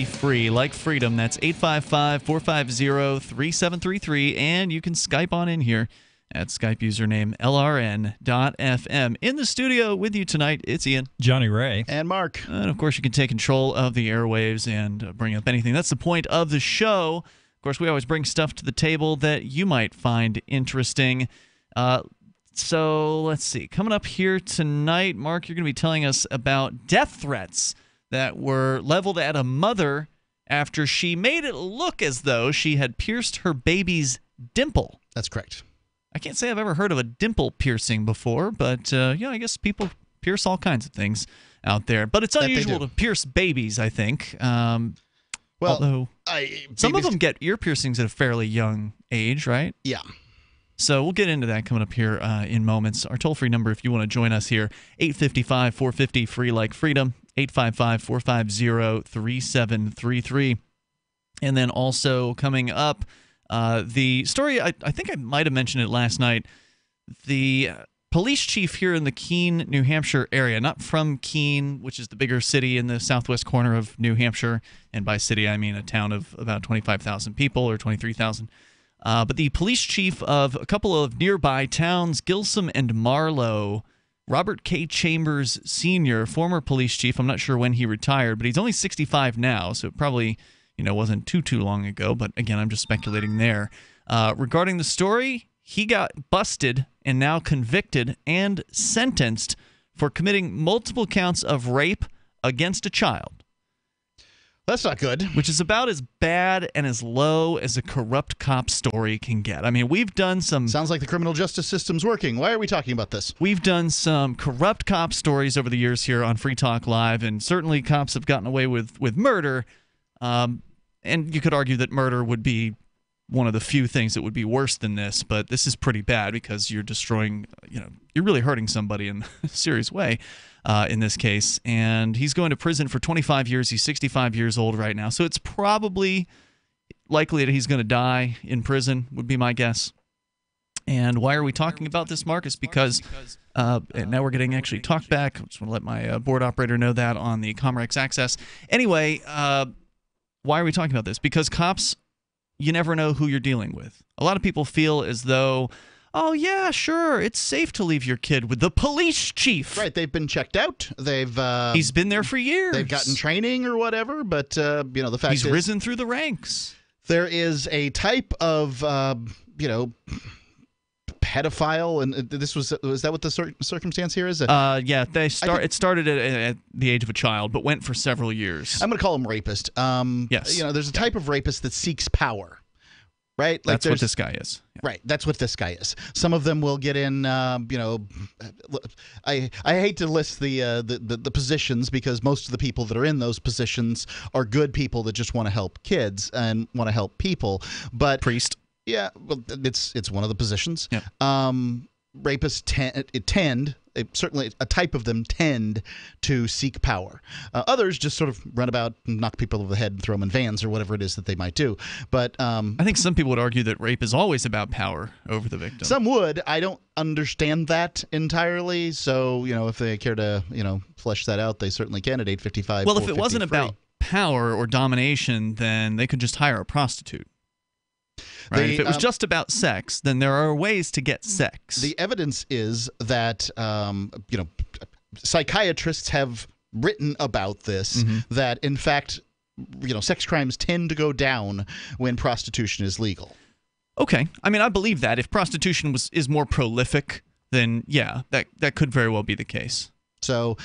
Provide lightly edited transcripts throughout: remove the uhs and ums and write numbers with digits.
Free, like freedom. That's 855-450-3733, and you can Skype on in here at Skype username LRN.FM. In the studio with you tonight, it's Ian, Jonny Ray, and Mark. And of course, you can take control of the airwaves and bring up anything. That's the point of the show. Of course, we always bring stuff to the table that you might find interesting. So let's see. Coming up here tonight, Mark, you're going to be telling us about death threats that were leveled at a mother after she made it look as though she had pierced her baby's dimple. That's correct. I can't say I've ever heard of a dimple piercing before, but I guess people pierce all kinds of things out there. But it's unusual to pierce babies, I think. Although some of them get ear piercings at a fairly young age, right? Yeah. So we'll get into that coming up here in moments. Our toll-free number, if you want to join us here, 855-450-FREE like freedom, 855-450-3733. And then also coming up, the story, I think I might have mentioned it last night, the police chief here in the Keene, New Hampshire area, not from Keene, which is the bigger city in the southwest corner of New Hampshire, and by city I mean a town of about 25,000 people or 23,000. But the police chief of a couple of nearby towns, Gilsum and Marlow, Robert K. Chambers Sr., former police chief. I'm not sure when he retired, but he's only 65 now, so it probably wasn't too long ago. But again, I'm just speculating there. Regarding the story, he got busted and now convicted and sentenced for committing multiple counts of rape against a child. That's not good. Which is about as bad and as low as a corrupt cop story can get. I mean, we've done some... Sounds like the criminal justice system's working. Why are we talking about this? We've done some corrupt cop stories over the years here on Free Talk Live, and certainly cops have gotten away with murder. And you could argue that murder would be one of the few things that would be worse than this, but this is pretty bad because you're destroying, you're really hurting somebody in a serious way. In this case, and he's going to prison for 25 years. He's 65 years old right now, so it's probably likely that he's going to die in prison, would be my guess. And why are we talking about this, Marcus? Because and now we're getting actually talk back. I just want to let my board operator know that on the Comrex Access. Anyway, why are we talking about this? Because cops, you never know who you're dealing with. A lot of people feel as though, oh, yeah, sure, it's safe to leave your kid with the police chief. Right, they've been checked out. He's been there for years. They've gotten training or whatever, but, the fact is... He's risen through the ranks. There is a type of, pedophile, and this was that what the circumstance here is? Yeah, it started at the age of a child, but went for several years. I'm going to call him rapist. Yes. There's a type of rapist that seeks power. Right? That's what this guy is. Yeah. Right. That's what this guy is. Some of them will get in, I hate to list the positions because most of the people that are in those positions are good people that just want to help kids and want to help people. But priest. Yeah. Well, it's one of the positions. Yeah. Rapists certainly a type of them tend to seek power. Others just sort of run about and knock people over the head and throw them in vans or whatever it is that they might do. But I think some people would argue that rape is always about power over the victim. Some would. I don't understand that entirely. So, if they care to, flesh that out, they certainly can at 855. Well, if it wasn't about power or domination, then they could just hire a prostitute. Right? If it was just about sex, then there are ways to get sex. The evidence is that, psychiatrists have written about this, that, in fact, sex crimes tend to go down when prostitution is legal. Okay. I mean, I believe that. If prostitution is more prolific, then, yeah, that could very well be the case. So,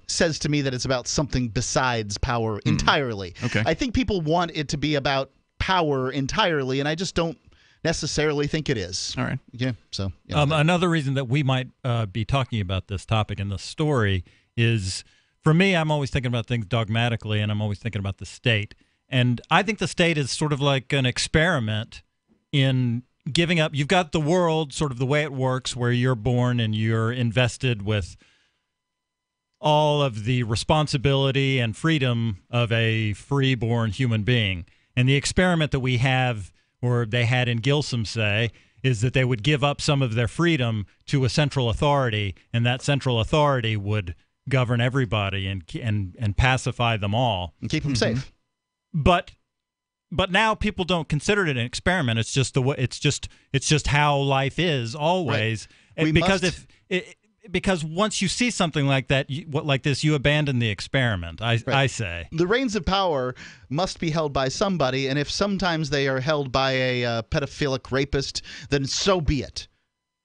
says to me that it's about something besides power entirely. Okay. I think people want it to be about power entirely, and I just don't necessarily think it is. All right. Yeah. So another reason that we might be talking about this topic in the story is, for me, I'm always thinking about things dogmatically, and I'm always thinking about the state. And I think the state is sort of like an experiment in giving up. You've got the world, sort of the way it works, where you're born and you're invested with all of the responsibility and freedom of a free-born human being. And the experiment that we have, or they had in Gilsum, say, is that they would give up some of their freedom to a central authority, and that central authority would govern everybody and pacify them all. And keep them safe. but now people don't consider it an experiment. It's just the way. It's just how life is always. Right. And because once you see something like that, like this, you abandon the experiment. I say the reins of power must be held by somebody, and if sometimes they are held by a pedophilic rapist, then so be it.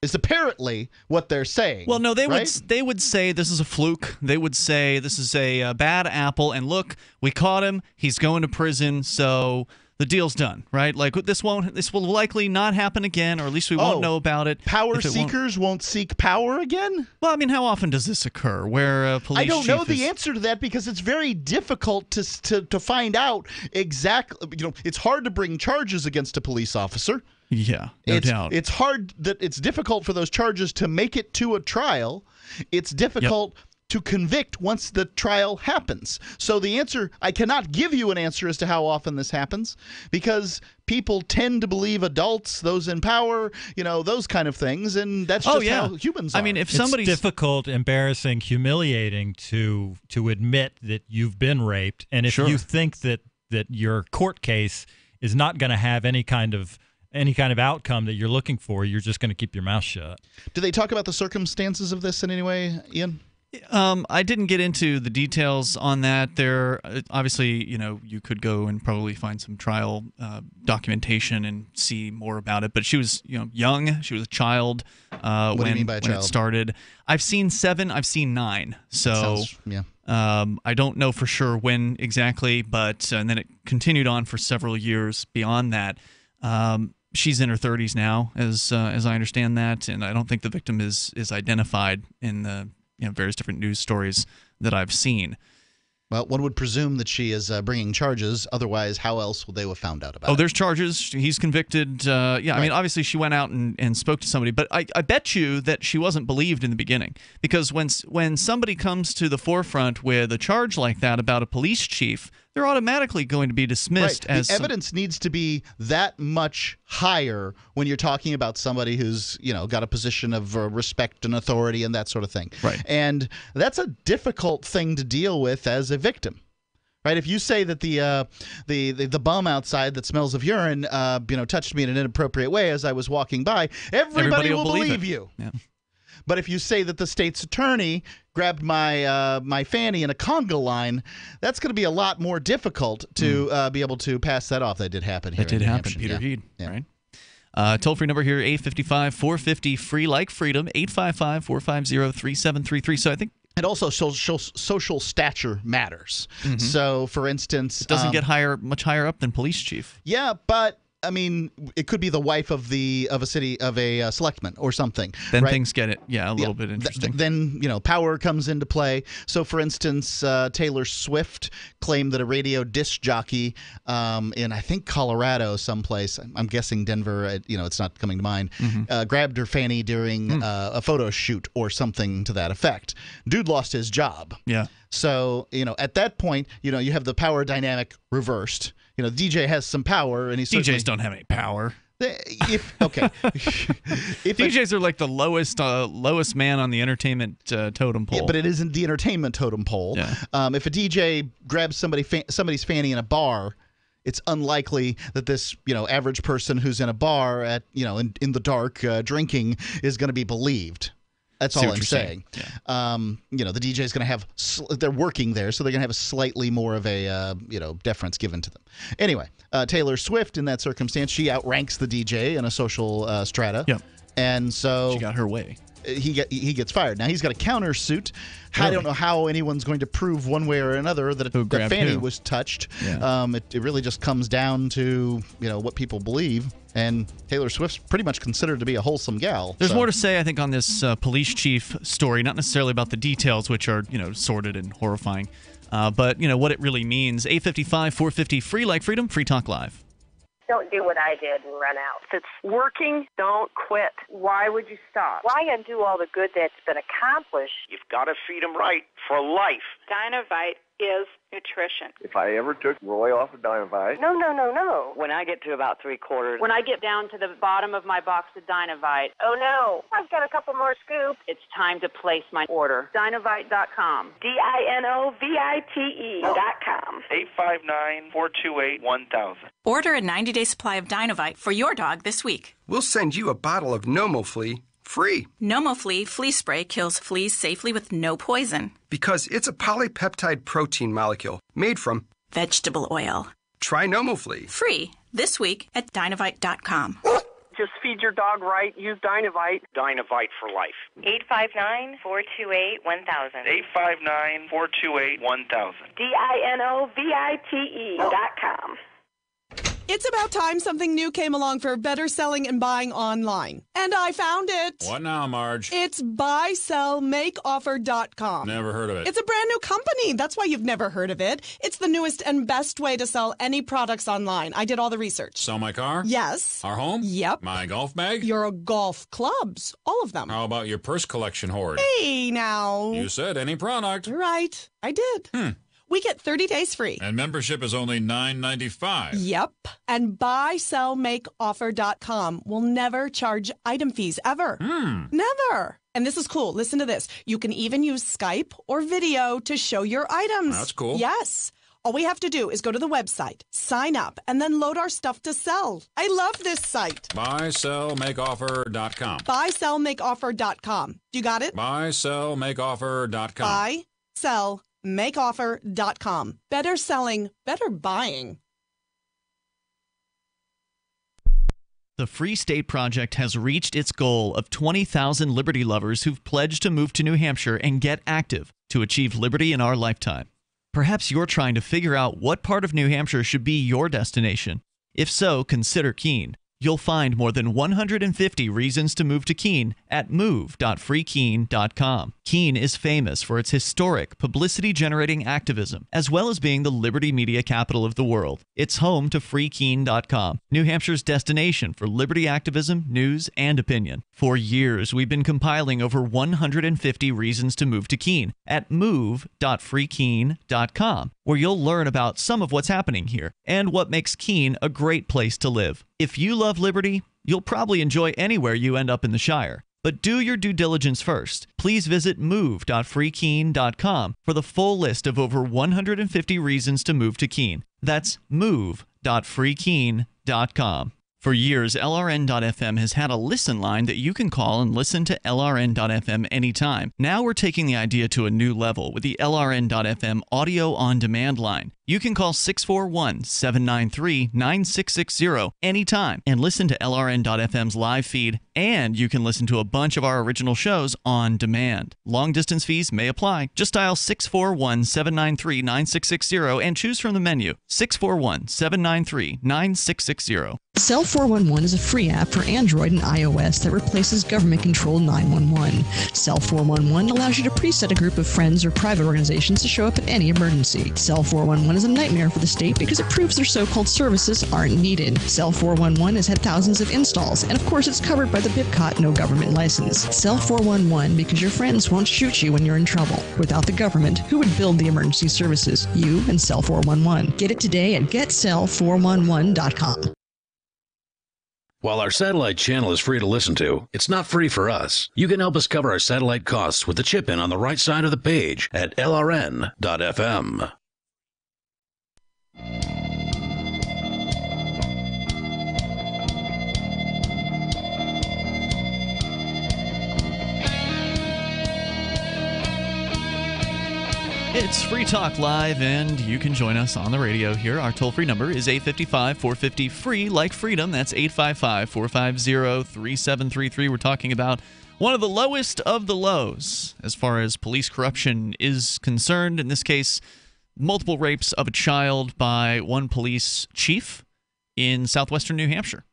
Is apparently what they're saying. Well, no, they right? would say this is a fluke. They would say this is a bad apple, and look, we caught him. He's going to prison, so the deal's done, right? Like this will likely not happen again, or at least we won't know about it. Power seekers won't seek power again? Well, I mean, how often does this occur? Where a police I don't chief know the answer to that because it's very difficult to find out exactly. It's hard to bring charges against a police officer. Yeah, no doubt. It's difficult for those charges to make it to a trial. It's difficult to convict once the trial happens. So the answer, I cannot give you an answer as to how often this happens because people tend to believe adults, those in power, those kind of things, and that's just how humans are. I mean, if somebody's it's difficult, embarrassing, humiliating to admit that you've been raped, and if you think that your court case is not going to have any kind of outcome that you're looking for, you're just going to keep your mouth shut. Do they talk about the circumstances of this in any way, Ian? I didn't get into the details on that. There, obviously, you could go and probably find some trial documentation and see more about it. But she was, young. She was a child What do you mean by a when child? it started. I've seen 7. I've seen 9. So I don't know for sure when exactly, but and then it continued on for several years beyond that. She's in her 30s now, as I understand that, and I don't think the victim is identified in the various different news stories that I've seen. Well, one would presume that she is bringing charges. Otherwise, how else would they have found out about it? Oh, there's charges. He's convicted. I mean, obviously she went out and spoke to somebody, but I bet you that she wasn't believed in the beginning because when somebody comes to the forefront with a charge like that about a police chief, they're automatically going to be dismissed as the evidence needs to be that much higher when you're talking about somebody who's got a position of respect and authority and that sort of thing. Right. And that's a difficult thing to deal with as a victim. Right, if you say that the bum outside that smells of urine, touched me in an inappropriate way as I was walking by, everybody will believe you. Yeah. But if you say that the state's attorney grabbed my fanny in a conga line, that's going to be a lot more difficult to be able to pass that off. That did happen here. That did happen, Peter Heed. Right. Toll-free number here, 855-450-FREE like freedom, 855-450-3733. So I think. And also social stature matters. Mm-hmm. So, for instance, it doesn't get much higher up than police chief. Yeah, but I mean, it could be the wife of a selectman or something. Then right? things get a little bit interesting. Then power comes into play. So, for instance, Taylor Swift claimed that a radio disc jockey in I think Colorado, someplace. I'm guessing Denver. It's not coming to mind. Mm-hmm. Grabbed her fanny during a photo shoot or something to that effect. Dude lost his job. Yeah. So at that point, you have the power dynamic reversed. The DJ has some power, and DJs don't have any power. If DJs are like the lowest man on the entertainment totem pole. Yeah, but it isn't the entertainment totem pole. Yeah. If a DJ grabs somebody's fanny in a bar, it's unlikely that this average person who's in a bar at in the dark drinking is going to be believed. That's all I'm saying. Yeah. The DJ is going to have they're working there, so they're going to have a slightly more of a deference given to them. Anyway, Taylor Swift in that circumstance, she outranks the DJ in a social strata. Yep. And so she got her way. He gets fired. Now he's got a countersuit. Really? I don't know how anyone's going to prove one way or another that fanny was touched. Yeah. It really just comes down to what people believe. And Taylor Swift's pretty much considered to be a wholesome gal. There's more to say, I think, on this police chief story. Not necessarily about the details, which are sordid and horrifying, but what it really means. 855-450-FREE like freedom. Free Talk Live. Don't do what I did and run out. If it's working, don't quit. Why would you stop? Why undo all the good that's been accomplished? You've got to feed them right for life. Dynavite is nutrition. If I ever took Roy off of Dynavite. No, no, no, no. When I get to about 3/4. When I get down to the bottom of my box of Dynavite, oh no, I've got a couple more scoops. It's time to place my order. Dynavite.com. DINOVITE.com. 859-428-1000. Order a 90-day supply of Dynavite for your dog this week. We'll send you a bottle of NomoFlea free. NomoFlea flea spray kills fleas safely with no poison. Because it's a polypeptide protein molecule made from vegetable oil. Try NomoFlea. Free this week at Dynavite.com. Just feed your dog right. Use Dynavite. Dynavite for life. 859-428-1000. 859-428-1000. DINOVITE.com. It's about time something new came along for better selling and buying online. And I found it. What now, Marge? It's buysellmakeoffer.com. Never heard of it. It's a brand new company. That's why you've never heard of it. It's the newest and best way to sell any products online. I did all the research. Sell my car? Yes. Our home? Yep. My golf bag? Your golf clubs. All of them. How about your purse collection hoard? Hey, now. You said any product. Right. I did. We get 30 days free. And membership is only $9.95. Yep. And buysellmakeoffer.com will never charge item fees, ever. Never. And this is cool. Listen to this. You can even use Skype or video to show your items. That's cool. Yes. All we have to do is go to the website, sign up, and then load our stuff to sell. I love this site. Buysellmakeoffer.com. Buysellmakeoffer.com. You got it? Buysellmakeoffer.com. Buysellmakeoffer.com. Better selling, better buying. The Free State Project has reached its goal of 20,000 liberty lovers who've pledged to move to New Hampshire and get active to achieve liberty in our lifetime. Perhaps you're trying to figure out what part of New Hampshire should be your destination. If so, consider Keene. You'll find more than 150 reasons to move to Keene at move.freekeene.com. Keene is famous for its historic, publicity-generating activism, as well as being the liberty media capital of the world. It's home to freekeene.com, New Hampshire's destination for liberty activism, news, and opinion. For years, we've been compiling over 150 reasons to move to Keene at move.freekeene.com, where you'll learn about some of what's happening here and what makes Keene a great place to live. If you love liberty, you'll probably enjoy anywhere you end up in the Shire. But do your due diligence first. Please visit move.freekeene.com for the full list of over 150 reasons to move to Keene. That's move.freekeene.com. For years, LRN.FM has had a listen line that you can call and listen to LRN.FM anytime. Now we're taking the idea to a new level with the LRN.FM audio on demand line. You can call 641-793-9660 anytime and listen to LRN.FM's live feed, and you can listen to a bunch of our original shows on demand. Long distance fees may apply. Just dial 641-793-9660 and choose from the menu 641-793-9660. Cell 411 is a free app for Android and iOS that replaces government-controlled 911. Cell 411 allows you to preset a group of friends or private organizations to show up at any emergency. Cell 411 is a nightmare for the state because it proves their so-called services aren't needed. Cell 411 has had thousands of installs, and of course it's covered by the Bigot no government license. Cell 411 because your friends won't shoot you when you're in trouble. Without the government, who would build the emergency services? You and Cell 411. Get it today at getcell411.com. While our satellite channel is free to listen to, it's not free for us. You can help us cover our satellite costs with the chip-in on the right side of the page at lrn.fm. It's Free Talk Live, and you can join us on the radio here. Our toll-free number is 855-450-FREE, like freedom. That's 855-450-3733. We're talking about one of the lowest of the lows as far as police corruption is concerned. In this case, multiple rapes of a child by one police chief in southwestern New Hampshire.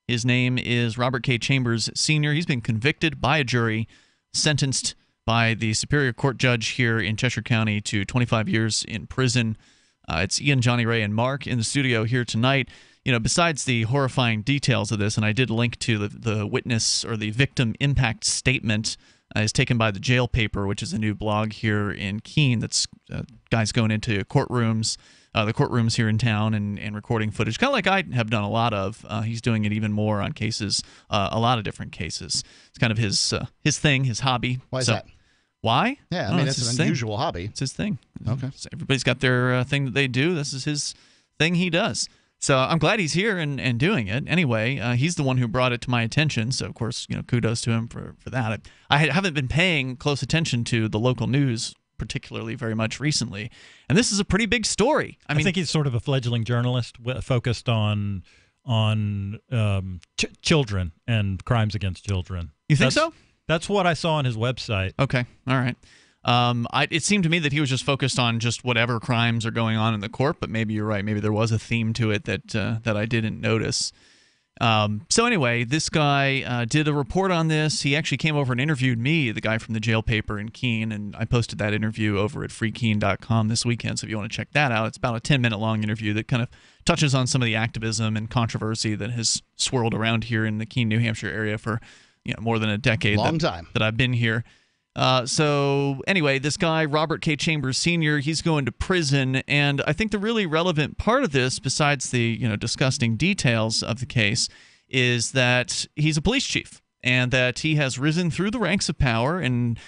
His name is Robert K. Chambers, Sr. He's been convicted by a jury, sentenced by the Superior Court judge here in Cheshire County to 25 years in prison. It's Ian, Jonny, Ray, and Mark in the studio here tonight. You know, besides the horrifying details of this, and I did link to the witness or the victim impact statement is taken by the Jail Paper, which is a new blog here in Keene that's guys going into courtrooms, the courtrooms here in town and recording footage, kind of like I have done a lot of. He's doing it even more on cases, a lot of different cases. It's kind of his thing, his hobby. Why is that? Why? Yeah, I mean, that's an unusual hobby. It's his thing. Okay. So everybody's got their thing that they do. This is his thing he does. So I'm glad he's here and doing it. Anyway, he's the one who brought it to my attention. So, of course, kudos to him for that. I haven't been paying close attention to the local news particularly very much recently. And this is a pretty big story. I mean, think he's sort of a fledgling journalist focused on children and crimes against children. You think so? That's what I saw on his website. Okay. All right. It seemed to me that he was just focused on just whatever crimes are going on in the court, but maybe you're right. Maybe there was a theme to it that I didn't notice. So anyway, this guy did a report on this. He actually came over and interviewed me, the guy from the Jail Paper in Keene, and I posted that interview over at freekeene.com this weekend, so if you want to check that out. It's about a 10-minute long interview that kind of touches on some of the activism and controversy that has swirled around here in the Keene, New Hampshire area for more than a decade. Long time that I've been here. So anyway, this guy, Robert K. Chambers Sr., he's going to prison, and I think the really relevant part of this, besides the disgusting details of the case, is that he's a police chief and that he has risen through the ranks of power and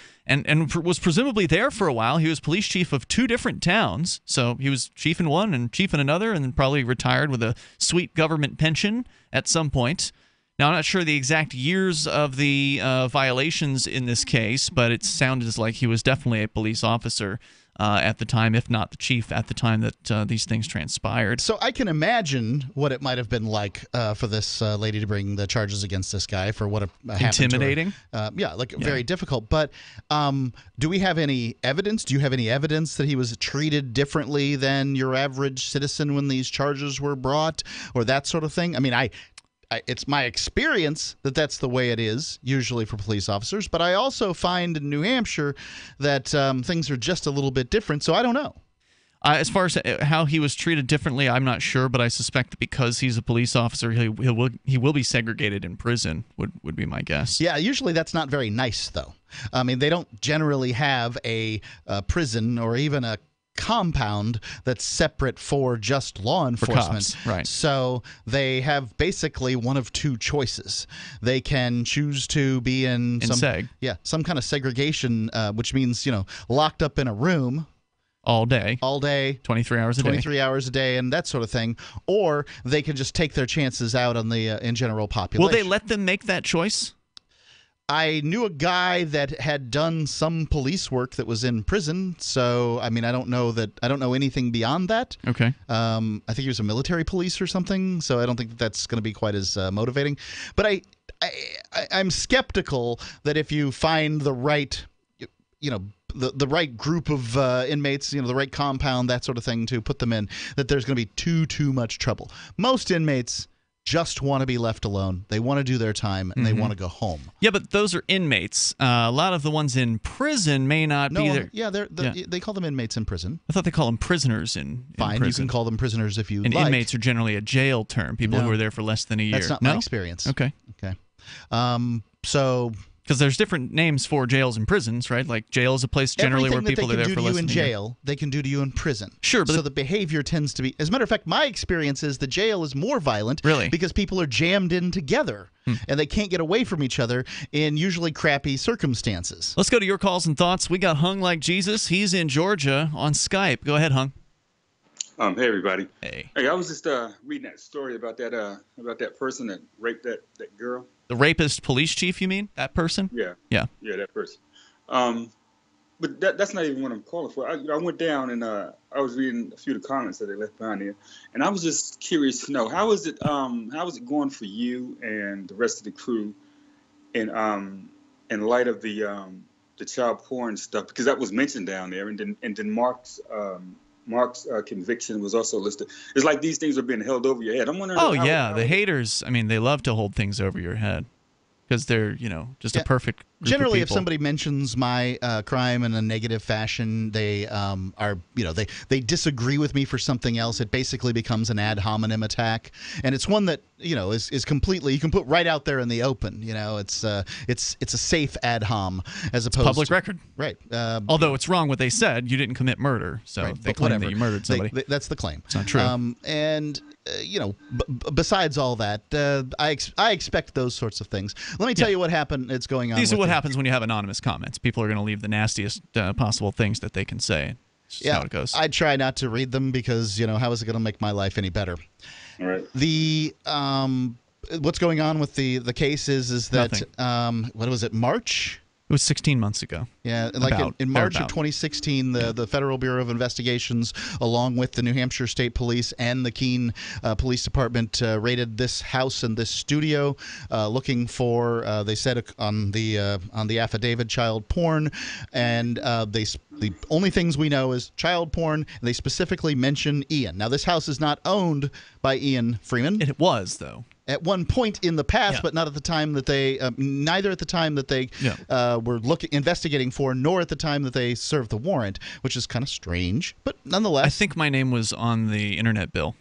was presumably there for a while. He was police chief of 2 different towns, so he was chief in one and chief in another, and then probably retired with a sweet government pension at some point. Now, I'm not sure the exact years of the violations in this case, but it sounded like he was definitely a police officer at the time, if not the chief at the time that these things transpired. So I can imagine what it might have been like for this lady to bring the charges against this guy for what happened intimidating. To her. Very difficult. But do we have any evidence? Do you have any evidence that he was treated differently than your average citizen when these charges were brought, or that sort of thing? I mean, it's my experience that that's the way it is usually for police officers, but I also find in New Hampshire that things are just a little bit different, so I don't know. As far as how he was treated differently, I'm not sure, but I suspect that because he's a police officer, he will be segregated in prison, would be my guess. Yeah, usually that's not very nice, though. I mean, they don't generally have a prison or even a compound that's separate for just law enforcement. For cops, right. So they have basically one of 2 choices. They can choose to be in some kind of segregation, which means, locked up in a room all day, 23 hours a day, and that sort of thing, or they can just take their chances out on the in general population. Will they let them make that choice? I knew a guy that had done some police work that was in prison, so I mean, I don't know anything beyond that. Okay. I think he was a military police or something, so I don't think that's going to be quite as motivating. But I'm skeptical that if you find the right, the right group of inmates, the right compound, that sort of thing to put them in, that there's going to be too much trouble. Most inmates just want to be left alone. They want to do their time, and they want to go home. Yeah, but those are inmates. A lot of the ones in prison may not be there. Yeah, they call them inmates in prison. I thought they call them prisoners in Fine, prison. You can call them prisoners if you and like. Inmates are generally a jail term, people who are there for less than a year. That's not my experience. Okay. So... Because there's different names for jails and prisons, right? Like jail is a place generally where people are there for less than a year. Everything that they can do to you in jail, they can do to you in prison. Sure, but so the behavior tends to be... As a matter of fact, my experience is the jail is more violent because people are jammed in together and they can't get away from each other in usually crappy circumstances. Let's go to your calls and thoughts. We got Hung Like Jesus. He's in Georgia on Skype. Go ahead, Hung. Hey, everybody. Hey, I was just reading that story about that person that raped that girl. The rapist police chief, you mean? That person? Yeah, that person. But that's not even what I'm calling for. I went down and I was reading a few of the comments that they left behind there, and I was just curious to know how is it going for you and the rest of the crew, in light of the child porn stuff, because that was mentioned down there, and then Mark's conviction was also listed. It's like these things are being held over your head. I'm wondering. The haters. I mean, they love to hold things over your head because they're, just a perfect Generally, of if people. somebody mentions my crime in a negative fashion, they they disagree with me for something else. It basically becomes an ad hominem attack, and it's one that is completely, you can put right out there in the open. It's a safe ad hom as opposed public to record, right? Although it's wrong what they said, you didn't commit murder, so right, they claim that you murdered somebody. That's the claim. It's not true. Besides all that, I expect those sorts of things. Let me tell you what happened. It's going on. These are what happens when you have anonymous comments. People are going to leave the nastiest possible things that they can say. It's just how it goes. I try not to read them because how is it going to make my life any better? All right. The what's going on with the case is that what was it, March? It was 16 months ago. Yeah, like in March of 2016, the Federal Bureau of Investigations, along with the New Hampshire State Police and the Keene Police Department, raided this house and this studio, looking for, they said on the affidavit, child porn, and the only things we know is child porn. And they specifically mention Ian. Now, this house is not owned by Ian Freeman. It was, though. At one point in the past, but not at the time that they, neither at the time that they were investigating for, nor at the time that they served the warrant, which is kind of strange. But nonetheless, I think my name was on the internet bill.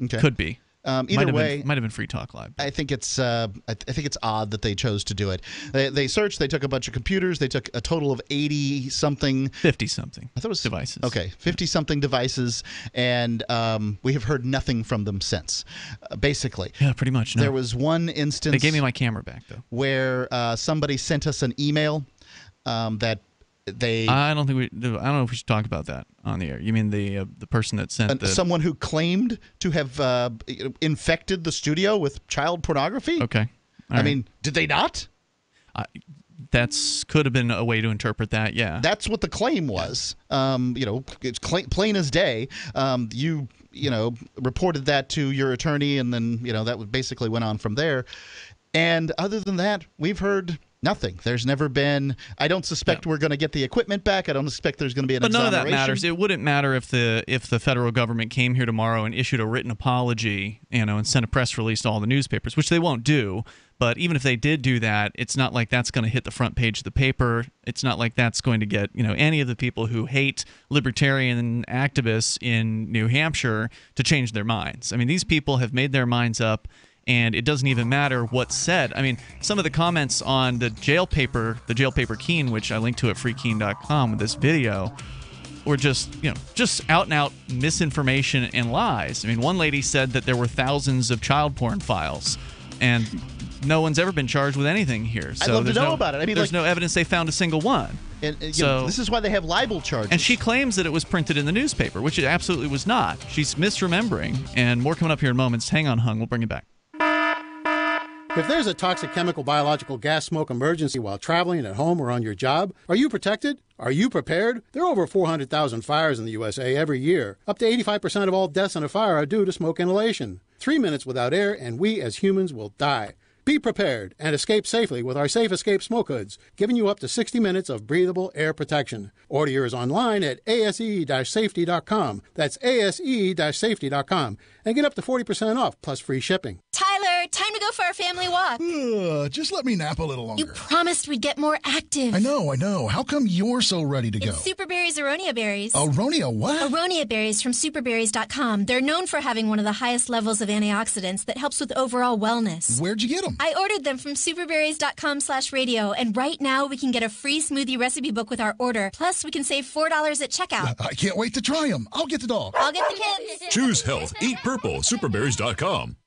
Okay. Could be. Either way, might have been Free Talk Live. I think it's odd that they chose to do it. They searched. They took a bunch of computers. They took a total of 50-something. I thought it was devices. Okay, 50-something devices, and we have heard nothing from them since. Basically, yeah, pretty much. No. There was one instance. They gave me my camera back though, where somebody sent us an email that. I don't know if we should talk about that on the air. You mean the person that sent someone who claimed to have infected the studio with child pornography? Okay. I mean, did they not? That's could have been a way to interpret that. Yeah. That's what the claim was. It's plain as day. You reported that to your attorney, and then that basically went on from there. And other than that, we've heard nothing. There's never been. I don't suspect we're going to get the equipment back. I don't expect there's going to be an exoneration. But none of that matters. It wouldn't matter if the federal government came here tomorrow and issued a written apology, and sent a press release to all the newspapers, which they won't do. But even if they did do that, it's not like that's going to hit the front page of the paper. It's not like that's going to get any of the people who hate libertarian activists in New Hampshire to change their minds. I mean, these people have made their minds up. And it doesn't even matter what's said. I mean, some of the comments on the jail paper Keene, which I linked to at freekeene.com with this video, were just out and out misinformation and lies. I mean, one lady said that there were thousands of child porn files, and no one's ever been charged with anything here. So I'd love to know about it. I mean, there's no evidence they found a single one. And this is why they have libel charges. And she claims that it was printed in the newspaper, which it absolutely was not. She's misremembering. And more coming up here in moments. Hang on, Hung. We'll bring you back. If there's a toxic chemical, biological, gas smoke emergency while traveling at home or on your job, are you protected? Are you prepared? There are over 400,000 fires in the USA every year. Up to 85% of all deaths in a fire are due to smoke inhalation. 3 minutes without air, and we as humans will die. Be prepared and escape safely with our Safe Escape Smoke Hoods, giving you up to 60 minutes of breathable air protection. Order yours online at ase-safety.com. That's ase-safety.com. And get up to 40% off, plus free shipping. Tyler, time to go for our family walk. Just let me nap a little longer. You promised we'd get more active. I know. How come you're so ready to go? It's Superberry's Aronia berries. Aronia what? Aronia berries from superberries.com. They're known for having one of the highest levels of antioxidants that helps with overall wellness. Where'd you get them? I ordered them from superberries.com/radio, and right now we can get a free smoothie recipe book with our order. Plus, we can save $4 at checkout. I can't wait to try them. I'll get the dog. I'll get the kids. Choose health. Eat purple. Superberries.com.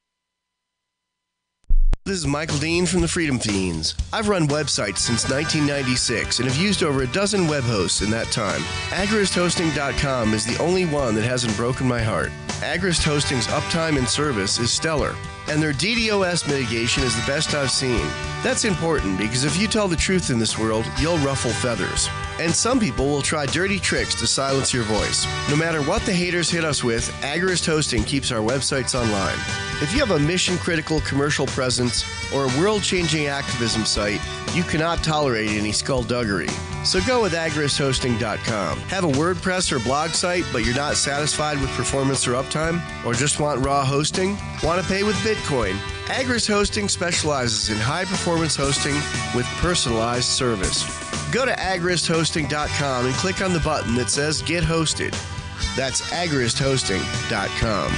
This is Michael Dean from the Freedom Fiends. I've run websites since 1996 and have used over a dozen web hosts in that time. AgristHosting.com is the only one that hasn't broken my heart. Agrist Hosting's uptime and service is stellar, and their DDoS mitigation is the best I've seen. That's important because if you tell the truth in this world, you'll ruffle feathers. And some people will try dirty tricks to silence your voice. No matter what the haters hit us with, Agrist Hosting keeps our websites online. If you have a mission-critical commercial presence or a world-changing activism site, you cannot tolerate any skullduggery. So go with agrishosting.com. Have a WordPress or blog site, but you're not satisfied with performance or uptime? Or just want raw hosting? Want to pay with Bitcoin? Agris Hosting specializes in high-performance hosting with personalized service. Go to agrishosting.com and click on the button that says Get Hosted. That's agrishosting.com.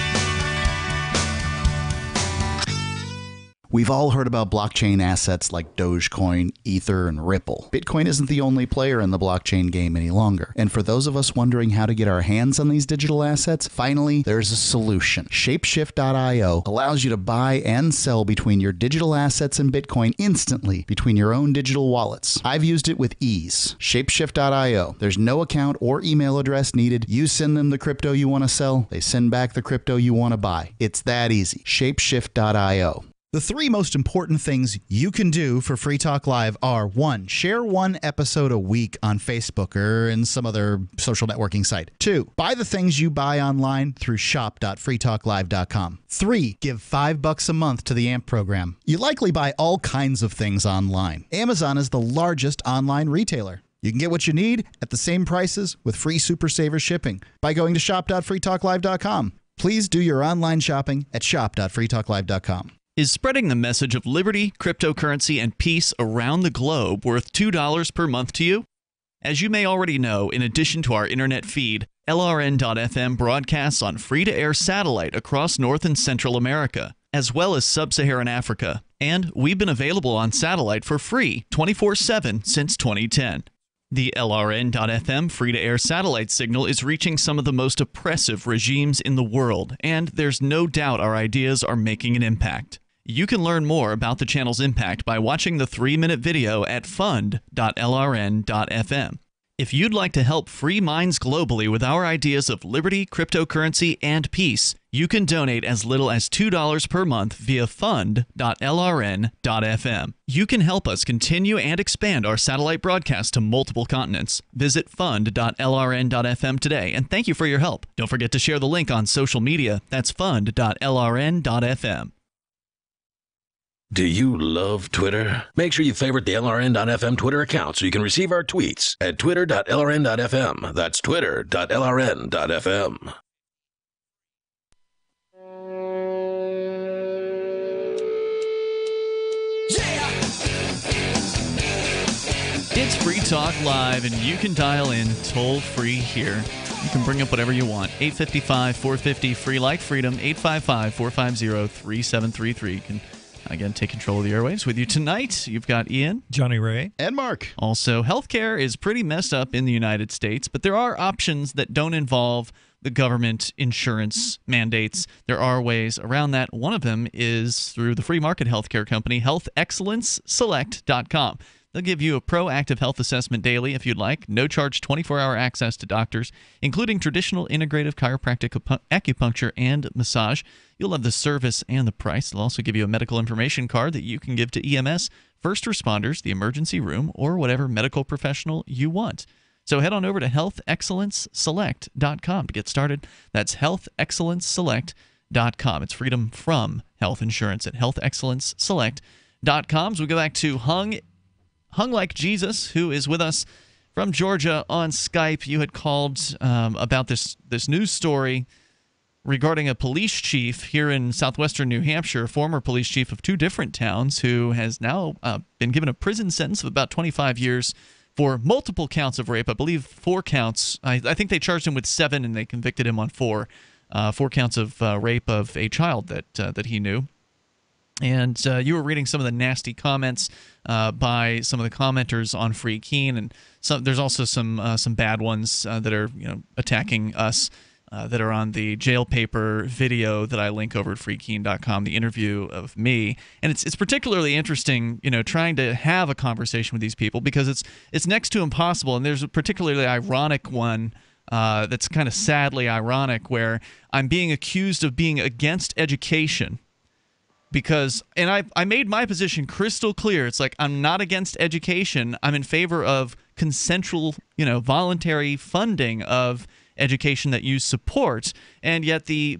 We've all heard about blockchain assets like Dogecoin, Ether, and Ripple. Bitcoin isn't the only player in the blockchain game any longer. And for those of us wondering how to get our hands on these digital assets, finally, there's a solution. Shapeshift.io allows you to buy and sell between your digital assets and Bitcoin instantly between your own digital wallets. I've used it with ease. Shapeshift.io. There's no account or email address needed. You send them the crypto you want to sell. They send back the crypto you want to buy. It's that easy. Shapeshift.io. The three most important things you can do for Free Talk Live are: 1, share one episode a week on Facebook or in some other social networking site. 2, buy the things you buy online through shop.freetalklive.com. 3, give $5 a month to the AMP program. You likely buy all kinds of things online. Amazon is the largest online retailer. You can get what you need at the same prices with free Super Saver shipping by going to shop.freetalklive.com. Please do your online shopping at shop.freetalklive.com. Is spreading the message of liberty, cryptocurrency, and peace around the globe worth $2 per month to you? As you may already know, in addition to our internet feed, LRN.FM broadcasts on free-to-air satellite across North and Central America, as well as Sub-Saharan Africa. And we've been available on satellite for free 24/7 since 2010. The LRN.FM free-to-air satellite signal is reaching some of the most oppressive regimes in the world, and there's no doubt our ideas are making an impact. You can learn more about the channel's impact by watching the 3-minute video at fund.lrn.fm. If you'd like to help free minds globally with our ideas of liberty, cryptocurrency, and peace, you can donate as little as $2 per month via fund.lrn.fm. You can help us continue and expand our satellite broadcast to multiple continents. Visit fund.lrn.fm today, and thank you for your help. Don't forget to share the link on social media. That's fund.lrn.fm. Do you love Twitter? Make sure you favorite the LRN.FM Twitter account so you can receive our tweets at twitter.lrn.fm. That's twitter.lrn.fm. It's Free Talk Live, and you can dial in toll-free here. You can bring up whatever you want. 855-450-FREE like freedom, 855-450-3733. You can, again, take control of the airwaves. With you tonight, you've got Ian, Jonny Ray, and Mark. Also, healthcare is pretty messed up in the United States, but there are options that don't involve the government insurance mandates. There are ways around that. One of them is through the free market healthcare company, healthexcellenceselect.com. They'll give you a proactive health assessment daily if you'd like. No charge 24-hour access to doctors, including traditional integrative chiropractic, acupuncture, and massage. You'll love the service and the price. They'll also give you a medical information card that you can give to EMS, first responders, the emergency room, or whatever medical professional you want. So head on over to healthexcellenceselect.com to get started. That's healthexcellenceselect.com. It's freedom from health insurance at healthexcellenceselect.com. So we go back to Hung Like Jesus, who is with us from Georgia on Skype. You had called about this news story regarding a police chief here in southwestern New Hampshire, former police chief of two different towns, who has now been given a prison sentence of about 25 years for multiple counts of rape. I believe 4 counts. I think they charged him with 7 and they convicted him on 4 counts of rape of a child that he knew. And you were reading some of the nasty comments by some of the commenters on Free Keen, and there's also some bad ones that are attacking us that are on the jail paper video that I link over at freekeen.com, the interview of me. And it's particularly interesting, trying to have a conversation with these people because it's next to impossible. And there's a particularly ironic one that's kind of sadly ironic where I'm being accused of being against education. And I made my position crystal clear. It's like I'm not against education. I'm in favor of consensual, voluntary funding of education that you support, and yet the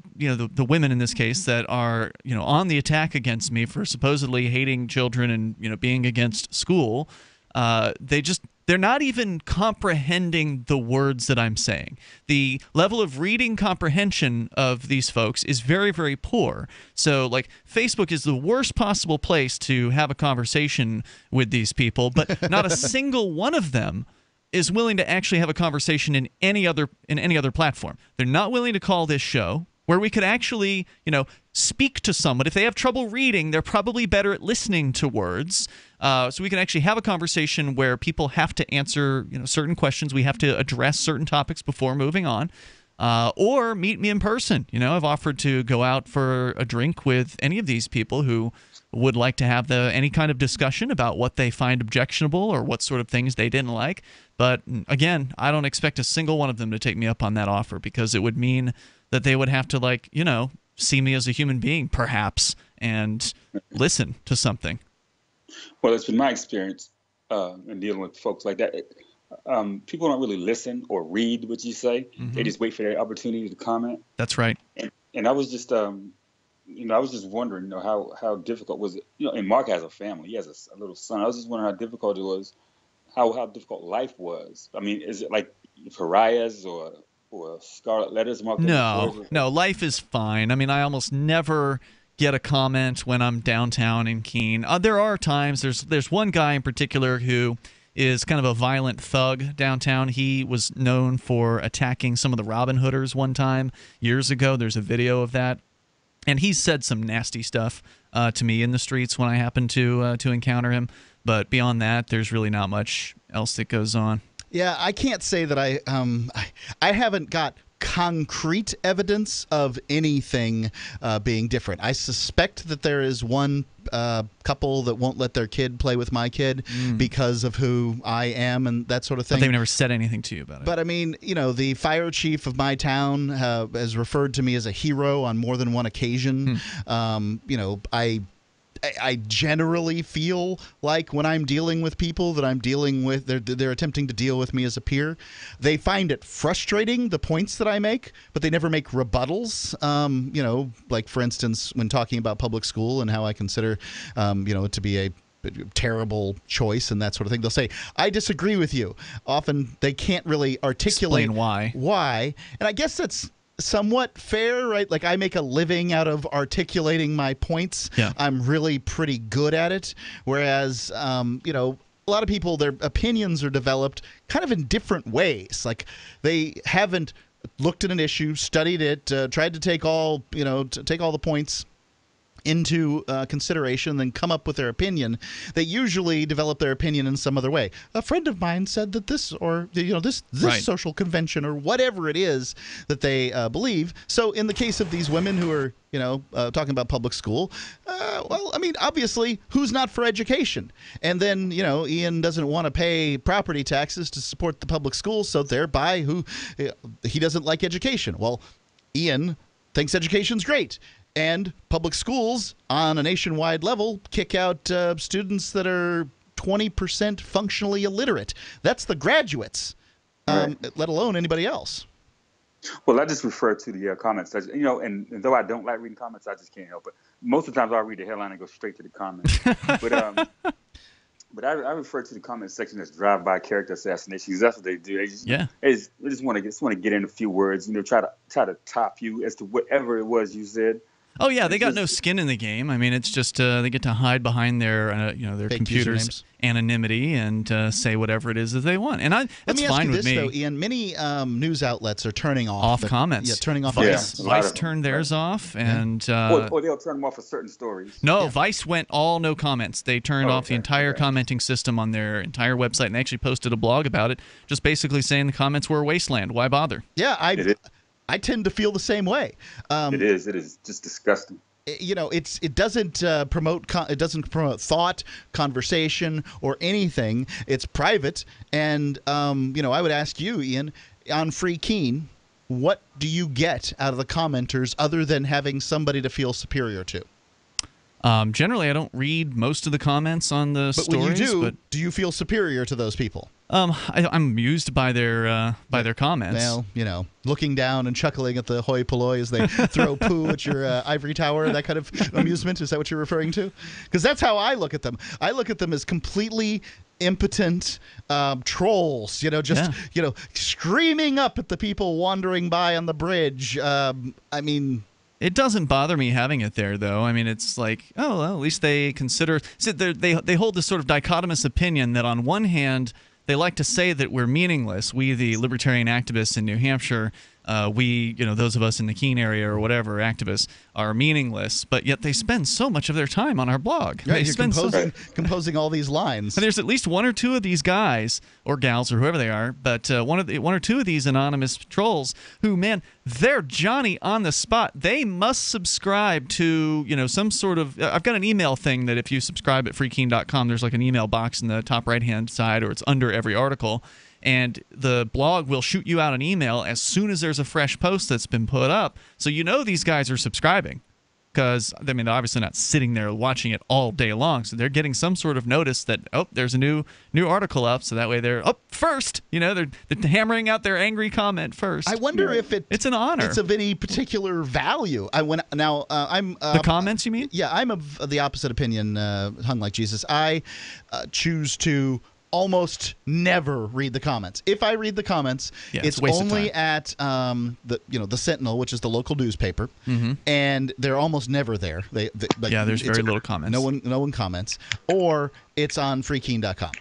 women in this case that are on the attack against me for supposedly hating children and being against school, they're not even comprehending the words that I'm saying. The level of reading comprehension of these folks is very, very poor. So, like, Facebook is the worst possible place to have a conversation with these people, but not a single one of them is willing to actually have a conversation in any other platform. They're not willing to call this show, where we could actually, speak to someone. If they have trouble reading, they're probably better at listening to words. So we can actually have a conversation where people have to answer, certain questions. We have to address certain topics before moving on. Or meet me in person. I've offered to go out for a drink with any of these people who would like to have any kind of discussion about what they find objectionable or what sort of things they didn't like. But again, I don't expect a single one of them to take me up on that offer, because it would mean that they would have to, see me as a human being, perhaps, and listen to something. Well, it's been my experience in dealing with folks like that. People don't really listen or read what you say. Mm-hmm. They just wait for their opportunity to comment. That's right. And I was just, I was just wondering, how difficult was it? And Mark has a family. He has a little son. I was just wondering how difficult it was, how difficult life was. I mean, is it like pariahs or scarlet letters marked? No, life is fine. I mean, I almost never get a comment when I'm downtown in Keene. There are times. There's one guy in particular who is kind of a violent thug downtown. He was known for attacking some of the Robin Hooders one time years ago. There's a video of that. And he's said some nasty stuff to me in the streets when I happen to encounter him. But beyond that, there's really not much else that goes on. Yeah, I can't say that I haven't got concrete evidence of anything being different. I suspect that there is one couple that won't let their kid play with my kid because of who I am and that sort of thing. But they've never said anything to you about it. But I mean, the fire chief of my town has referred to me as a hero on more than one occasion. I generally feel like when I'm dealing with people that I'm dealing with, they're attempting to deal with me as a peer. They find it frustrating, the points that I make, but they never make rebuttals. Like, for instance, when talking about public school and how I consider, it to be a terrible choice and that sort of thing, they'll say, I disagree with you. Often they can't really articulate why. And I guess that's somewhat fair, right? Like, I make a living out of articulating my points. Yeah. I'm really pretty good at it. Whereas, a lot of people, their opinions are developed kind of in different ways. Like, they haven't looked at an issue, studied it, tried to take all the points into consideration, then come up with their opinion. They usually develop their opinion in some other way. A friend of mine said that this, or this right. social convention, or whatever it is that they believe. So in the case of these women who are talking about public school, well, I mean, obviously, who's not for education? And then Ian doesn't want to pay property taxes to support the public schools, so thereby he doesn't like education. Well, Ian thinks education's great. And public schools on a nationwide level kick out students that are 20% functionally illiterate. That's the graduates, let alone anybody else. Well, I just refer to the comments. And though I don't like reading comments, I just can't help it. Most of the times I'll read the headline and go straight to the comments. But I refer to the comment section as drive-by character assassination, because that's what they do. They just want to get in a few words, try to top you as to whatever it was you said. Oh yeah, they got no skin in the game. I mean, it's just they get to hide behind their their computer's anonymity and say whatever it is that they want, and that's fine with me. Though, Ian, many news outlets are turning off comments. Yeah, turning off. Vice turned theirs off, and or they'll turn them off for certain stories. No, Vice went all no comments. They turned off the entire commenting system on their entire website, and they actually posted a blog about it, just basically saying the comments were a wasteland. Why bother? Yeah, I tend to feel the same way. It is just disgusting. It doesn't promote thought, conversation, or anything. It's private. And I would ask you, Ian, on Free Keene, what do you get out of the commenters other than having somebody to feel superior to? Generally, I don't read most of the comments on the stories. When you do you feel superior to those people? I'm amused by their comments. Well, looking down and chuckling at the hoi polloi as they throw poo at your ivory tower, that kind of amusement. Is that what you're referring to? Because that's how I look at them. I look at them as completely impotent trolls, screaming up at the people wandering by on the bridge. It doesn't bother me having it there, though. I mean, it's like, oh, well, at least they consider. They hold this sort of dichotomous opinion that on one hand, they like to say that we're meaningless. We, the libertarian activists in New Hampshire, those of us in the Keene area or whatever, activists, are meaningless, but yet they spend so much of their time on our blog. Right, you're composing all these lines. And there's at least one or two of these guys, or gals, or whoever they are, but one or two of these anonymous trolls who, man, they're Johnny on the spot. They must subscribe to, some sort of... I've got an email thing that if you subscribe at freekeen.com, there's like an email box in the top right-hand side, or it's under every article. And the blog will shoot you out an email as soon as there's a fresh post that's been put up. So these guys are subscribing because, they're obviously not sitting there watching it all day long. So they're getting some sort of notice that, there's a new article up. So that way they're up first. They're hammering out their angry comment first. I wonder if it's an honor. It's of any particular value. I'm the comments, you mean? Yeah, I'm of the opposite opinion, hung like Jesus. I choose to almost never read the comments. If I read the comments, it's only at the Sentinel, which is the local newspaper, and they're almost never there. There's very little comments. No one comments, or it's on freekeen.com.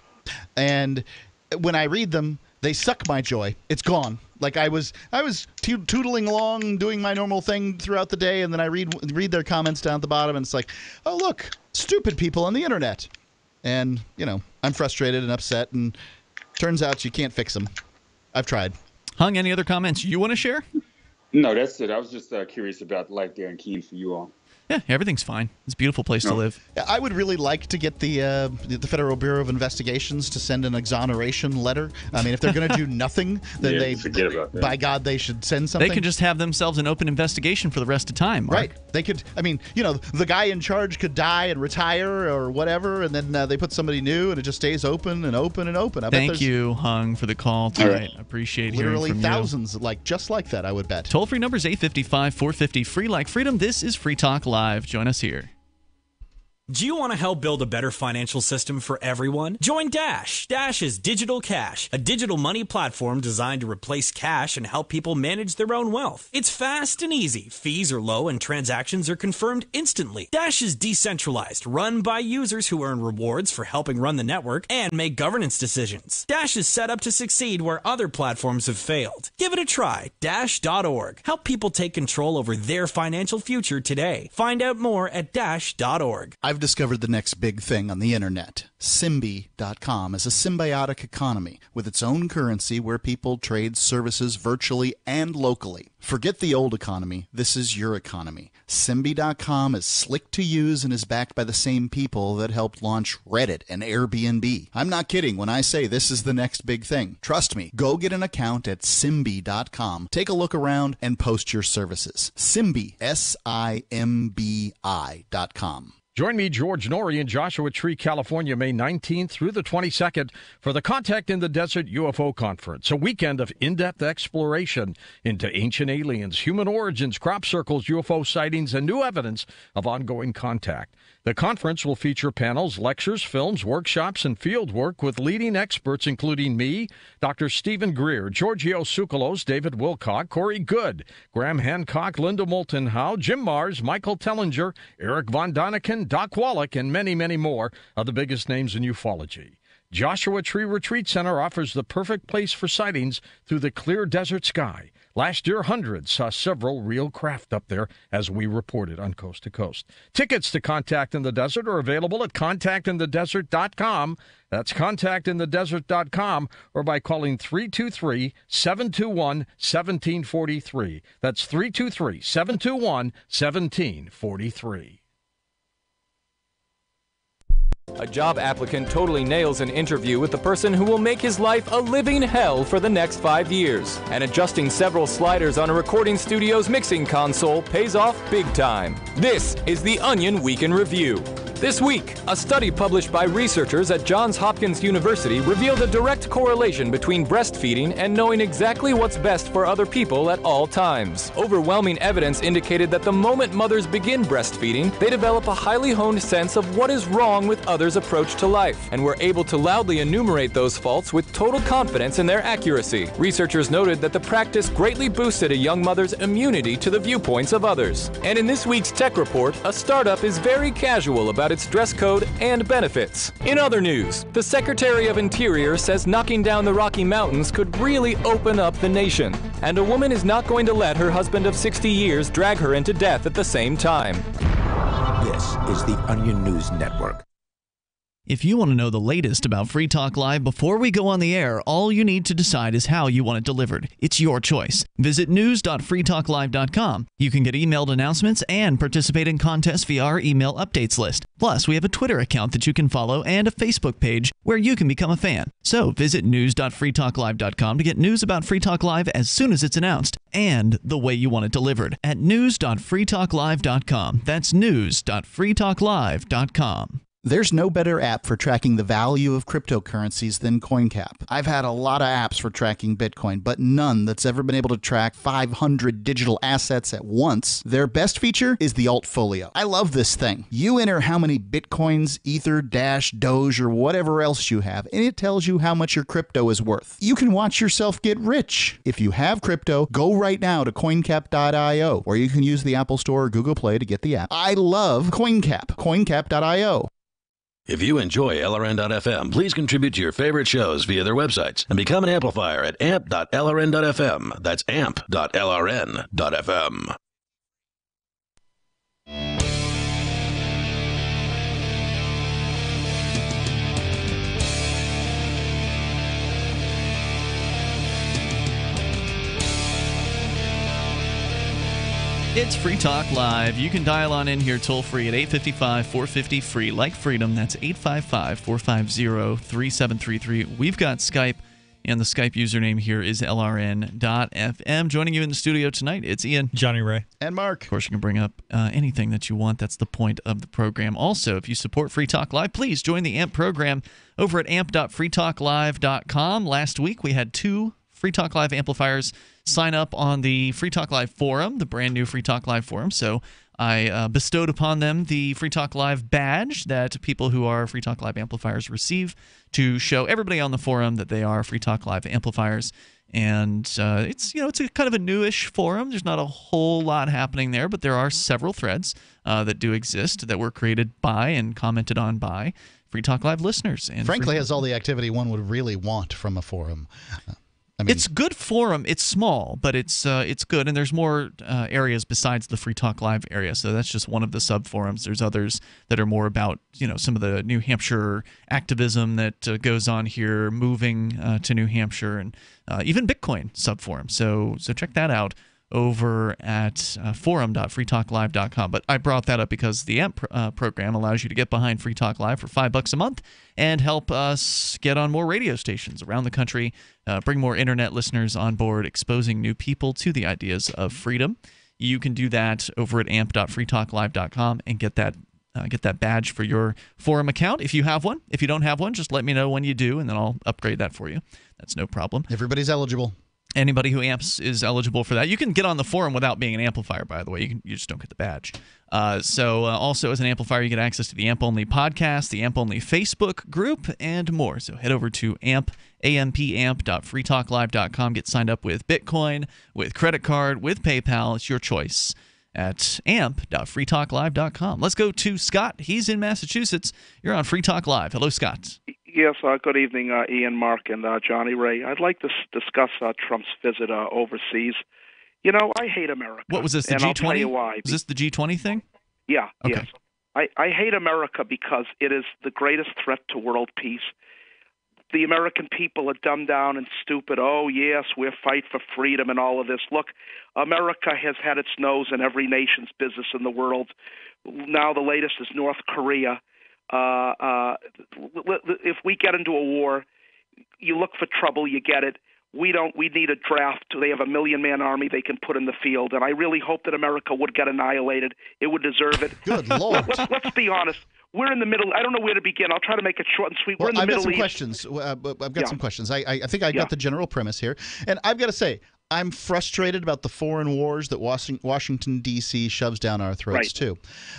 And when I read them, they suck my joy. It's gone. Like I was tootling along, doing my normal thing throughout the day, and then I read their comments down at the bottom, and it's like, oh look, stupid people on the internet. And, I'm frustrated and upset, and turns out you can't fix them. I've tried. Hung, any other comments you want to share? No, that's it. I was just curious about life there in Keene for you all. Yeah, everything's fine. It's a beautiful place to live. I would really like to get the Federal Bureau of Investigations to send an exoneration letter. I mean, if they're going to do nothing, then forget about that. By God, they should send something. They can just have themselves an open investigation for the rest of time, Mark. Right. They could, the guy in charge could die and retire or whatever, and then they put somebody new, and it just stays open and open and open. Thank you, Hung, for the call tonight. Right. I appreciate hearing from you. Literally thousands, just like that, I would bet. Toll-free number is 855-450, free like freedom. This is Free Talk Live. Join us here. Do you want to help build a better financial system for everyone? Join Dash. Dash is Digital Cash, a digital money platform designed to replace cash and help people manage their own wealth. It's fast and easy. Fees are low and transactions are confirmed instantly. Dash is decentralized, run by users who earn rewards for helping run the network and make governance decisions. Dash is set up to succeed where other platforms have failed. Give it a try. Dash.org. Help people take control over their financial future today. Find out more at Dash.org. I've discovered the next big thing on the internet. Symbi.com is a symbiotic economy with its own currency where people trade services virtually and locally. Forget the old economy. This is your economy. Symbi.com is slick to use and is backed by the same people that helped launch Reddit and Airbnb. I'm not kidding when I say this is the next big thing. Trust me. Go get an account at Symbi.com. Take a look around and post your services. Symbi, SIMBI.com. Join me, George Norrie, in Joshua Tree, California, May 19th through the 22nd for the Contact in the Desert UFO Conference, a weekend of in-depth exploration into ancient aliens, human origins, crop circles, UFO sightings, and new evidence of ongoing contact. The conference will feature panels, lectures, films, workshops, and field work with leading experts including me, Dr. Stephen Greer, Giorgio Tsoukalos, David Wilcock, Corey Good, Graham Hancock, Linda Moulton Howe, Jim Mars, Michael Tellinger, Eric Von Daniken, Doc Wallach, and many, many more of the biggest names in ufology. Joshua Tree Retreat Center offers the perfect place for sightings through the clear desert sky. Last year, hundreds saw several real craft up there, as we reported on Coast to Coast. Tickets to Contact in the Desert are available at contactinthedesert.com. That's contactinthedesert.com, or by calling 323-721-1743. That's 323-721-1743. A job applicant totally nails an interview with the person who will make his life a living hell for the next 5 years. And adjusting several sliders on a recording studio's mixing console pays off big time. This is the Onion Week in Review. This week, a study published by researchers at Johns Hopkins University revealed a direct correlation between breastfeeding and knowing exactly what's best for other people at all times. Overwhelming evidence indicated that the moment mothers begin breastfeeding, they develop a highly honed sense of what is wrong with others' approach to life, and were able to loudly enumerate those faults with total confidence in their accuracy. Researchers noted that the practice greatly boosted a young mother's immunity to the viewpoints of others. And in this week's Tech Report, a startup is very casual about its dress code and benefits. In other news, the Secretary of Interior says knocking down the Rocky Mountains could really open up the nation. And a woman is not going to let her husband of 60 years drag her into death at the same time. This is the Onion News Network. If you want to know the latest about Free Talk Live before we go on the air, all you need to decide is how you want it delivered. It's your choice. Visit news.freetalklive.com. You can get emailed announcements and participate in contests via our email updates list. Plus, we have a Twitter account that you can follow and a Facebook page where you can become a fan. So visit news.freetalklive.com to get news about Free Talk Live as soon as it's announced and the way you want it delivered at news.freetalklive.com. That's news.freetalklive.com. There's no better app for tracking the value of cryptocurrencies than CoinCap. I've had a lot of apps for tracking Bitcoin, but none that's ever been able to track 500 digital assets at once. Their best feature is the Altfolio. I love this thing. You enter how many Bitcoins, Ether, Dash, Doge, or whatever else you have, and it tells you how much your crypto is worth. You can watch yourself get rich. If you have crypto, go right now to coincap.io, or you can use the Apple Store or Google Play to get the app. I love CoinCap. coincap.io. If you enjoy LRN.FM, please contribute to your favorite shows via their websites and become an amplifier at amp.lrn.fm. That's amp.lrn.fm. It's Free Talk Live. You can dial on in here toll free at 855-450-FREE, like freedom. That's 855-450-3733. We've got Skype, and the Skype username here is LRN.FM. Joining you in the studio tonight, it's Ian, Jonny Ray, and Mark. Of course, you can bring up anything that you want. That's the point of the program. Also, if you support Free Talk Live, please join the AMP program over at amp.freetalklive.com. Last week, we had 2 Free Talk Live amplifiers sign up on the Free Talk Live forum, the brand new Free Talk Live forum. So I bestowed upon them the Free Talk Live badge that people who are Free Talk Live amplifiers receive to show everybody on the forum that they are Free Talk Live amplifiers. And it's a kind of a newish forum. There's not a whole lot happening there, but there are several threads that do exist that were created by and commented on by Free Talk Live listeners. And frankly, has all the activity one would really want from a forum. I mean, it's good forum. It's small, but it's good, and there's more areas besides the Free Talk Live area. So that's just one of the sub forums. There's others that are more about some of the New Hampshire activism that goes on here, moving to New Hampshire, and even Bitcoin sub forum. So check that out over at forum.freetalklive.com. But I brought that up because the AMP program allows you to get behind Free Talk Live for $5 a month and help us get on more radio stations around the country, bring more internet listeners on board, exposing new people to the ideas of freedom. You can do that over at amp.freetalklive.com and get that badge for your forum account if you have one. If you don't have one, just let me know when you do, and then I'll upgrade that for you. That's no problem. Everybody's eligible. Anybody who amps is eligible for that. You can get on the forum without being an amplifier, by the way. You just don't get the badge. Also, as an amplifier, you get access to the AMP-only podcast, the AMP-only Facebook group, and more. So head over to ampamp.freetalklive.com. Get signed up with Bitcoin, with credit card, with PayPal. It's your choice at amp.freetalklive.com. Let's go to Scott. He's in Massachusetts. You're on Free Talk Live. Hello, Scott. Yes, good evening, Ian, Mark, and Jonny Ray. I'd like to discuss Trump's visit overseas. I hate America. What was this, the and G20? I'll tell you why. Was this the G20 thing? Yeah, okay. Yes. I hate America because it is the greatest threat to world peace. The American people are dumbed down and stupid. Oh, yes, we'll fight for freedom and all of this. Look, America has had its nose in every nation's business in the world. Now the latest is North Korea. If we get into a war, you look for trouble, you get it. We need a draft. They have a 1 million-man army they can put in the field, and I really hope that America would get annihilated. It would deserve it. Good Lord. Let's be honest. we're in the middle. I don't know where to begin. I'll try to make it short and sweet. We're in the I've got Middle some East. questions. I've got some questions. I think I got the general premise here. And I've got to say, I'm frustrated about the foreign wars that Washington, D.C. shoves down our throats, too.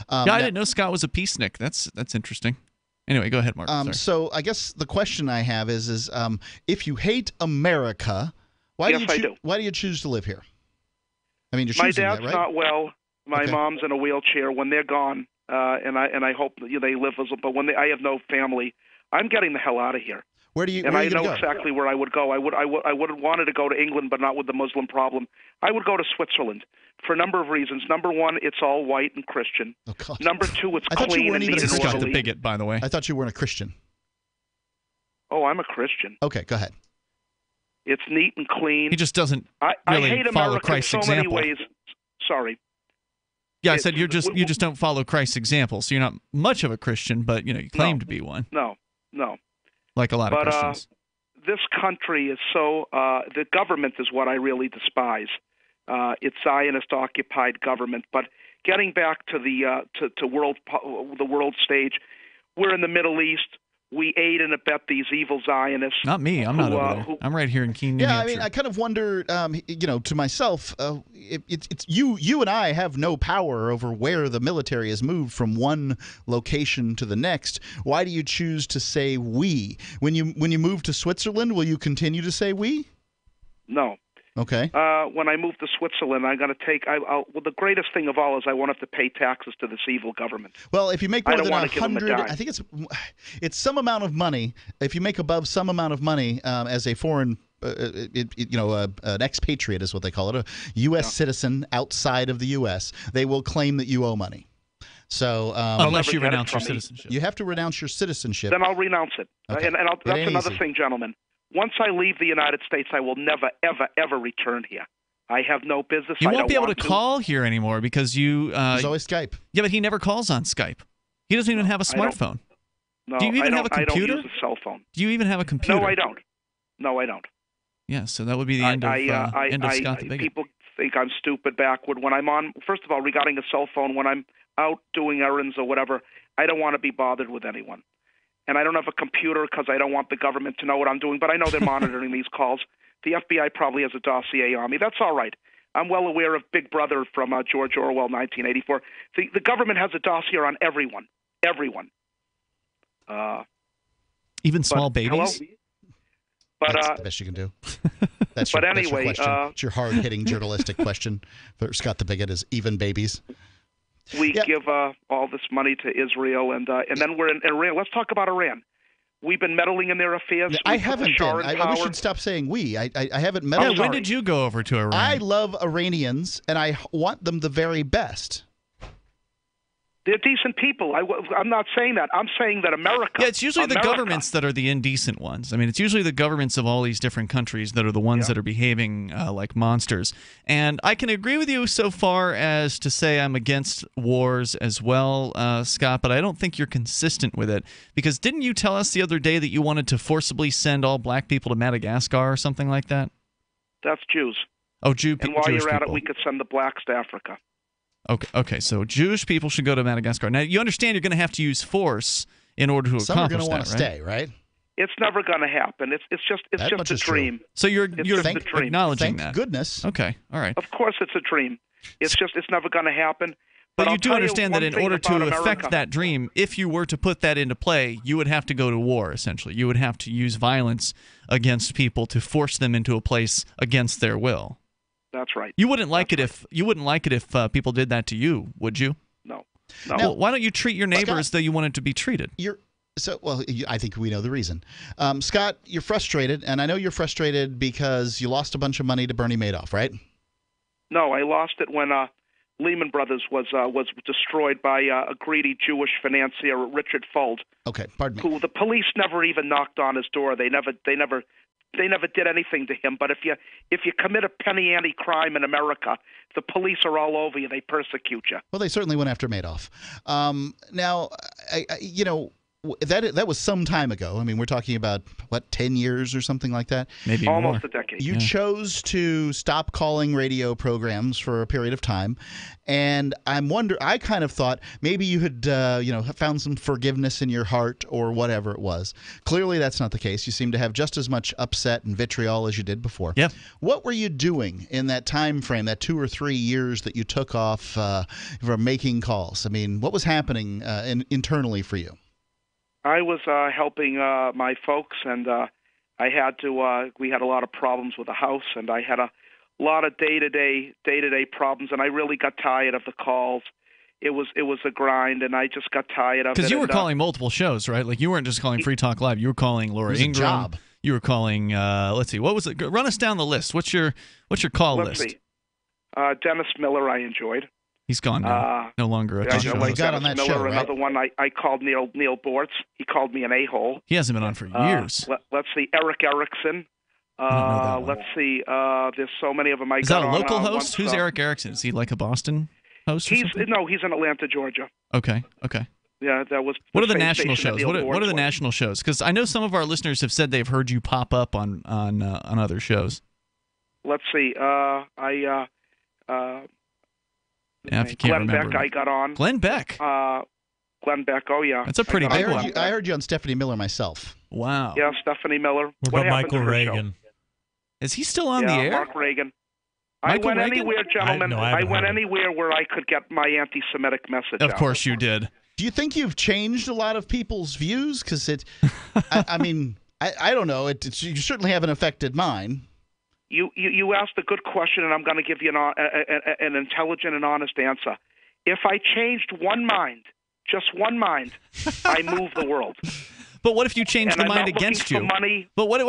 I didn't know Scott was a peacenik. That's interesting. Anyway, go ahead, Mark. Sorry. So I guess the question I have is if you hate America, why do you choose to live here? I mean, you're choosing My dad's that, right? not well. My mom's in a wheelchair. When they're gone, and I hope they live as. But when I have no family, I'm getting the hell out of here. Where do you? And where are I you gonna know go? exactly where I would go. I would have wanted to go to England, but not with the Muslim problem. I would go to Switzerland for a number of reasons. Number one, it's all white and Christian. Oh, God. Number two, it's I thought clean you weren't and even neat a and Christian. orderly. The bigot, by the way. I thought you weren't a Christian. Oh, I'm a Christian. Okay, go ahead. It's neat and clean. He just doesn't I really hate follow America Christ's in so many example. ways. Sorry. Yeah, I said you just don't follow Christ's example, so you're not much of a Christian, but you claim to be one. No. Like a lot of Christians. This country is so the government is what I really despise. It's Zionist-occupied government. But getting back to the world stage, we're in the Middle East. We aid and abet these evil Zionists. Not me. I'm not over there. I'm right here in Keene, New Yeah, Hampshire. I mean, I kind of wonder, to myself, it's you and I have no power over where the military has moved from one location to the next. Why do you choose to say we? When you move to Switzerland, will you continue to say we? No. Okay. When I move to Switzerland, I'm going to take. Well, the greatest thing of all is I won't have to pay taxes to this evil government. Well, if you make more than 100, I think it's some amount of money. If you make above some amount of money as a foreign, an expatriate is what they call it, a U.S. citizen outside of the U.S., they will claim that you owe money. So unless you renounce your citizenship, you have to renounce your citizenship. Then I'll renounce it. Okay. That's another thing, gentlemen. Once I leave the United States, I will never, ever, ever return here. I have no business. You won't be able to call here anymore because you. There's always Skype. Yeah, but he never calls on Skype. He doesn't even have a smartphone. No, do you even have a computer? I don't use a cell phone. Do you even have a computer? No, I don't. Yeah, so that would be the end of Scott the Bigot. People think I'm stupid, backward. When I'm on, first of all, regarding a cell phone, when I'm out doing errands or whatever, I don't want to be bothered with anyone. And I don't have a computer because I don't want the government to know what I'm doing, but I know they're monitoring these calls. The FBI probably has a dossier on me. That's all right. I'm well aware of Big Brother from George Orwell, 1984. The government has a dossier on everyone. Everyone. Even small babies? Hello? But, that's the best you can do. That's but your, anyway, that's your question. It's your hard-hitting journalistic question for Scott the Bigot is even babies. We give all this money to Israel, and then we're in Iran. Let's talk about Iran. We've been meddling in their affairs. I haven't been. We should stop saying we. I haven't meddled. Yeah, when did you go over to Iran? I love Iranians, and I want them the very best. They're decent people. I'm not saying that. I'm saying that America. Yeah, it's usually the governments that are the indecent ones. I mean, it's usually the governments of all these different countries that are the ones that are behaving like monsters. And I can agree with you so far as to say I'm against wars as well, Scott, but I don't think you're consistent with it. Because didn't you tell us the other day that you wanted to forcibly send all black people to Madagascar or something like that? That's Jews. Oh, And while Jewish you're at people. it, we could send the blacks to Africa. Okay, so Jewish people should go to Madagascar. Now, you understand you're going to have to use force in order to Some accomplish are going to want to stay, right? It's never going to happen. It's just a dream. So you're dream. acknowledging Thank that. goodness. Okay, all right. Of course, it's a dream. It's never going to happen. But I'll you do tell understand that one in thing order to about affect America. that dream, if you were to put that into play, you would have to go to war. Essentially, you would have to use violence against people to force them into a place against their will. That's right. You wouldn't like it if people did that to you, would you? No. Well, why don't you treat your neighbor as though you wanted to be treated? I think we know the reason. Scott, you're frustrated, and I know you're frustrated because you lost a bunch of money to Bernie Madoff, right? No, I lost it when Lehman Brothers was destroyed by a greedy Jewish financier, Richard Fuld. Okay, pardon me. Who the police never even knocked on his door. They never did anything to him. But if you commit a penny ante crime in America, the police are all over you. They persecute you. Well, they certainly went after Madoff. Now, That was some time ago. I mean, we're talking about, 10 years or something like that? Maybe almost more. a decade. You chose to stop calling radio programs for a period of time, and I kind of thought maybe you had found some forgiveness in your heart or whatever it was. Clearly, that's not the case. You seem to have just as much upset and vitriol as you did before. Yeah. What were you doing in that time frame, that 2 or 3 years that you took off from making calls? I mean, what was happening internally for you? I was helping my folks, and I had to. We had a lot of problems with the house, and I had a lot of day-to-day problems, and I really got tired of the calls. It was a grind, and I just got tired of it. Because you were calling multiple shows, right? Like you weren't just calling Free Talk Live. You were calling Laura Ingraham. Job. You were calling. Let's see, what was it? Run us down the list. What's your call Let's list? see. Dennis Miller, I enjoyed. He's gone now. No longer a talk show. He got on that Miller, show, right? Another one, I called Neil Bortz. He called me an a-hole. He hasn't been on for years. Let's see, Eric Erickson. Let's see. There's so many of them. Is that a local host? Who's Eric Erickson? Is he like a Boston host? He's in Atlanta, Georgia. Okay. Yeah, that was. What are the national shows? What are the national shows? Because I know some of our listeners have said they've heard you pop up on other shows. Let's see. If you can't Glenn remember. Beck, I got on. Glenn Beck. Glenn Beck. Oh yeah. That's a pretty big one. I heard you on Stephanie Miller myself. Wow. Yeah, Stephanie Miller. What about happened to Michael her Reagan? show? Is he still on the air? Mark Reagan. Michael I went Reagan? anywhere, gentlemen. I went anywhere where I could get my anti-Semitic message out. Of course you did. Do you think you've changed a lot of people's views? Because I mean, I don't know. You certainly haven't affected mine. You asked a good question, and I'm going to give you an intelligent and honest answer. If I changed one mind, just one mind, I move the world. But what if you changed the mind against you? Money, but wait.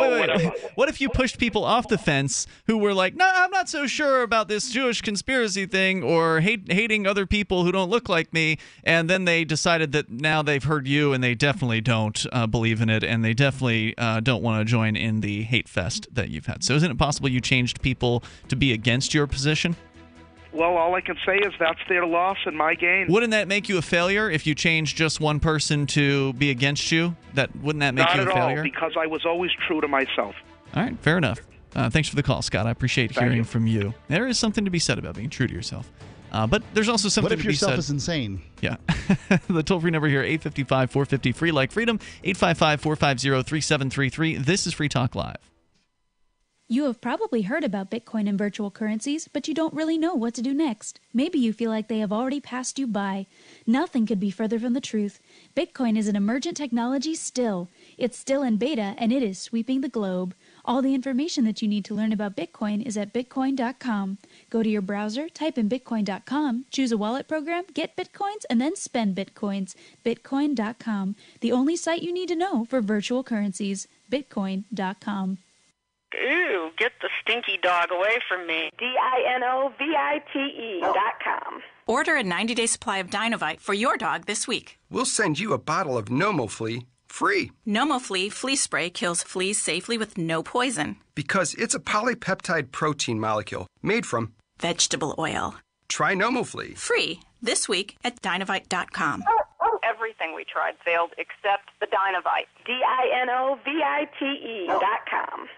What if you pushed people off the fence who were like, "No, I'm not so sure about this Jewish conspiracy thing," or hating other people who don't look like me, and then they decided that now they've heard you and they definitely don't believe in it, and they definitely don't want to join in the hate fest that you've had. So isn't it possible you changed people to be against your position? Well, all I can say is that's their loss and my gain. Wouldn't that make you a failure if you changed just one person to be against you? Wouldn't that make you a failure? Not at all, because I was always true to myself. All right, fair enough. Thanks for the call, Scott. I appreciate hearing from you. There is something to be said about being true to yourself. But there's also something to be said. What if yourself is insane? Yeah. The toll-free number here, 855-450-FREE, like freedom, 855-450-3733. This is Free Talk Live. You have probably heard about Bitcoin and virtual currencies, but you don't really know what to do next. Maybe you feel like they have already passed you by. Nothing could be further from the truth. Bitcoin is an emergent technology still. It's still in beta, and it is sweeping the globe. All the information that you need to learn about Bitcoin is at Bitcoin.com. Go to your browser, type in Bitcoin.com, choose a wallet program, get Bitcoins, and then spend Bitcoins. Bitcoin.com, the only site you need to know for virtual currencies. Bitcoin.com. Ooh, get the stinky dog away from me. DINOVITE.com. Order a 90-day supply of Dinovite for your dog this week. We'll send you a bottle of NomoFlea free. NomoFlea flea spray kills fleas safely with no poison. Because it's a polypeptide protein molecule made from vegetable oil. Try NomoFlea. Free this week at Dinovite.com. Everything we tried failed except the Dinovite. DINOVITE.com.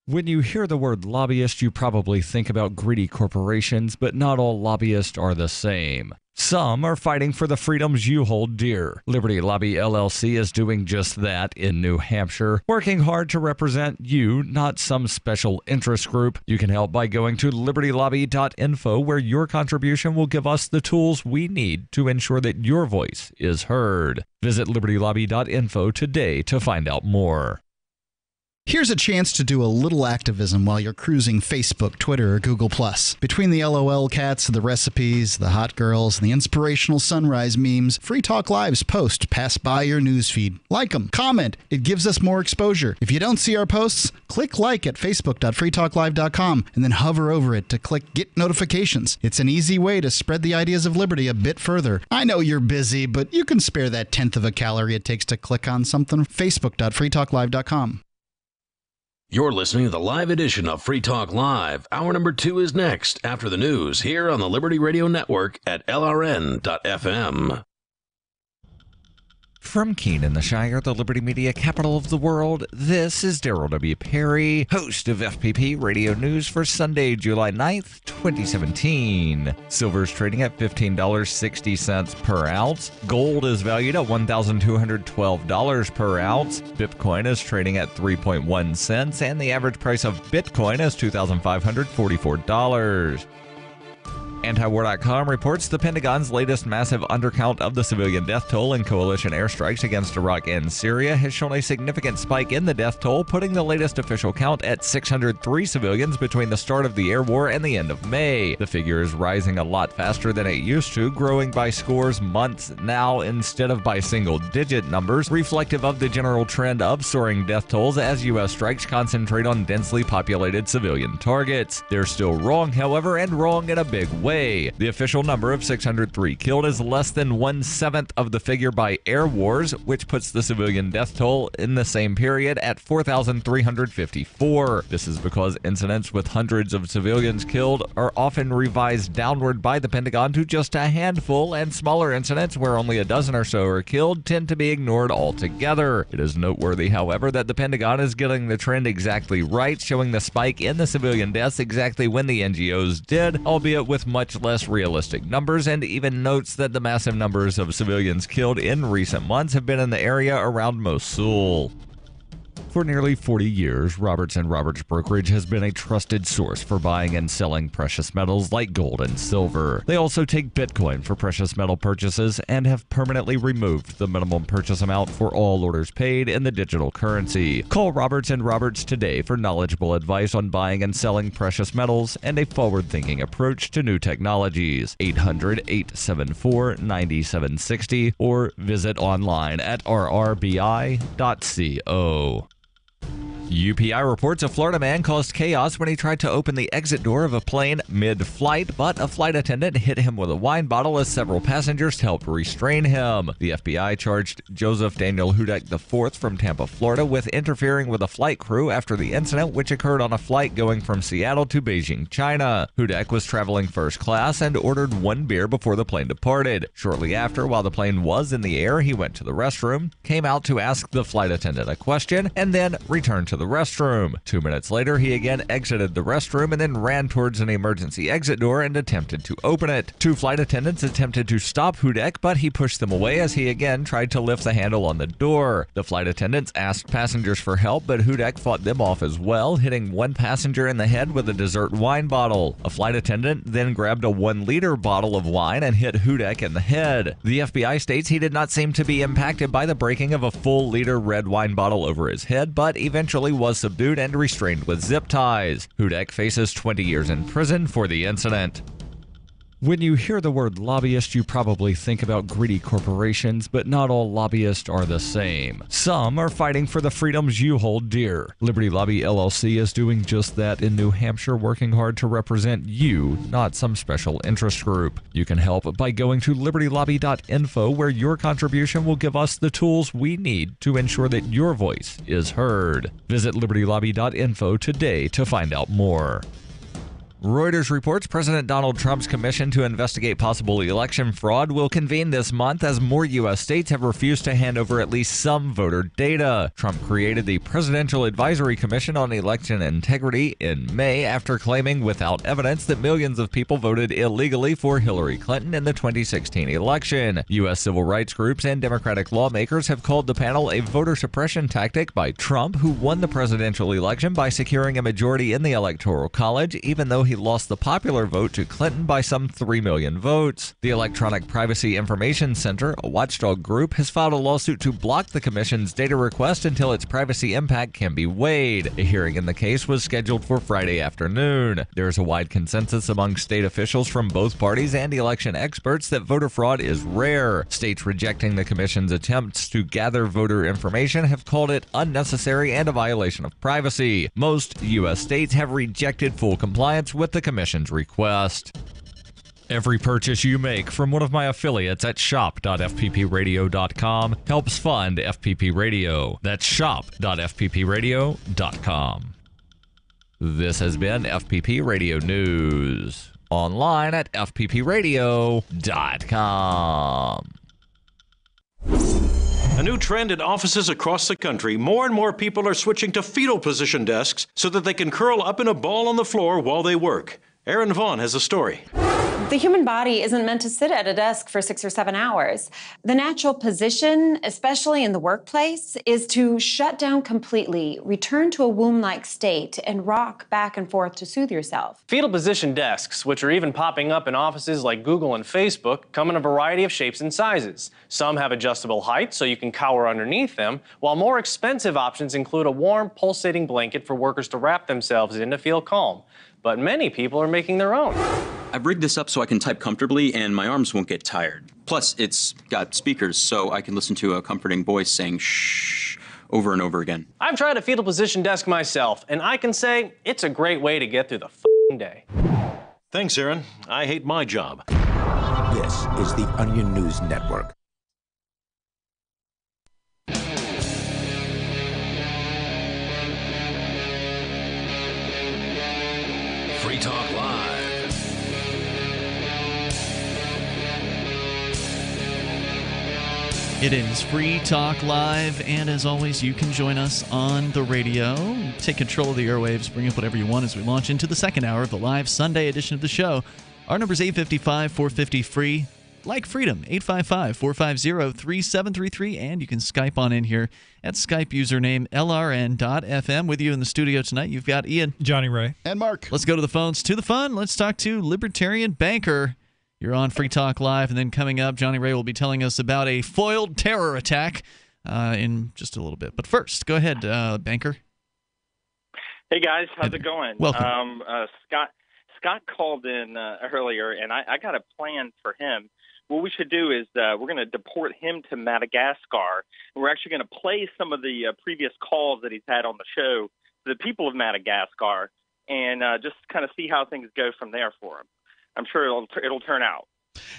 When you hear the word lobbyist, you probably think about greedy corporations, but not all lobbyists are the same. Some are fighting for the freedoms you hold dear. Liberty Lobby LLC is doing just that in New Hampshire, working hard to represent you, not some special interest group. You can help by going to libertylobby.info, where your contribution will give us the tools we need to ensure that your voice is heard. Visit libertylobby.info today to find out more. Here's a chance to do a little activism while you're cruising Facebook, Twitter, or Google+. Between the LOL cats, the recipes, the hot girls, and the inspirational sunrise memes, Free Talk Live's posts pass by your newsfeed. Like them, comment. It gives us more exposure. If you don't see our posts, click like at facebook.freetalklive.com and then hover over it to click Get Notifications. It's an easy way to spread the ideas of liberty a bit further. I know you're busy, but you can spare that 1/10 of a calorie it takes to click on something. facebook.freetalklive.com. You're listening to the live edition of Free Talk Live. Hour number 2 is next after the news here on the Liberty Radio Network at LRN.FM. From Keene in the Shire, the Liberty Media capital of the world, this is Daryl W. Perry, host of FPP Radio News for Sunday, July 9th, 2017. Silver is trading at $15.60 per ounce. Gold is valued at $1,212 per ounce. Bitcoin is trading at 3.1 cents, and the average price of Bitcoin is $2,544. Antiwar.com reports the Pentagon's latest massive undercount of the civilian death toll in coalition airstrikes against Iraq and Syria has shown a significant spike in the death toll, putting the latest official count at 603 civilians between the start of the air war and the end of May. The figure is rising a lot faster than it used to, growing by scores months now instead of by single-digit numbers, reflective of the general trend of soaring death tolls as U.S. strikes concentrate on densely populated civilian targets. They're still wrong, however, and wrong in a big way. The official number of 603 killed is less than 1/7 of the figure by air wars, which puts the civilian death toll in the same period at 4,354. This is because incidents with hundreds of civilians killed are often revised downward by the Pentagon to just a handful, and smaller incidents where only a dozen or so are killed tend to be ignored altogether. It is noteworthy, however, that the Pentagon is getting the trend exactly right, showing the spike in the civilian deaths exactly when the NGOs did, albeit with much less realistic numbers, and even notes that the massive numbers of civilians killed in recent months have been in the area around Mosul. For nearly 40 years, Roberts & Roberts Brokerage has been a trusted source for buying and selling precious metals like gold and silver. They also take Bitcoin for precious metal purchases and have permanently removed the minimum purchase amount for all orders paid in the digital currency. Call Roberts & Roberts today for knowledgeable advice on buying and selling precious metals and a forward-thinking approach to new technologies. 800-874-9760 or visit online at rrbi.co. UPI reports a Florida man caused chaos when he tried to open the exit door of a plane mid-flight, but a flight attendant hit him with a wine bottle as several passengers helped restrain him. The FBI charged Joseph Daniel Hudak IV from Tampa, Florida, with interfering with a flight crew after the incident, which occurred on a flight going from Seattle to Beijing, China. Hudak was traveling first class and ordered one beer before the plane departed. Shortly after, while the plane was in the air, he went to the restroom, came out to ask the flight attendant a question, and then returned to the restroom. 2 minutes later, he again exited the restroom and then ran towards an emergency exit door and attempted to open it. Two flight attendants attempted to stop Hudak, but he pushed them away as he again tried to lift the handle on the door. The flight attendants asked passengers for help, but Hudak fought them off as well, hitting one passenger in the head with a dessert wine bottle. A flight attendant then grabbed a 1-liter bottle of wine and hit Hudak in the head. The FBI states he did not seem to be impacted by the breaking of a full-liter red wine bottle over his head, but eventually was subdued and restrained with zip ties. Hudak faces 20 years in prison for the incident. When you hear the word lobbyist, you probably think about greedy corporations, but not all lobbyists are the same. Some are fighting for the freedoms you hold dear. Liberty Lobby LLC is doing just that in New Hampshire, working hard to represent you, not some special interest group. You can help by going to libertylobby.info, where your contribution will give us the tools we need to ensure that your voice is heard. Visit libertylobby.info today to find out more. Reuters reports President Donald Trump's commission to investigate possible election fraud will convene this month as more U.S. states have refused to hand over at least some voter data. Trump created the Presidential Advisory Commission on Election Integrity in May after claiming without evidence that millions of people voted illegally for Hillary Clinton in the 2016 election. U.S. civil rights groups and Democratic lawmakers have called the panel a voter suppression tactic by Trump, who won the presidential election by securing a majority in the Electoral College, even though he lost the popular vote to Clinton by some 3 million votes. The Electronic Privacy Information Center, a watchdog group, has filed a lawsuit to block the commission's data request until its privacy impact can be weighed. A hearing in the case was scheduled for Friday afternoon. There is a wide consensus among state officials from both parties and election experts that voter fraud is rare. States rejecting the commission's attempts to gather voter information have called it unnecessary and a violation of privacy. Most U.S. states have rejected full compliance with the commission's request. Every purchase you make from one of my affiliates at shop.fppradio.com helps fund FPP Radio. That's shop.fppradio.com. This has been FPP Radio News. Online at fppradio.com. A new trend in offices across the country, more and more people are switching to fetal position desks so that they can curl up in a ball on the floor while they work. Aaron Vaughn has a story. The human body isn't meant to sit at a desk for 6 or 7 hours. The natural position, especially in the workplace, is to shut down completely, return to a womb-like state, and rock back and forth to soothe yourself. Fetal position desks, which are even popping up in offices like Google and Facebook, come in a variety of shapes and sizes. Some have adjustable height so you can cower underneath them, while more expensive options include a warm, pulsating blanket for workers to wrap themselves in to feel calm. But many people are making their own. I've rigged this up so I can type comfortably and my arms won't get tired. Plus, it's got speakers so I can listen to a comforting voice saying shh over and over again. I've tried a fetal position desk myself, and I can say it's a great way to get through the f***ing day. Thanks, Aaron. I hate my job. This is the Onion News Network. Free Talk Live. It is Free Talk Live, and as always, you can join us on the radio. Take control of the airwaves, bring up whatever you want as we launch into the second hour of the live Sunday edition of the show. Our number is 855-450-FREE, like freedom, 855-450-3733, and you can Skype on in here at Skype username LRN.FM. With you in the studio tonight, you've got Ian, Jonny Ray, and Mark. Let's go to the phones, to the fun. Let's talk to Libertarian Banker. You're on Free Talk Live, and then coming up, Jonny Ray will be telling us about a foiled terror attack in just a little bit. But first, go ahead, Banker. Hey, guys. How's it going? Welcome. Scott called in earlier, and I got a plan for him. What we should do is we're going to deport him to Madagascar, and we're actually going to play some of the previous calls that he's had on the show to the people of Madagascar and just kind of see how things go from there for him. I'm sure it'll turn out.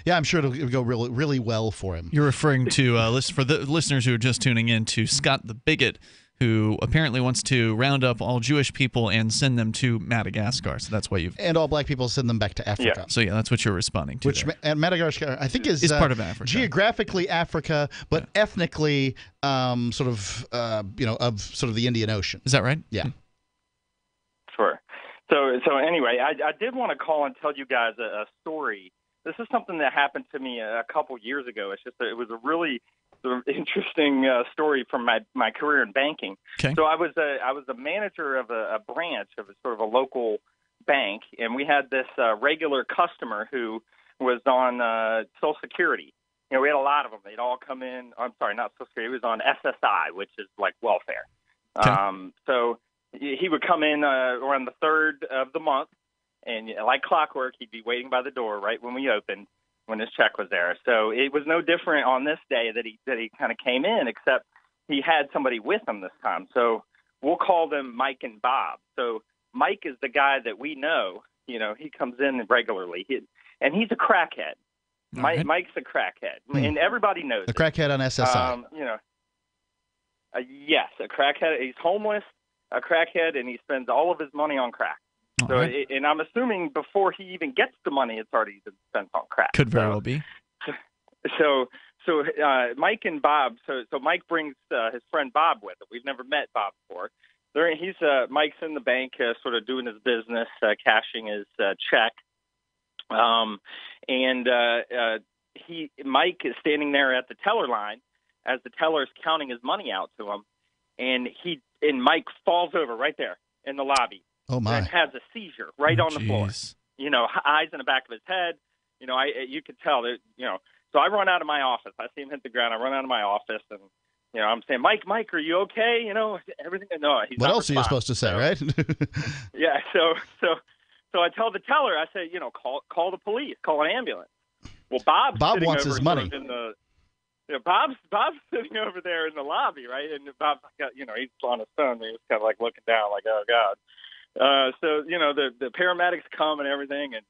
Yeah, I'm sure it'll go really, really well for him. You're referring to, for the listeners who are just tuning in, to Scott the Bigot, who apparently wants to round up all Jewish people and send them to Madagascar. So that's why you've... And all black people, send them back to Africa. Yeah. So yeah, that's what you're responding to. Which and Madagascar, I think, is part of Africa. Geographically Africa, but ethnically of the Indian Ocean. Is that right? Yeah. Sure. So anyway, I did want to call and tell you guys a story. This is something that happened to me a couple years ago. It was a really sort of interesting story from my career in banking. Okay. So I was a manager of a branch of sort of a local bank, and we had this regular customer who was on Social Security. You know, we had a lot of them. They'd all come in. I'm sorry, not Social Security. It was on SSI, which is like welfare. Okay. So he would come in around the 3rd of the month, and like clockwork, he'd be waiting by the door right when we opened, when his check was there. So it was no different on this day that he kind of came in, except he had somebody with him this time. So we'll call them Mike and Bob. So Mike is the guy that we know. You know, he comes in regularly, and he's a crackhead. Right. Mike's a crackhead, and everybody knows A crackhead on SSI. Yes, a crackhead. He's homeless, a crackhead, and he spends all of his money on crack. So, and I'm assuming before he even gets the money, it's already been spent on crack. Could very well be. So Mike and Bob. So Mike brings his friend Bob with him. We've never met Bob before. Mike's in the bank, sort of doing his business, cashing his check, Mike is standing there at the teller line as the teller's counting his money out to him, and Mike falls over right there in the lobby. Oh my! And has a seizure right on the floor. You know, eyes in the back of his head. You know, you could tell that. You know, so I run out of my office. I see him hit the ground. I run out of my office, and you know, I'm saying, Mike, are you okay? You know, everything. No, he's what not else are you supposed to say, right? Yeah. So I tell the teller, I say, you know, call the police, call an ambulance. Well, Bob wants his money. Bob's sitting over there in the lobby, right? And Bob's like, you know, he's on his phone. And he's kind of like looking down, like, oh God. So you know, the paramedics come and everything, and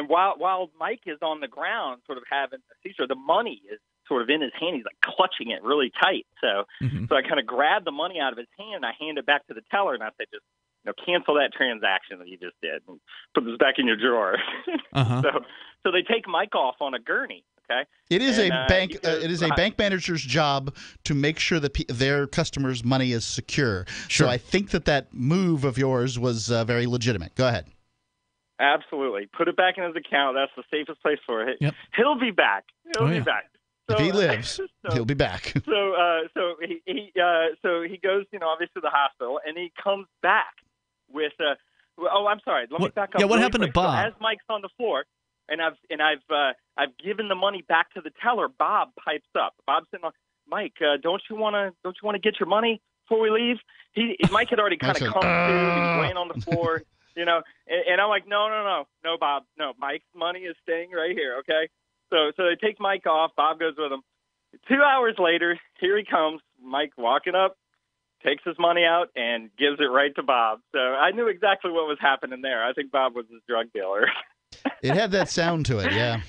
while Mike is on the ground, sort of having a seizure, the money is sort of in his hand. He's like clutching it really tight. So I kind of grab the money out of his hand, and I hand it back to the teller, and I say, just cancel that transaction that you just did, and put this back in your drawer. Uh-huh. So they take Mike off on a gurney, Okay. It is a bank. It is a bank manager's job to make sure that their customers' money is secure. Sure. So I think that move of yours was very legitimate. Go ahead. Absolutely. Put it back in his account. That's the safest place for it. Yep. He'll be back. He'll be back. So, If he lives, he'll be back. So he goes, obviously to the hospital, and he comes back with I'm sorry. Let me back up. Yeah, what really happened quick. to Bob? So as Mike's on the floor, and I've given the money back to the teller, Bob pipes up. Bob's saying, Mike, don't you want to get your money before we leave? Mike had already kind of come to. He's laying on the floor, and I'm like, no, Bob, no. Mike's money is staying right here, okay? So they take Mike off. Bob goes with him. 2 hours later, here he comes. Mike walking up, takes his money out, and gives it right to Bob. So I knew exactly what was happening there. I think Bob was his drug dealer. It had that sound to it, yeah.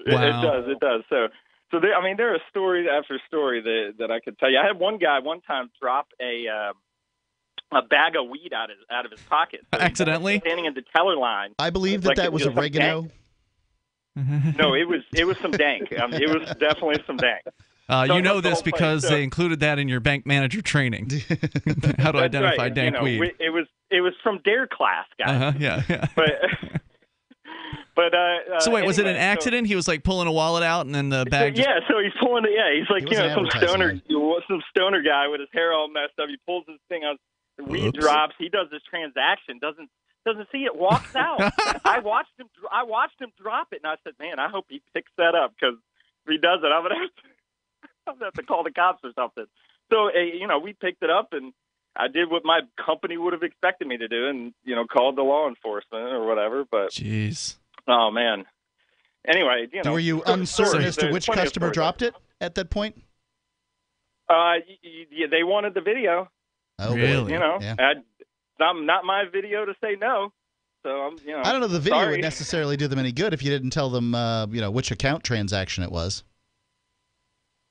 Wow. It does. So there are stories after story that I could tell you. I had one guy one time drop a bag of weed out of his pocket. So accidentally? Standing in the teller line. I believe that was oregano. No, it was some dank. It was definitely some dank. You know this because they included that in your bank manager training. How to identify dank weed. It was from DARE class, guys. Yeah. But so wait, was it anyway, an accident? He was like pulling a wallet out, and then the bag. So he's pulling it. Yeah, he's like some stoner guy with his hair all messed up. He pulls his thing out, the weed drops. He does this transaction, doesn't see it, walks out. I watched him drop it, and I said, man, I hope he picks that up, because if he does it, I'm gonna have to call the cops or something. So we picked it up, and I did what my company would have expected me to do, and called the law enforcement or whatever. But jeez. Oh, man. Anyway, Were you uncertain as to which customer dropped it at that point? They wanted the video. Oh, really? It's not my video to say no. So I'm, I don't know. The video sorry. would necessarily do them any good if you didn't tell them, which account transaction it was.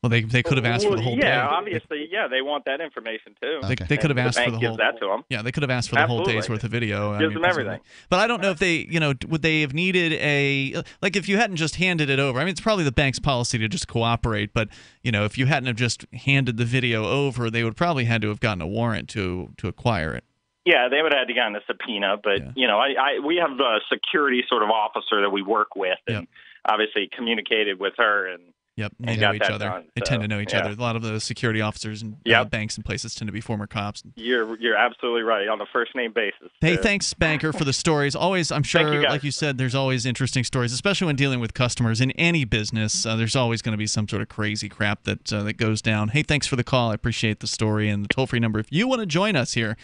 Well, they could have asked for the whole day. Yeah, obviously, they want that information too. They could have asked for the whole. Gives that to them. Yeah, they could have asked for the whole day's worth of video. Gives them everything. But I don't know if they, would they have needed if you hadn't just handed it over. I mean, it's probably the bank's policy to just cooperate. But if you hadn't have just handed the video over, they would probably had to have gotten a warrant to acquire it. Yeah, they would have had to gotten a subpoena. But we have a security sort of officer that we work with, and obviously communicated with her and. Yep, they know each other. They tend to know each other. A lot of the security officers and banks and places tend to be former cops. You're absolutely right, on a first name basis. Hey, thanks, banker, for the stories. Always, I'm sure, like you said, there's always interesting stories, especially when dealing with customers in any business. There's always going to be some sort of crazy crap that goes down. Hey, thanks for the call. I appreciate the story and the toll-free number. If you want to join us here,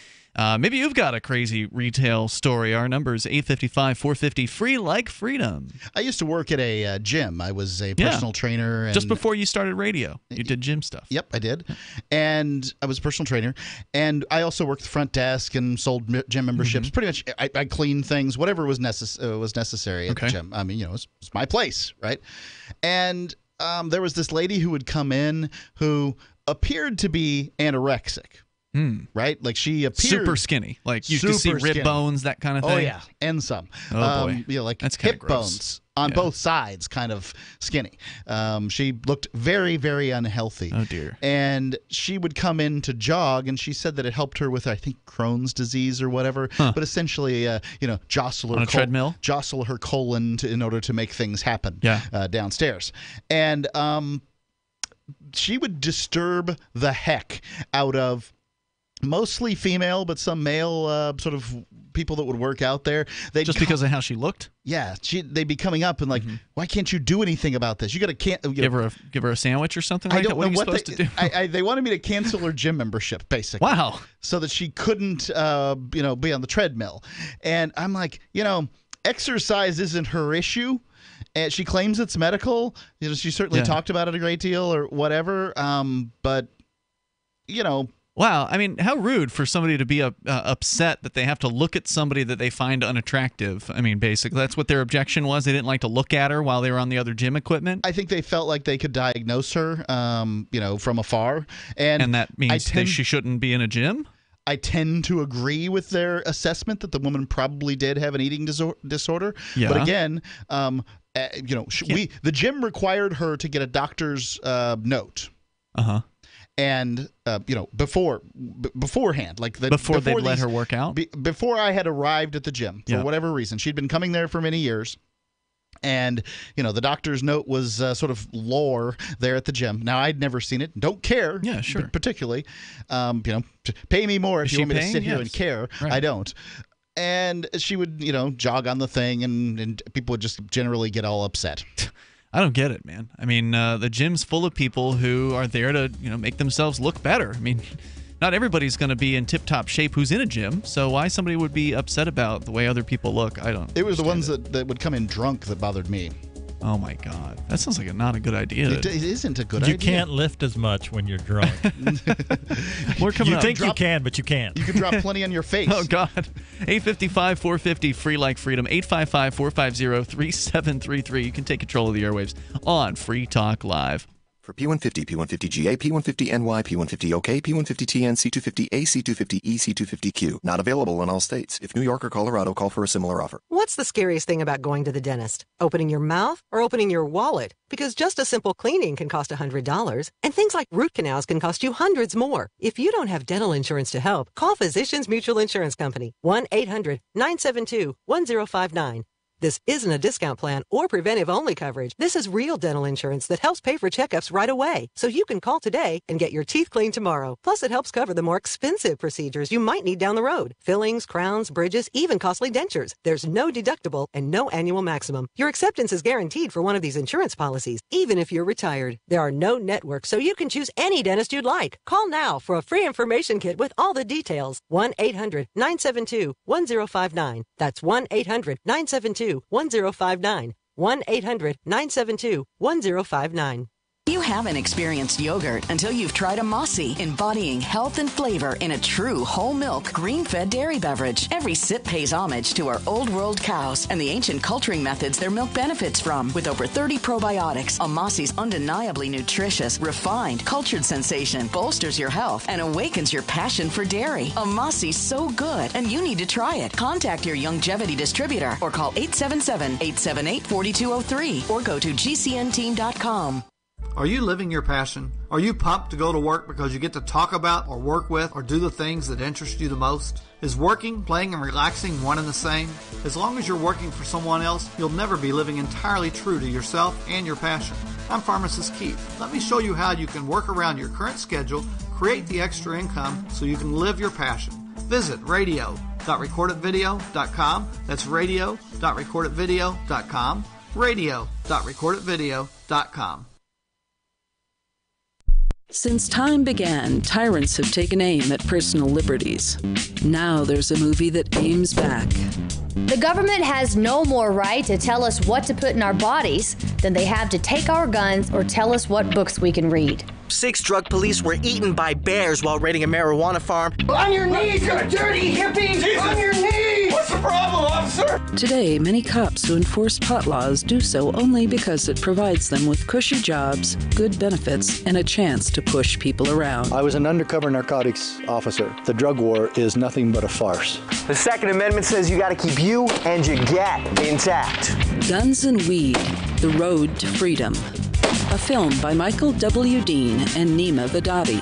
maybe you've got a crazy retail story. Our number is 855-450, free like freedom. I used to work at a gym. I was a personal trainer. And just before you started radio, you did gym stuff. Yep, I did. And I was a personal trainer. And I also worked the front desk and sold gym memberships. Pretty much, I cleaned things, whatever was necessary at the gym. I mean, it's my place, right? And there was this lady who would come in who appeared to be anorexic. Right? Like she appeared super skinny. Like you could see rib bones, that kind of thing. Oh, yeah. And some. Oh, boy. Like that's hip gross. bones on both sides, kind of skinny. She looked very, very unhealthy. Oh, dear. And she would come in to jog, and she said that it helped her with, I think, Crohn's disease or whatever. But essentially, jostle her treadmill? Jostle her colon in order to make things happen downstairs. And she would disturb the heck out of mostly female, but some male sort of people that would work out there. Just because of how she looked? Yeah, they'd be coming up and like, why can't you do anything about this? You got to give her a sandwich or something like that. What are you supposed to do? They wanted me to cancel her gym membership, basically. Wow. So that she couldn't, be on the treadmill. And I'm like, exercise isn't her issue. And she claims it's medical. She certainly talked about it a great deal or whatever. But. Wow, I mean, how rude for somebody to be upset that they have to look at somebody that they find unattractive. I mean, basically, that's what their objection was. They didn't like to look at her while they were on the other gym equipment. I think they felt like they could diagnose her, from afar. And that means she shouldn't be in a gym? I tend to agree with their assessment that the woman probably did have an eating disorder. Yeah. But again, the gym required her to get a doctor's note. And beforehand, like before they'd let her work out. Before I had arrived at the gym for whatever reason, she'd been coming there for many years. And, the doctor's note was sort of lore there at the gym. Now, I'd never seen it. Don't care. Yeah, sure. Particularly. Pay me more if you want me to sit here and care. Right. I don't. And she would, jog on the thing, and people would just generally get all upset. I don't get it, man. I mean, the gym's full of people who are there to, make themselves look better. I mean, not everybody's going to be in tip-top shape who's in a gym, so why somebody would be upset about the way other people look, I don't. It was the ones that would come in drunk that bothered me. Oh, my God. That sounds like not a good idea. It isn't a good idea. You can't lift as much when you're drunk. More coming you up. think you can, but you can't. You can drop plenty on your face. Oh, God. 855-450, free like freedom. 855-450-3733. You can take control of the airwaves on Free Talk Live. For P150, P150GA, P150NY, P150OK, P150TN, C250A, C250E, C250Q. Not available in all states. If New York or Colorado, call for a similar offer. What's the scariest thing about going to the dentist? Opening your mouth or opening your wallet? Because just a simple cleaning can cost $100, and things like root canals can cost you hundreds more. If you don't have dental insurance to help, call Physicians Mutual Insurance Company, 1-800-972-1059. This isn't a discount plan or preventive-only coverage. This is real dental insurance that helps pay for checkups right away. So you can call today and get your teeth cleaned tomorrow. Plus, it helps cover the more expensive procedures you might need down the road. Fillings, crowns, bridges, even costly dentures. There's no deductible and no annual maximum. Your acceptance is guaranteed for one of these insurance policies, even if you're retired. There are no networks, so you can choose any dentist you'd like. Call now for a free information kit with all the details. 1-800-972-1059. That's 1-800-972-1059. 1-800-972-1059. You haven't experienced yogurt until you've tried a Mossy, embodying health and flavor in a true whole milk, green-fed dairy beverage. Every sip pays homage to our old world cows and the ancient culturing methods their milk benefits from. With over 30 probiotics, a Mossy's undeniably nutritious, refined, cultured sensation bolsters your health and awakens your passion for dairy. A Mossy's so good, and you need to try it. Contact your Youngevity distributor or call 877-878-4203 or go to gcnteam.com. Are you living your passion? Are you pumped to go to work because you get to talk about or work with or do the things that interest you the most? Is working, playing, and relaxing one and the same? As long as you're working for someone else, you'll never be living entirely true to yourself and your passion. I'm Pharmacist Keith. Let me show you how you can work around your current schedule, create the extra income so you can live your passion. Visit radio.recordedvideo.com. That's radio.recordedvideo.com. radio.recordedvideo.com. Since time began, tyrants have taken aim at personal liberties. Now there's a movie that aims back. The government has no more right to tell us what to put in our bodies than they have to take our guns or tell us what books we can read. 6 drug police were eaten by bears while raiding a marijuana farm. On your knees, you dirty hippie! Jesus. On your knees! What's the problem, officer? Today, many cops who enforce pot laws do so only because it provides them with cushy jobs, good benefits, and a chance to push people around. I was an undercover narcotics officer. The drug war is nothing but a farce. The Second Amendment says you got to keep you and your gat intact. Guns and Weed, The Road to Freedom. A film by Michael W. Dean and Nima Vadadi.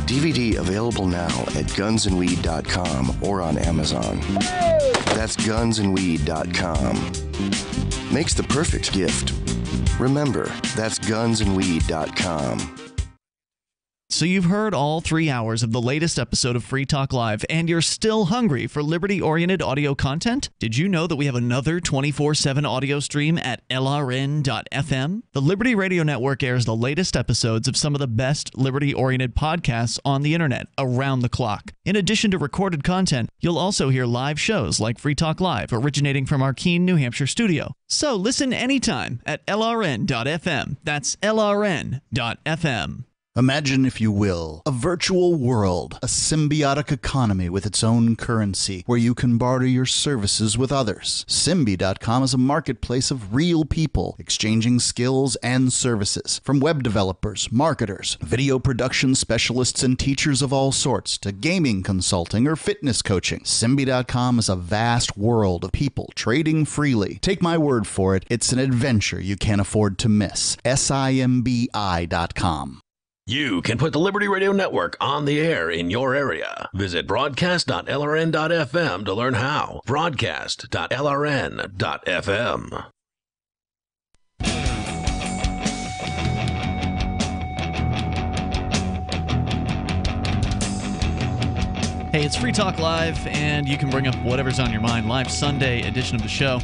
DVD available now at gunsandweed.com or on Amazon. That's gunsandweed.com. Makes the perfect gift. Remember, that's gunsandweed.com. So you've heard all 3 hours of the latest episode of Free Talk Live, and you're still hungry for liberty-oriented audio content? Did you know that we have another 24/7 audio stream at LRN.FM? The Liberty Radio Network airs the latest episodes of some of the best liberty-oriented podcasts on the internet around the clock. In addition to recorded content, you'll also hear live shows like Free Talk Live, originating from our Keene, New Hampshire studio. So listen anytime at LRN.FM. That's LRN.FM. Imagine, if you will, a virtual world, a symbiotic economy with its own currency, where you can barter your services with others. Symbi.com is a marketplace of real people exchanging skills and services, from web developers, marketers, video production specialists, and teachers of all sorts, to gaming consulting or fitness coaching. Symbi.com is a vast world of people trading freely. Take my word for it, it's an adventure you can't afford to miss. Simbi.com. You can put the Liberty Radio Network on the air in your area. Visit broadcast.lrn.fm to learn how. Broadcast.lrn.fm. Hey, it's Free Talk Live, and you can bring up whatever's on your mind. Live Sunday edition of the show.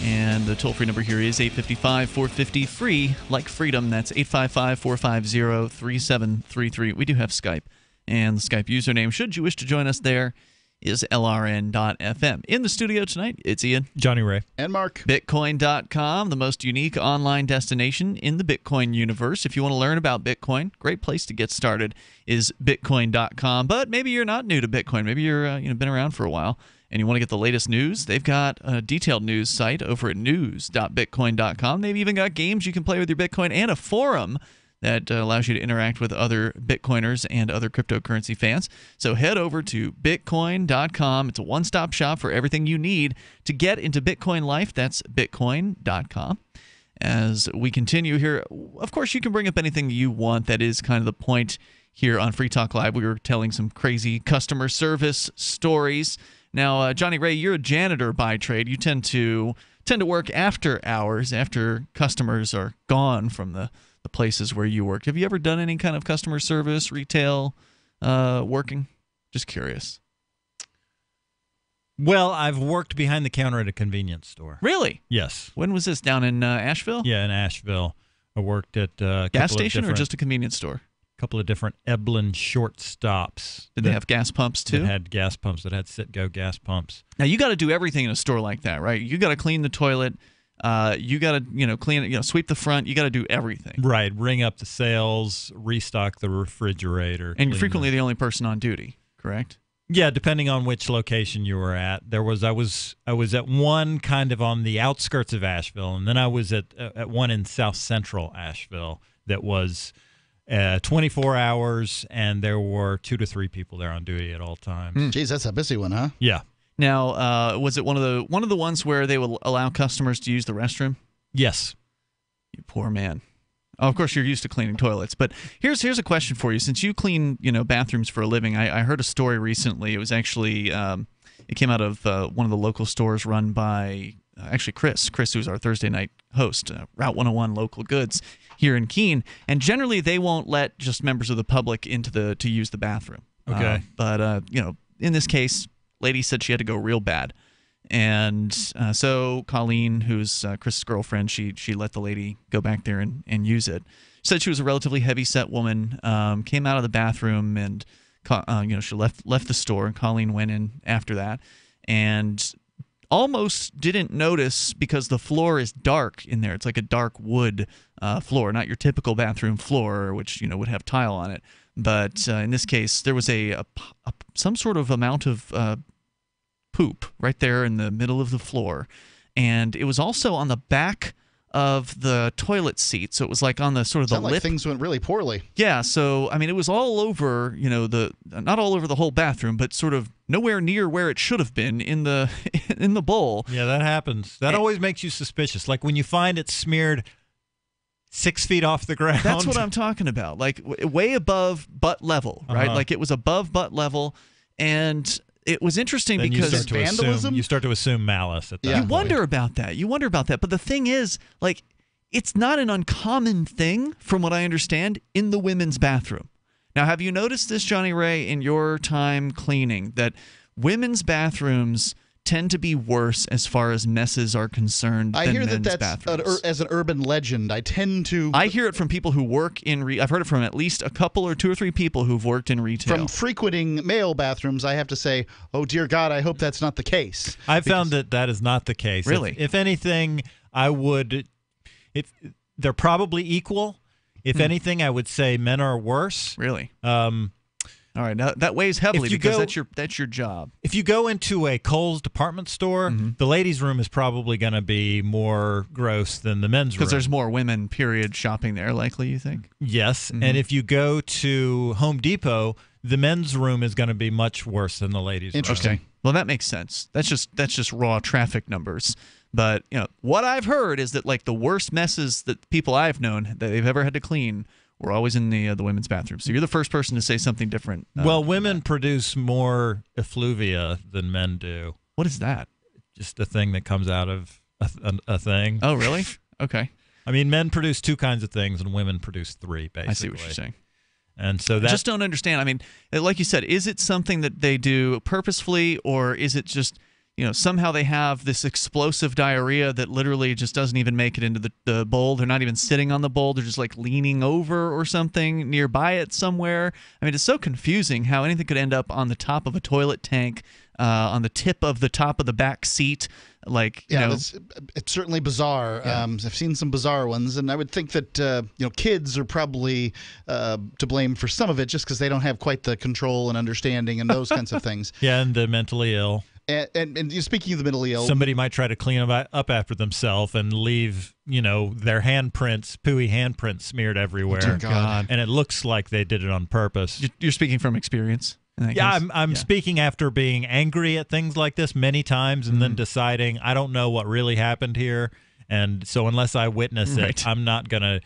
And the toll-free number here is 855-450-FREE, like freedom. That's 855-450-3733. We do have Skype, and the Skype username, should you wish to join us there, is LRN.FM. In the studio tonight, it's Ian, Jonny Ray, and Mark. Bitcoin.com, the most unique online destination in the Bitcoin universe. If you want to learn about Bitcoin, great place to get started is Bitcoin.com. But maybe you're not new to Bitcoin. Maybe you're been around for a while, and you want to get the latest news. They've got a detailed news site over at news.bitcoin.com. They've even got games you can play with your Bitcoin and a forum that allows you to interact with other Bitcoiners and other cryptocurrency fans. So head over to bitcoin.com. It's a one-stop shop for everything you need to get into Bitcoin life. That's bitcoin.com. As we continue here, of course, you can bring up anything you want. That is kind of the point here on Free Talk Live. We were telling some crazy customer service stories. Now, Jonny Ray, you're a janitor by trade. You tend to work after hours, after customers are gone from the places where you work. Have you ever done any kind of customer service, retail working? Just curious. Well, I've worked behind the counter at a convenience store. Really? Yes. When was this? Down in Asheville? Yeah, in Asheville. I worked at a gas station or just a convenience store? Couple of different Eblin short stops. Did they have gas pumps too? That had gas pumps. That had sit-go gas pumps. Now you got to do everything in a store like that, right? You got to clean the toilet. You got to clean it. Sweep the front. You got to do everything. Right. Ring up the sales. Restock the refrigerator. And you're frequently the only person on duty, correct? Yeah, depending on which location you were at. I was at one kind of on the outskirts of Asheville, and then I was at one in South Central Asheville that was 24 hours, and there were 2 to 3 people there on duty at all times. Geez, that's a busy one, huh? Yeah. Now, was it one of the ones where they would allow customers to use the restroom? Yes. You poor man. Oh, of course, you're used to cleaning toilets, but here's a question for you. Since you clean bathrooms for a living, I heard a story recently. It was actually it came out of one of the local stores run by actually Chris, who's our Thursday night host, Route 101 Local Goods here in Keene, and generally they won't let just members of the public to use the bathroom. Okay. But in this case, lady said she had to go real bad, and so Colleen, who's Chris's girlfriend, she let the lady go back there and use it. Said she was a relatively heavy-set woman, came out of the bathroom, and she left the store, and Colleen went in after that, and almost didn't notice because the floor is dark in there. It's like a dark wood floor, not your typical bathroom floor, which would have tile on it. But in this case, there was some sort of amount of poop right there in the middle of the floor, and it was also on the back of the toilet seat, so it was like on the sort of the lip. Like things went really poorly. Yeah, so I mean, it was all over, not all over the whole bathroom, but sort of nowhere near where it should have been in the bowl. Yeah, that happens. That always makes you suspicious. Like when you find it smeared 6 feet off the ground. That's what I'm talking about. Like way above butt level, right? Like it was above butt level, and it was interesting then because vandalism. You start to assume malice at that point. You wonder about that. But the thing is, like, it's not an uncommon thing, from what I understand, in the women's bathroom. Now, have you noticed this, Jonny Ray, in your time cleaning, that women's bathrooms tend to be worse as far as messes are concerned than men's bathrooms? I hear that's as an urban legend. I hear it from people who work in I've heard it from at least a couple or 2 or 3 people who've worked in retail. From frequenting male bathrooms, I have to say, oh dear God, I hope that's not the case. I've found that is not the case. Really? If anything, they're probably equal. If anything, I would say men are worse. Really? All right, now that weighs heavily because that's your job. If you go into a Kohl's department store, the ladies' room is probably going to be more gross than the men's room. Because there's more women, period, shopping there, likely, you think? Yes, and if you go to Home Depot, the men's room is going to be much worse than the ladies' room. Interesting. Okay. Well, that makes sense. That's just raw traffic numbers. But what I've heard is that like the worst messes that people I've known that they've ever had to clean were always in the women's bathroom. So you're the first person to say something different. Well, women produce more effluvia than men do. What is that? Just a thing that comes out of a thing. Oh, really? Okay. I mean, men produce 2 kinds of things, and women produce 3, basically. I see what you're saying. And so I just don't understand. I mean, like you said, is it something that they do purposefully, or is it just somehow they have this explosive diarrhea that literally just doesn't even make it into the bowl? They're not even sitting on the bowl. They're just like leaning over or something nearby it somewhere. I mean, it's so confusing how anything could end up on the top of a toilet tank, on the tip of the top of the back seat. Like, it's certainly bizarre. Yeah. I've seen some bizarre ones, and I would think that kids are probably to blame for some of it, just because they don't have quite the control and understanding and those kinds of things. Yeah, and the mentally ill. And speaking of the mentally ill, somebody might try to clean up after themselves and leave, their handprints, pooey handprints smeared everywhere. Dear God. And it looks like they did it on purpose. You're speaking from experience? Yeah, I'm speaking after being angry at things like this many times and then deciding I don't know what really happened here. And so unless I witness it, I'm not gonna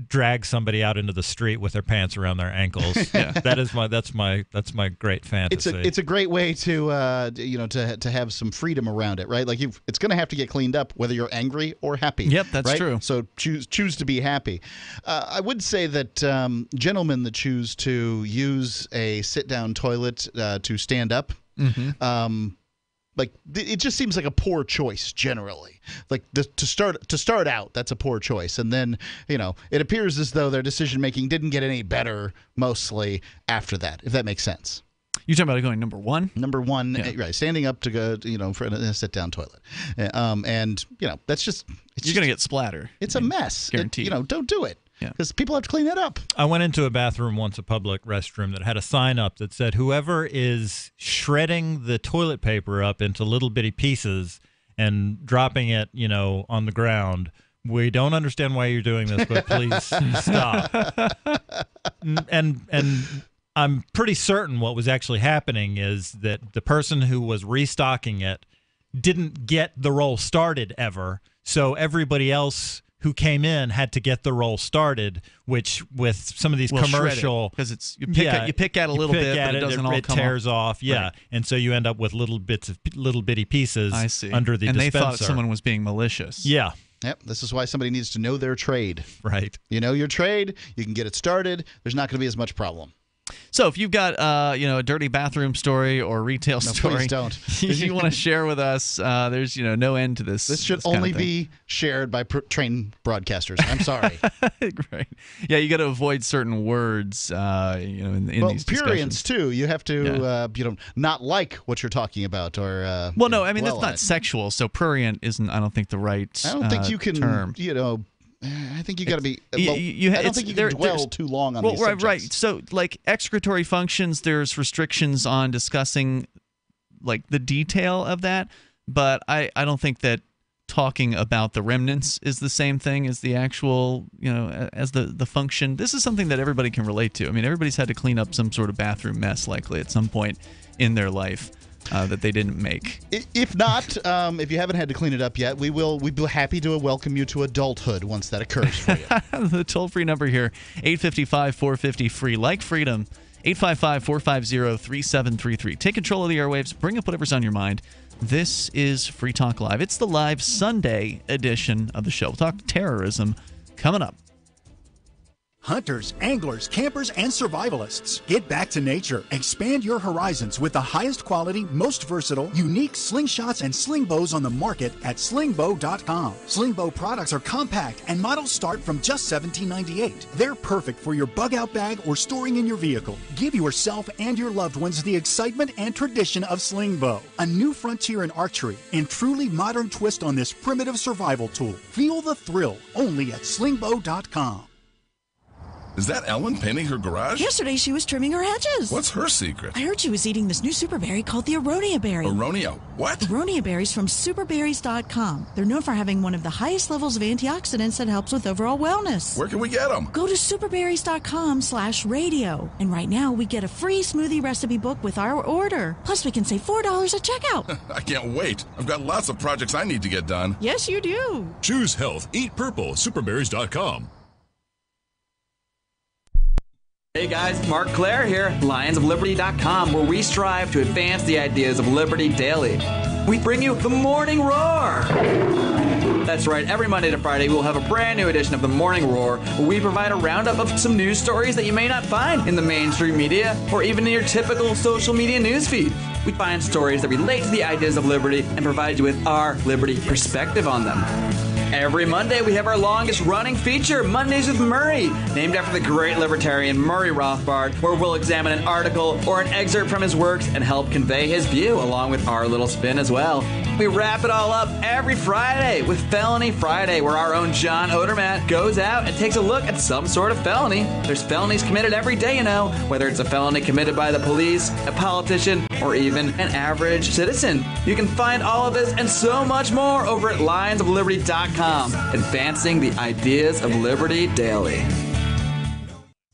drag somebody out into the street with their pants around their ankles. That's my great fantasy. It's a great way to to have some freedom around it, right? Like it's going to have to get cleaned up whether you're angry or happy. Yep, that's right? true. So choose to be happy. I would say that gentlemen that choose to use a sit down toilet to stand up. Like it just seems like a poor choice generally. Like to start out, that's a poor choice, and then it appears as though their decision making didn't get any better mostly after that. If that makes sense. You're talking about going number one? Number one, right? Standing up to go, for a sit down toilet, and that's just you're gonna get splatter. It's a mess. Guaranteed. Don't do it. Because people have to clean that up. I went into a bathroom once, a public restroom, that had a sign up that said, whoever is shredding the toilet paper up into little bitty pieces and dropping it, on the ground, we don't understand why you're doing this, but please stop. And I'm pretty certain what was actually happening is that the person who was restocking it didn't get the roll started ever, so everybody else who came in had to get the roll started, which with some of these commercial, because it's you pick at a little bit, but it doesn't all come tears off. Yeah, right. And so you end up with little bitty pieces. I see. Under the and dispenser. They thought someone was being malicious. Yeah. Yep. This is why somebody needs to know their trade. Right. You know your trade. You can get it started. There's not going to be as much problem. So if you've got a dirty bathroom story or retail story, please don't. you want to share with us, there's no end to this. This should only be shared by trained broadcasters. I'm sorry. Right. Yeah, you got to avoid certain words. In these prurients too. You have to not like what you're talking about or. No, I mean that's not sexual. So prurient isn't. I don't think the right. I don't think you can. Term. I think you got to be. I don't think you can dwell too long on these subjects. Right. So, like excretory functions, there's restrictions on discussing, like the detail of that. But I don't think that talking about the remnants is the same thing as the actual, as the function. This is something that everybody can relate to. I mean, everybody's had to clean up some sort of bathroom mess, likely at some point in their life. That they didn't make. If not, if you haven't had to clean it up yet, we'd be happy to welcome you to adulthood once that occurs for you. The toll-free number here, 855-450-FREE. Like freedom, 855-450-3733. Take control of the airwaves. Bring up whatever's on your mind. This is Free Talk Live. It's the live Sunday edition of the show. We'll talk terrorism coming up. Hunters, anglers, campers, and survivalists. Get back to nature. Expand your horizons with the highest quality, most versatile, unique slingshots and sling bows on the market at slingbow.com. Sling bow products are compact and models start from just $17.98. They're perfect for your bug out bag or storing in your vehicle. Give yourself and your loved ones the excitement and tradition of sling bow. A new frontier in archery and truly modern twist on this primitive survival tool. Feel the thrill only at slingbow.com. Is that Ellen painting her garage? Yesterday she was trimming her hedges. What's her secret? I heard she was eating this new super berry called the aronia berry. Aronia what? Aronia berries from superberries.com. They're known for having one of the highest levels of antioxidants that helps with overall wellness. Where can we get them? Go to superberries.com/radio. And right now we get a free smoothie recipe book with our order. Plus we can save $4 at checkout. I can't wait. I've got lots of projects I need to get done. Yes, you do. Choose health. Eat purple. Superberries.com. Hey guys, Mark Claire here, lionsofliberty.com, where we strive to advance the ideas of liberty daily. We bring you the Morning Roar. That's right, every Monday to Friday we'll have a brand new edition of the Morning Roar, where we provide a roundup of some news stories that you may not find in the mainstream media or even in your typical social media newsfeed. We find stories that relate to the ideas of liberty and provide you with our liberty perspective on them. Every Monday, we have our longest-running feature, Mondays with Murray, named after the great libertarian Murray Rothbard, where we'll examine an article or an excerpt from his works and help convey his view, along with our little spin as well. We wrap it all up every Friday with Felony Friday, where our own John Odermatt goes out and takes a look at some sort of felony. There's felonies committed every day, you know, whether it's a felony committed by the police, a politician, or even an average citizen. You can find all of this and so much more over at lionsofliberty.com. Advancing the ideas of liberty daily.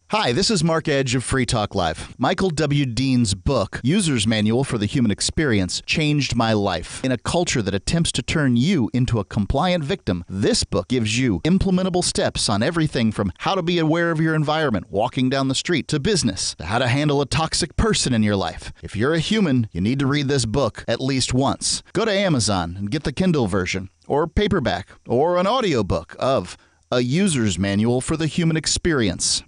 Hi, this is Mark Edge of Free Talk Live. Michael W. Dean's book, User's Manual for the Human Experience, changed my life. In a culture that attempts to turn you into a compliant victim, this book gives you implementable steps on everything from how to be aware of your environment, walking down the street, to business, to how to handle a toxic person in your life. If you're a human, you need to read this book at least once. Go to Amazon and get the Kindle version, or paperback, or an audiobook of A User's Manual for the Human Experience.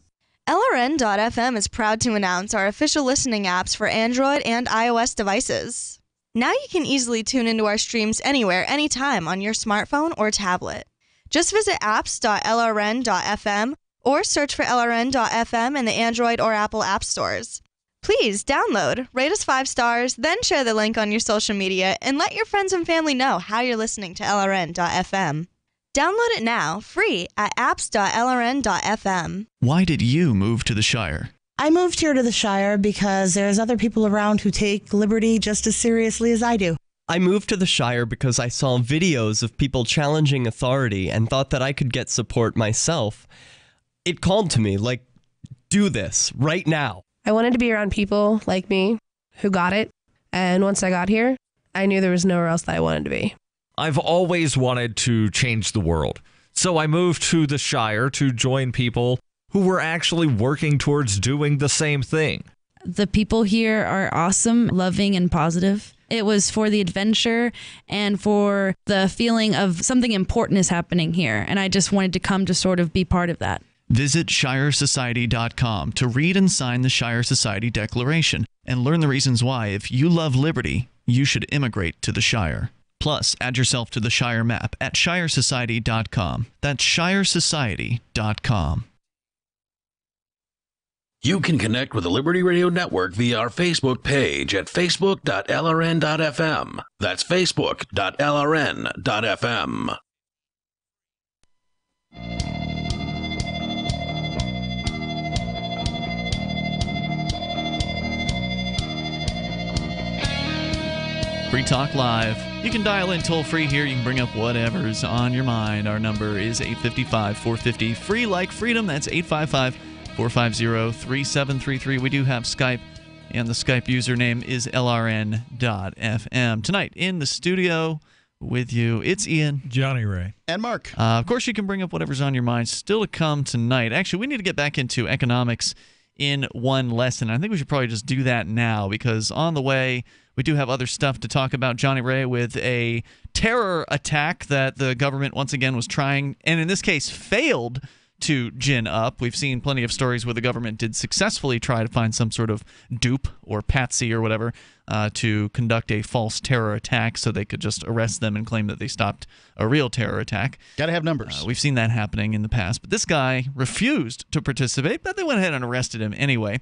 LRN.FM is proud to announce our official listening apps for Android and iOS devices. Now you can easily tune into our streams anywhere, anytime on your smartphone or tablet. Just visit apps.lrn.fm or search for LRN.FM in the Android or Apple app stores. Please download, rate us 5 stars, then share the link on your social media and let your friends and family know how you're listening to LRN.FM. Download it now, free, at apps.lrn.fm. Why did you move to the Shire? I moved here to the Shire because there's other people around who take liberty just as seriously as I do. I moved to the Shire because I saw videos of people challenging authority and thought that I could get support myself. It called to me, like, do this right now. I wanted to be around people like me who got it. And once I got here, I knew there was nowhere else that I wanted to be. I've always wanted to change the world. So I moved to the Shire to join people who were actually working towards doing the same thing. The people here are awesome, loving, and positive. It was for the adventure and for the feeling of something important is happening here. And I just wanted to come to sort of be part of that. Visit ShireSociety.com to read and sign the Shire Society Declaration and learn the reasons why, if you love liberty, you should immigrate to the Shire. Plus, add yourself to the Shire map at ShireSociety.com. That's ShireSociety.com. You can connect with the Liberty Radio Network via our Facebook page at facebook.lrn.fm. That's facebook.lrn.fm. Free Talk Live. You can dial in toll-free here. You can bring up whatever's on your mind. Our number is 855-450. Free like freedom. That's 855-450-3733. We do have Skype, and the Skype username is LRN.FM. Tonight in the studio with you, it's Ian, Jonny Ray, and Mark. Of course, you can bring up whatever's on your mind. Still to come tonight. Actually, we need to get back into economics in one lesson. I think we should probably just do that now, because on the way, we do have other stuff to talk about. Jonny Ray with a terror attack that the government once again was trying, and in this case failed to gin up. We've seen plenty of stories where the government did successfully try to find some sort of dupe or patsy or whatever to conduct a false terror attack so they could just arrest them and claim that they stopped a real terror attack. Got to have numbers. We've seen that happening in the past. But this guy refused to participate, but they went ahead and arrested him anyway.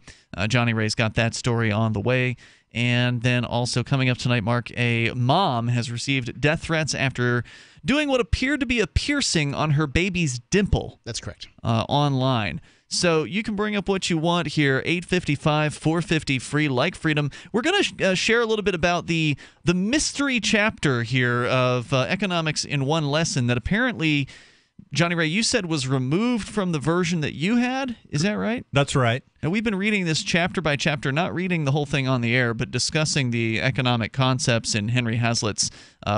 Jonny Ray's got that story on the way. And then also coming up tonight, Mark, a mom has received death threats after doing what appeared to be a piercing on her baby's dimple. That's correct. Online. So you can bring up what you want here, 855-450-FREE, like freedom. We're going to share a little bit about the mystery chapter here of Economics in One Lesson that apparently, Jonny Ray, you said was removed from the version that you had. Is that right? That's right. And we've been reading this chapter by chapter, not reading the whole thing on the air, but discussing the economic concepts in Henry Hazlitt's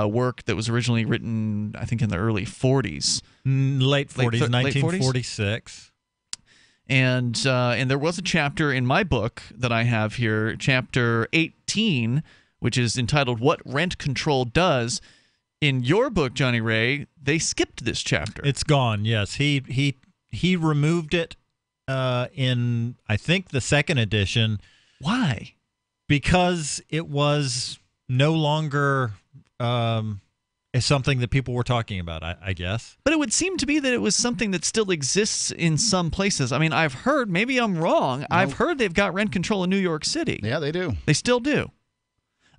work that was originally written, I think, in the early 40s. Late 40s, 1946. And there was a chapter in my book that I have here, chapter 18, which is entitled What Rent Control Does. In your book, Jonny Ray, they skipped this chapter. It's gone, yes. He removed it in, I think, the second edition. Why? Because it was no longer something that people were talking about, I guess. But it would seem to be that it was something that still exists in some places. I mean, I've heard, maybe I'm wrong, I've heard they've got rent control in New York City. Yeah, they do. They still do.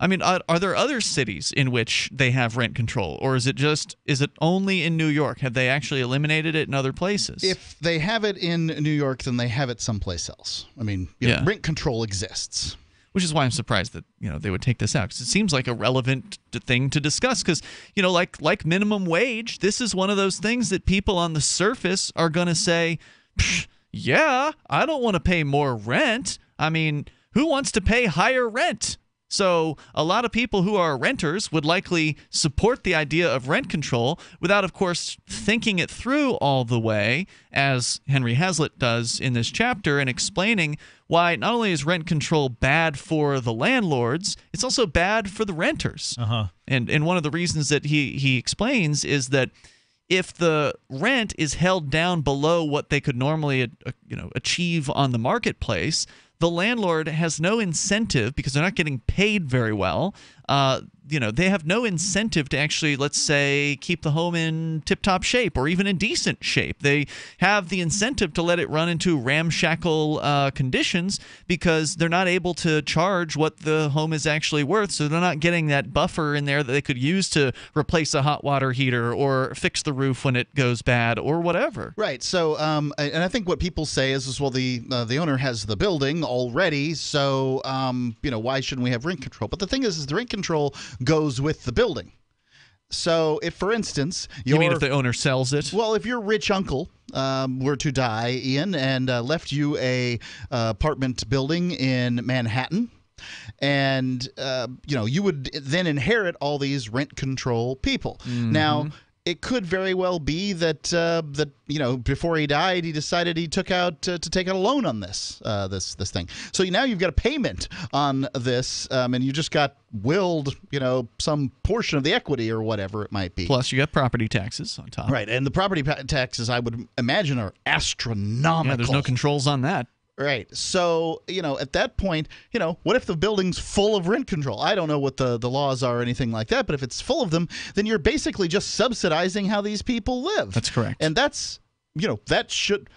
I mean, are there other cities in which they have rent control, or is it only in New York? Have they actually eliminated it in other places? If they have it in New York, then they have it someplace else. I mean, know, rent control exists. Which is why I'm surprised that they would take this out, because it seems like a relevant thing to discuss. Because like minimum wage, this is one of those things that people on the surface are going to say, yeah, I don't want to pay more rent. I mean, who wants to pay higher rent? So a lot of people who are renters would likely support the idea of rent control without, of course, thinking it through all the way, as Henry Hazlitt does in this chapter, and explaining why not only is rent control bad for the landlords, it's also bad for the renters. And one of the reasons that he explains is that if the rent is held down below what they could normally achieve on the marketplace, the landlord has no incentive, because they're not getting paid very well. They have no incentive to actually, let's say, keep the home in tip-top shape or even in decent shape. They have the incentive to let it run into ramshackle conditions because they're not able to charge what the home is actually worth, so they're not getting that buffer in there that they could use to replace a hot water heater or fix the roof when it goes bad or whatever. Right. So, and I think what people say is well, the owner has the building already, so why shouldn't we have rent control? But the thing is the rent control goes with the building. So if, for instance, you mean if the owner sells it? Well, if your rich uncle were to die, Ian, and left you a apartment building in Manhattan, and you would then inherit all these rent control people. Now, it could very well be that before he died, he decided he took out to take out a loan on this thing. So now you've got a payment on this, and you just got willed some portion of the equity or whatever it might be. Plus, you got property taxes on top. Right, and the property taxes, I would imagine, are astronomical. Yeah, there's no controls on that. Right. So, at that point, what if the building's full of rent control? I don't know what the laws are or anything like that, but if it's full of them, then you're basically just subsidizing how these people live. That's correct. And that's, that should,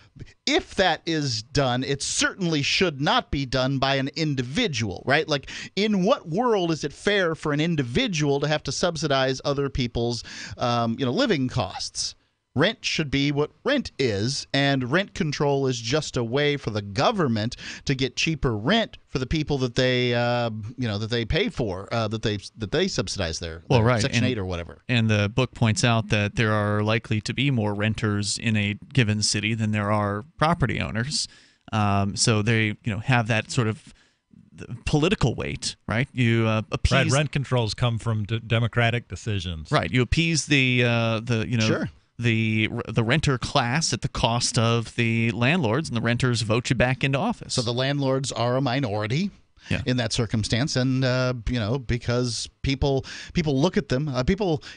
if that is done, it certainly should not be done by an individual, right? Like, in what world is it fair for an individual to have to subsidize other people's, living costs? Rent should be what rent is, and rent control is just a way for the government to get cheaper rent for the people that they, that they pay for, that they subsidize their Section 8 or whatever. And the book points out that there are likely to be more renters in a given city than there are property owners. So they, have that sort of political weight, right? You appease. Right, rent controls come from democratic decisions. Right, you appease Sure. the renter class at the cost of the landlords, and the renters vote you back into office. So the landlords are a minority, in that circumstance, and because people look at them,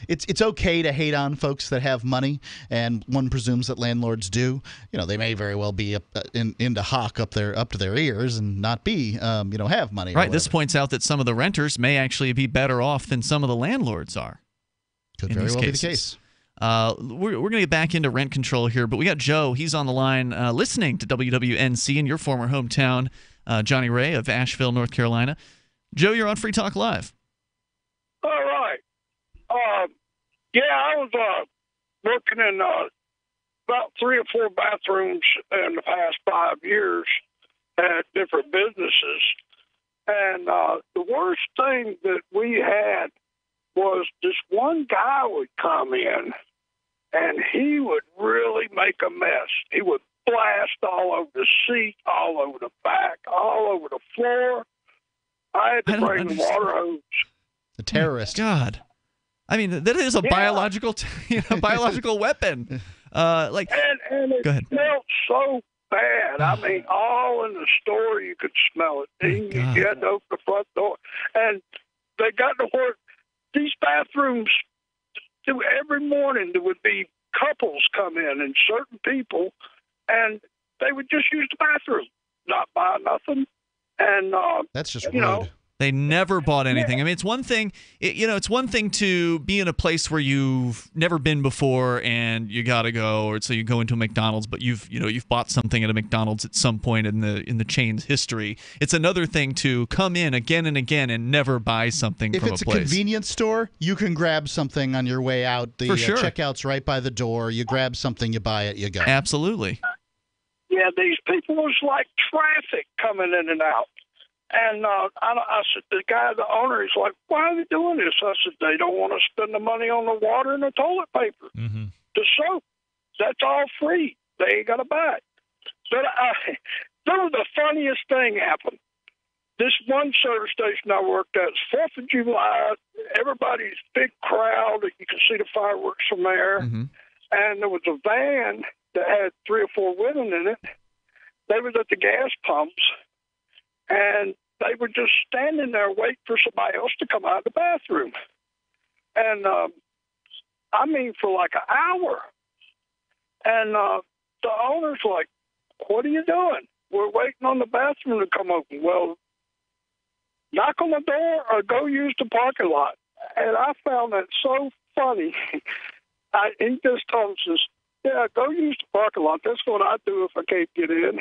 it's okay to hate on folks that have money, and one presumes that landlords do. They may very well be into hock up to their ears and not be have money. Right. This points out that some of the renters may actually be better off than some of the landlords are. Could very well be the case. We're going to get back into rent control here, but we got Joe. He's on the line listening to WWNC in your former hometown, Jonny Ray of Asheville, North Carolina. Joe, you're on Free Talk Live. All right. I was working in about 3 or 4 bathrooms in the past 5 years at different businesses. And the worst thing that we had was this one guy would come in, and he would really make a mess. He would blast all over the seat, all over the back, all over the floor. I had to bring the water hose. The terrorist. God. I mean, that is a biological weapon. And it go ahead. smelled so bad. I mean, all in the store, you could smell it. You had to open the front door. And they got to work. These bathrooms, every morning there would be couples come in and certain people, and they would just use the bathroom, not buy nothing. And that's just rude. They never bought anything. I mean, it's one thing. It's one thing to be in a place where you've never been before and you gotta go, or so you go into a McDonald's, but you've bought something at a McDonald's at some point in the chain's history. It's another thing to come in again and again and never buy something from a place. If it's a convenience store, you can grab something on your way out. The For sure. Checkout's right by the door. You grab something, you buy it, you go. Absolutely. Yeah, these people was like traffic coming in and out. And I said, the owner, he's like, why are they doing this? I said, they don't want to spend the money on the water and the toilet paper. Mm-hmm. The soap, that's all free. They ain't got to buy it. But the funniest thing happened. This one service station I worked at, it's 4th of July. Everybody's big crowd. You can see the fireworks from there. Mm-hmm. And there was a van that had 3 or 4 women in it. They was at the gas pumps. And they were just standing there waiting for somebody else to come out of the bathroom. And, for like an hour. And the owner's like, what are you doing? We're waiting on the bathroom to come open. Well, knock on the door or go use the parking lot. And I found that so funny. He just told us, yeah, go use the parking lot. That's what I do if I can't get in.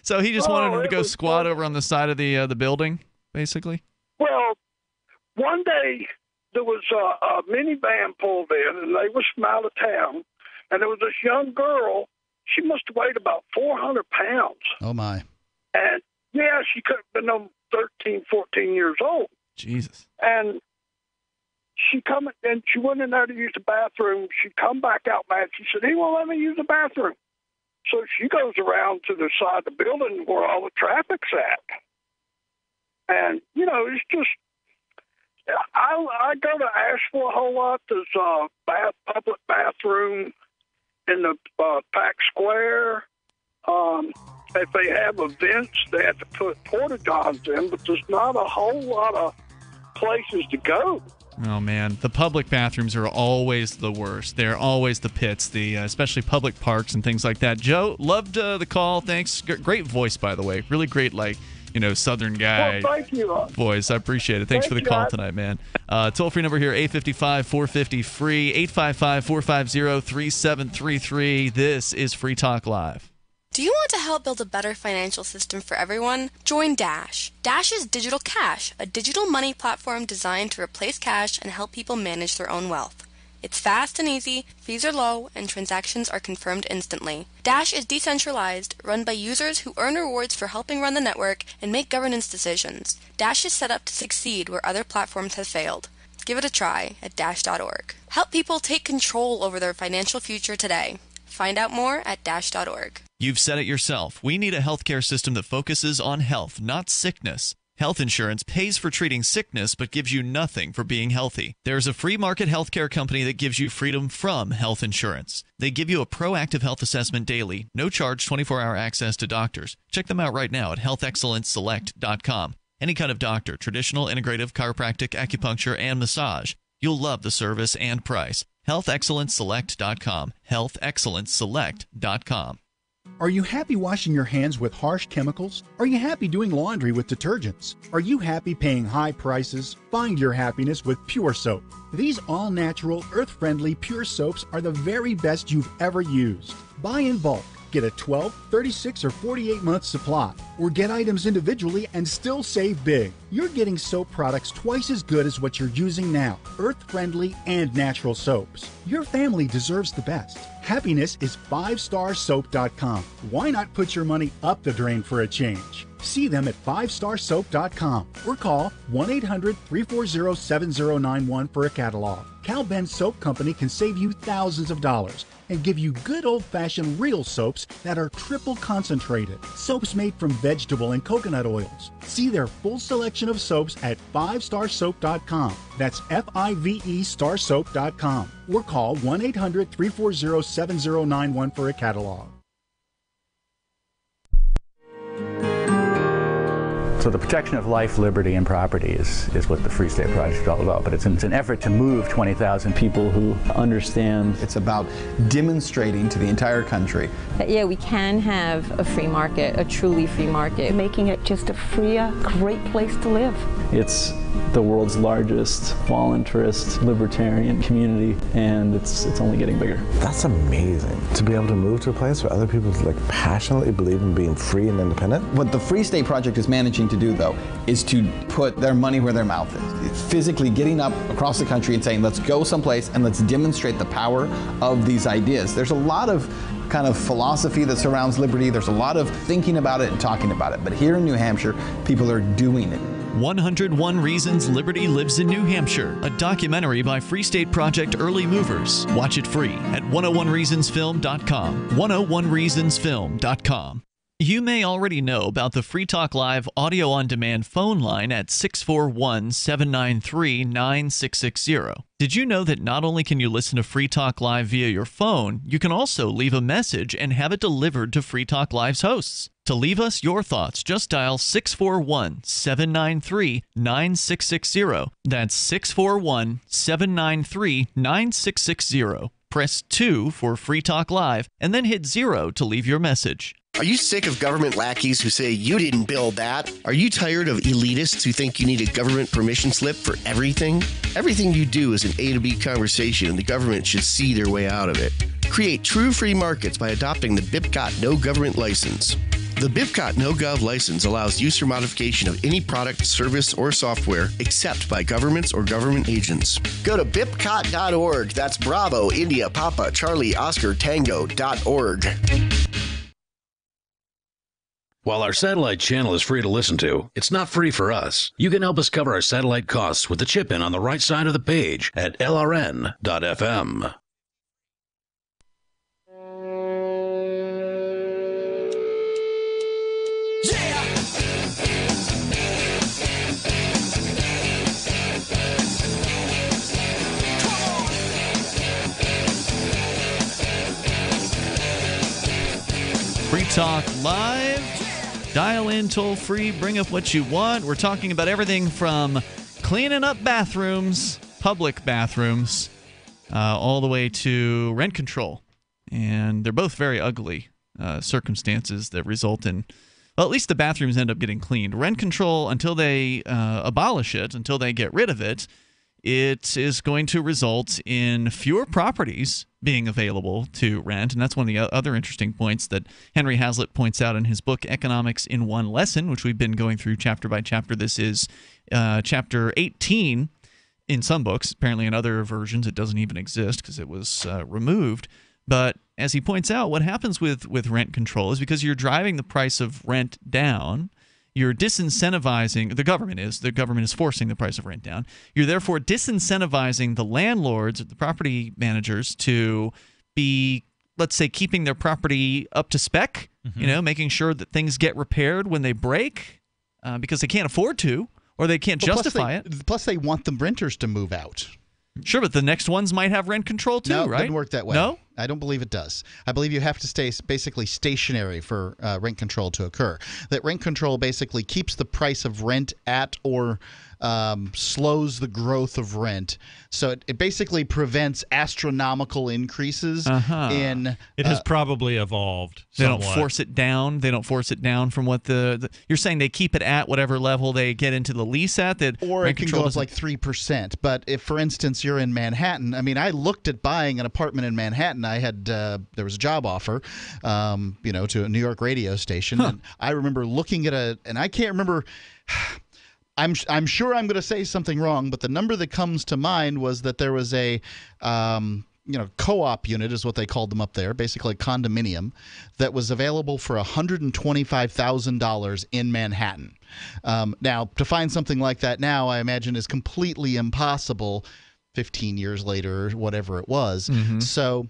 So he just wanted him to go squat over on the side of the building, basically? Well, one day there was a minivan pulled in, and they was from out of town, and there was this young girl. She must have weighed about 400 pounds. Oh, my. And, yeah, she could have been 13, 14 years old. Jesus. And she went in there to use the bathroom. She come back out mad. She said, he won't let me use the bathroom. So she goes around to the side of the building where all the traffic's at. And, it's just, I go to Asheville a whole lot. There's a public bathroom in the Pack Square. If they have events, they have to put porta-johns in, but there's not a whole lot of places to go. Oh, man. The public bathrooms are always the worst. They're always the pits, especially public parks and things like that. Joe, loved the call. Thanks. Great voice, by the way. Really great, Southern guy voice. I appreciate it. Thanks for the call tonight, man. Toll-free number here, 855-450-FREE, 855-450-3733. This is Free Talk Live. Do you want to help build a better financial system for everyone? Join Dash. Dash is Digital Cash, a digital money platform designed to replace cash and help people manage their own wealth. It's fast and easy, fees are low, and transactions are confirmed instantly. Dash is decentralized, run by users who earn rewards for helping run the network and make governance decisions. Dash is set up to succeed where other platforms have failed. Give it a try at dash.org. Help people take control over their financial future today. Find out more at dash.org. You've said it yourself. We need a healthcare system that focuses on health, not sickness. Health insurance pays for treating sickness but gives you nothing for being healthy. There's a free market healthcare company that gives you freedom from health insurance. They give you a proactive health assessment daily, no charge 24-hour access to doctors. Check them out right now at healthexcellenceselect.com. Any kind of doctor, traditional, integrative, chiropractic, acupuncture, and massage. You'll love the service and price. healthexcellenceselect.com. healthexcellenceselect.com. Are you happy washing your hands with harsh chemicals? Are you happy doing laundry with detergents? Are you happy paying high prices? Find your happiness with Pure Soap. These all-natural, earth-friendly Pure Soaps are the very best you've ever used. Buy in bulk. Get a 12, 36, or 48-month supply, or get items individually and still save big. You're getting soap products twice as good as what you're using now, earth-friendly and natural soaps. Your family deserves the best. Happiness is 5starsoap.com. Why not put your money up the drain for a change? See them at 5starsoap.com or call 1-800-340-7091 for a catalog. Cal Ben Soap Company can save you thousands of dollars and give you good old-fashioned real soaps that are triple concentrated. Soaps made from vegetable and coconut oils. See their full selection of soaps at 5starsoap.com. That's F-I-V-E starsoap.com. Or call 1-800-340-7091 for a catalog. So the protection of life, liberty, and property is what the Free State Project is all about. But it's an effort to move 20,000 people who understand. It's about demonstrating to the entire country that, yeah, we can have a free market, a truly free market. Making it just a freer, great place to live. It's the world's largest voluntarist libertarian community, and it's only getting bigger. That's amazing, to be able to move to a place where other people passionately believe in being free and independent. What the Free State Project is managing to do, though, is to put their money where their mouth is. It's physically getting up across the country and saying, let's go someplace and let's demonstrate the power of these ideas. There's a lot of kind of philosophy that surrounds liberty. There's a lot of thinking about it and talking about it. But here in New Hampshire, people are doing it. 101 Reasons Liberty Lives in New Hampshire, a documentary by Free State Project Early Movers. Watch it free at 101reasonsfilm.com. 101reasonsfilm.com. You may already know about the Free Talk Live audio-on-demand phone line at 641-793-9660. Did you know that not only can you listen to Free Talk Live via your phone, you can also leave a message and have it delivered to Free Talk Live's hosts? To leave us your thoughts, just dial 641-793-9660. That's 641-793-9660. Press 2 for Free Talk Live, and then hit 0 to leave your message. Are you sick of government lackeys who say you didn't build that? Are you tired of elitists who think you need a government permission slip for everything? Everything you do is an A to B conversation, and the government should see their way out of it. Create true free markets by adopting the BIPCOT No Government License. The BIPCOT NoGov license allows use or modification of any product, service, or software except by governments or government agents. Go to BIPCOT.org. That's Bravo, India, Papa, Charlie, Oscar, Tango.org. While our satellite channel is free to listen to, it's not free for us. You can help us cover our satellite costs with the chip-in on the right side of the page at LRN.FM. Free Talk Live. Dial in toll free, bring up what you want. We're talking about everything from cleaning up bathrooms, public bathrooms, all the way to rent control. And they're both very ugly circumstances that result in, well, at least the bathrooms end up getting cleaned. Rent control, until they abolish it, until they get rid of it, it is going to result in fewer properties being available to rent. And that's one of the other interesting points that Henry Hazlitt points out in his book, Economics in One Lesson, which we've been going through chapter by chapter. This is chapter 18 in some books. Apparently in other versions it doesn't even exist because it was removed. But as he points out, what happens with rent control is because you're driving the price of rent down, you're disincentivizing, the government is forcing the price of rent down. You're therefore disincentivizing the landlords, the property managers, to be, let's say, keeping their property up to spec, making sure that things get repaired when they break. because they can't afford to, or they can't justify it. Plus, they want the renters to move out. Sure, but the next ones might have rent control too, No, right? it doesn't work that way. No? I don't believe it does. I believe you have to stay basically stationary for rent control to occur. That rent control basically keeps the price of rent at or slows the growth of rent. So it basically prevents astronomical increases in... It has probably evolved They somewhat. don't force it down. They don't force it down from what the you're saying they keep it at whatever level they get into the lease at. That Or rent it can control go up doesn't- like 3%. But if, for instance, you're in Manhattan, I mean, I looked at buying an apartment in Manhattan. I had there was a job offer, to a New York radio station, and I remember looking at and I can't remember. I'm sure I'm going to say something wrong, but the number that comes to mind was that there was a co-op unit is what they called them up there, basically a condominium, that was available for $125,000 in Manhattan. Now, to find something like that now, I imagine is completely impossible 15 years later or whatever it was. So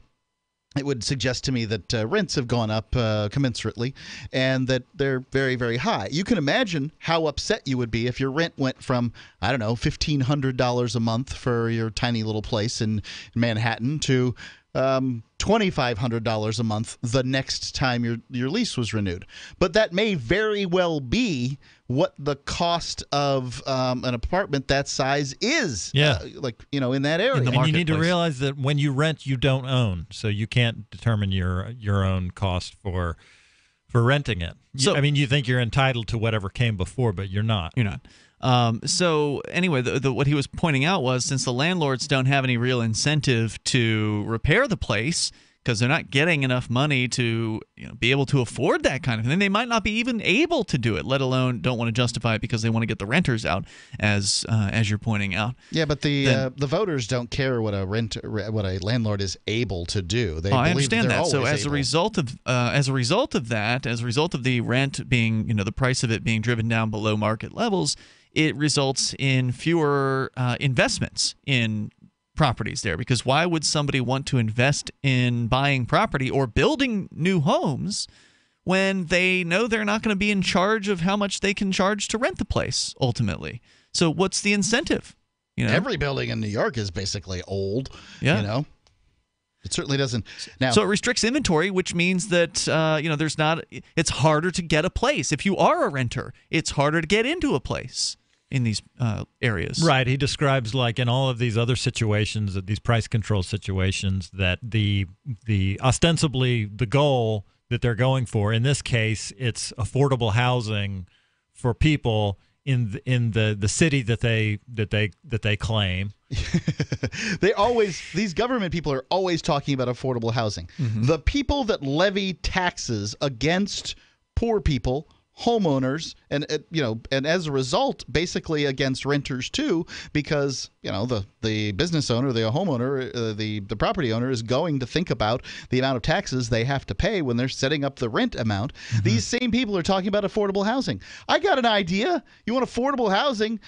it would suggest to me that rents have gone up commensurately and that they're very, very high. You can imagine how upset you would be if your rent went from, I don't know, $1,500 a month for your tiny little place in Manhattan to $2,500 a month the next time your lease was renewed. But that may very well be what the cost of an apartment that size is. Yeah. In that area. And you need to realize that when you rent, you don't own, so you can't determine your own cost for renting it. So, you think you're entitled to whatever came before, but you're not. You're not. So anyway, what he was pointing out was since the landlords don't have any real incentive to repair the place because they're not getting enough money to be able to afford that kind of thing, they might not be even able to do it, let alone don't want to justify it because they want to get the renters out, as you're pointing out. Yeah, but the voters don't care what a landlord is able to do. They I believe understand they're that. So always as a able. result of the rent being, the price of it being driven down below market levels, it results in fewer investments in properties there, because why would somebody want to invest in buying property or building new homes when they know they're not going to be in charge of how much they can charge to rent the place ultimately? So what's the incentive? Every building in New York is basically old. Yeah. It certainly doesn't. Now, so it restricts inventory, which means that there's not. It's harder to get a place. If you are a renter, it's harder to get into a place in these areas. Right. He describes, like in all of these other situations, these price control situations, that the ostensibly the goal that they're going for, in this case, it's affordable housing for people in the city that they claim. These government people are always talking about affordable housing. The people that levy taxes against poor people, homeowners, and as a result, basically against renters too, because the business owner, the homeowner, the property owner is going to think about the amount of taxes they have to pay when they're setting up the rent amount. These same people are talking about affordable housing. I got an idea. You want affordable housing?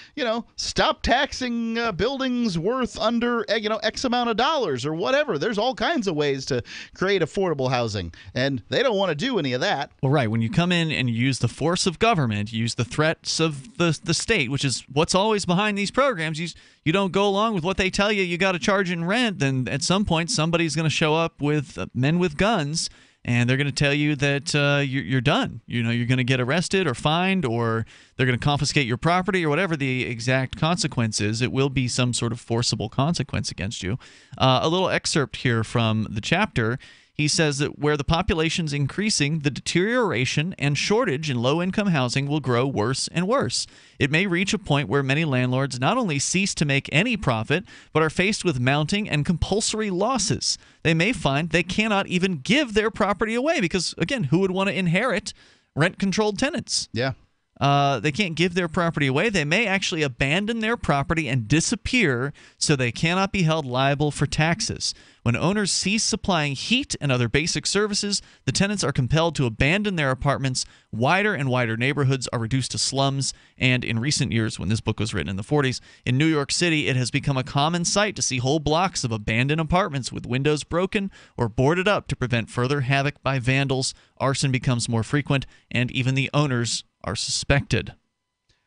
Stop taxing buildings worth under X amount of dollars or whatever. There's all kinds of ways to create affordable housing, and they don't want to do any of that. Well, right. When you come in and you use the force of government, use the threats of the state, which is what's always behind these programs. You don't go along with what they tell you got to charge in rent, then at some point somebody's going to show up with men with guns, and they're going to tell you that you're done. You're going to get arrested or fined, or they're going to confiscate your property, or whatever the exact consequence is. It will be some sort of forcible consequence against you. A little excerpt here from the chapter. He says that where the population's increasing, the deterioration and shortage in low-income housing will grow worse and worse. It may reach a point where many landlords not only cease to make any profit, but are faced with mounting and compulsory losses. They may find they cannot even give their property away because, again, who would want to inherit rent-controlled tenants? Yeah. They can't give their property away. They may actually abandon their property and disappear so they cannot be held liable for taxes. When owners cease supplying heat and other basic services, the tenants are compelled to abandon their apartments. Wider and wider neighborhoods are reduced to slums. And in recent years, when this book was written in the 40s, in New York City, it has become a common sight to see whole blocks of abandoned apartments with windows broken or boarded up to prevent further havoc by vandals. Arson becomes more frequent, and even the owners are suspected.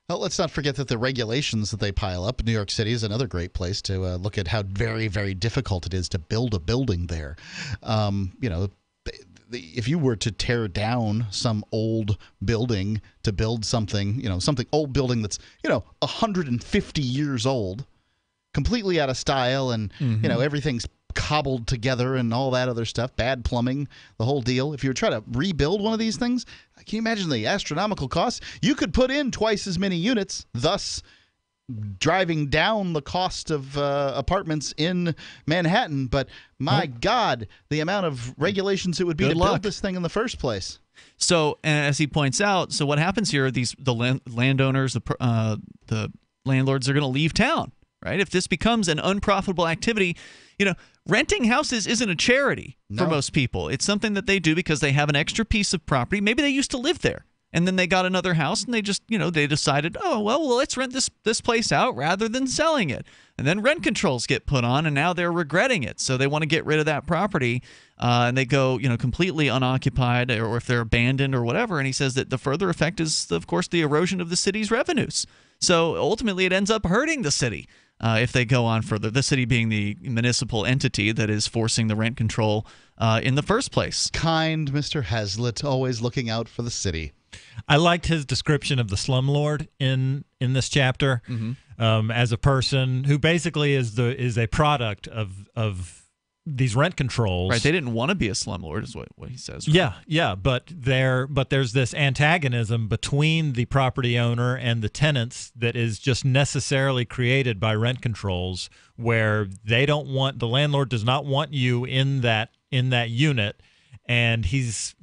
Well, let's not forget that the regulations that they pile up. New York City is another great place to look at how very, very difficult it is to build a building there. If you were to tear down some old building to build something, something old building that's, 150 years old, completely out of style, and, everything's cobbled together and all that other stuff, bad plumbing, the whole deal. If you were trying to rebuild one of these things, can you imagine the astronomical costs? You could put in twice as many units, thus driving down the cost of apartments in Manhattan. But my God, the amount of regulations it would be to build this thing in the first place. So, as he points out, so what happens here? The landowners, the landlords are going to leave town, right? If this becomes an unprofitable activity, renting houses isn't a charity for most people. It's something that they do because they have an extra piece of property. Maybe they used to live there, and then they got another house, and they just, they decided, oh, well, let's rent this place out rather than selling it. And then rent controls get put on, and now they're regretting it. So they want to get rid of that property, and they go, completely unoccupied, or if they're abandoned or whatever. And he says that the further effect is, of course, the erosion of the city's revenues. So ultimately, it ends up hurting the city. If they go on further, the city being the municipal entity that is forcing the rent control in the first place. Kind Mr. Hazlitt, always looking out for the city. I liked his description of the slumlord in this chapter, as a person who basically is a product of these rent controls. Right, they didn't want to be a slumlord, is what he says. Right? Yeah, but there's this antagonism between the property owner and the tenants that is just necessarily created by rent controls, where the landlord does not want you in that unit, and he's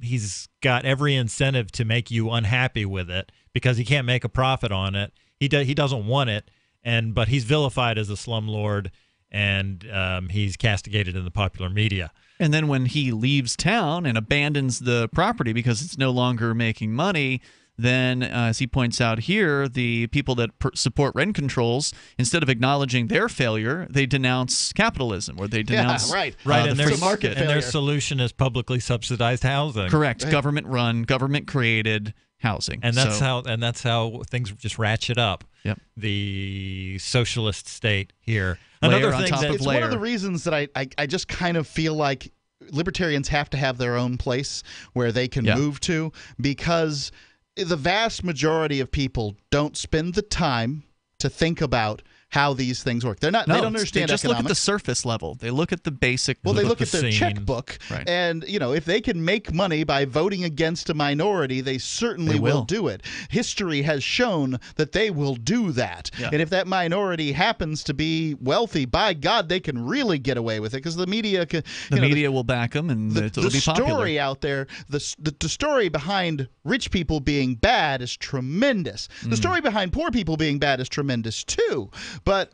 got every incentive to make you unhappy with it because he can't make a profit on it. He doesn't want it, but he's vilified as a slumlord. And he's castigated in the popular media. And then when he leaves town and abandons the property because it's no longer making money, then, as he points out here, the people that support rent controls, instead of acknowledging their failure, they denounce capitalism, or they denounce and the free market. And their solution is publicly subsidized housing. Correct. Right. Government-run, government-created housing. And that's how things just ratchet up. Yep. The socialist state here. Another thing it's one of the reasons that I just kind of feel like libertarians have to have their own place where they can move to, because the vast majority of people don't spend the time to think about how these things work. They don't understand. They just economics. look at the surface level. They look at the basic. Well, they look at their checkbook, right. And if they can make money by voting against a minority, they certainly will do it. History has shown that they will do that. Yeah. And if that minority happens to be wealthy, by God, they can really get away with it, because the media can. The media will back them, and it'll be popular. The story out there, the story behind rich people being bad is tremendous. The story behind poor people being bad is tremendous too. But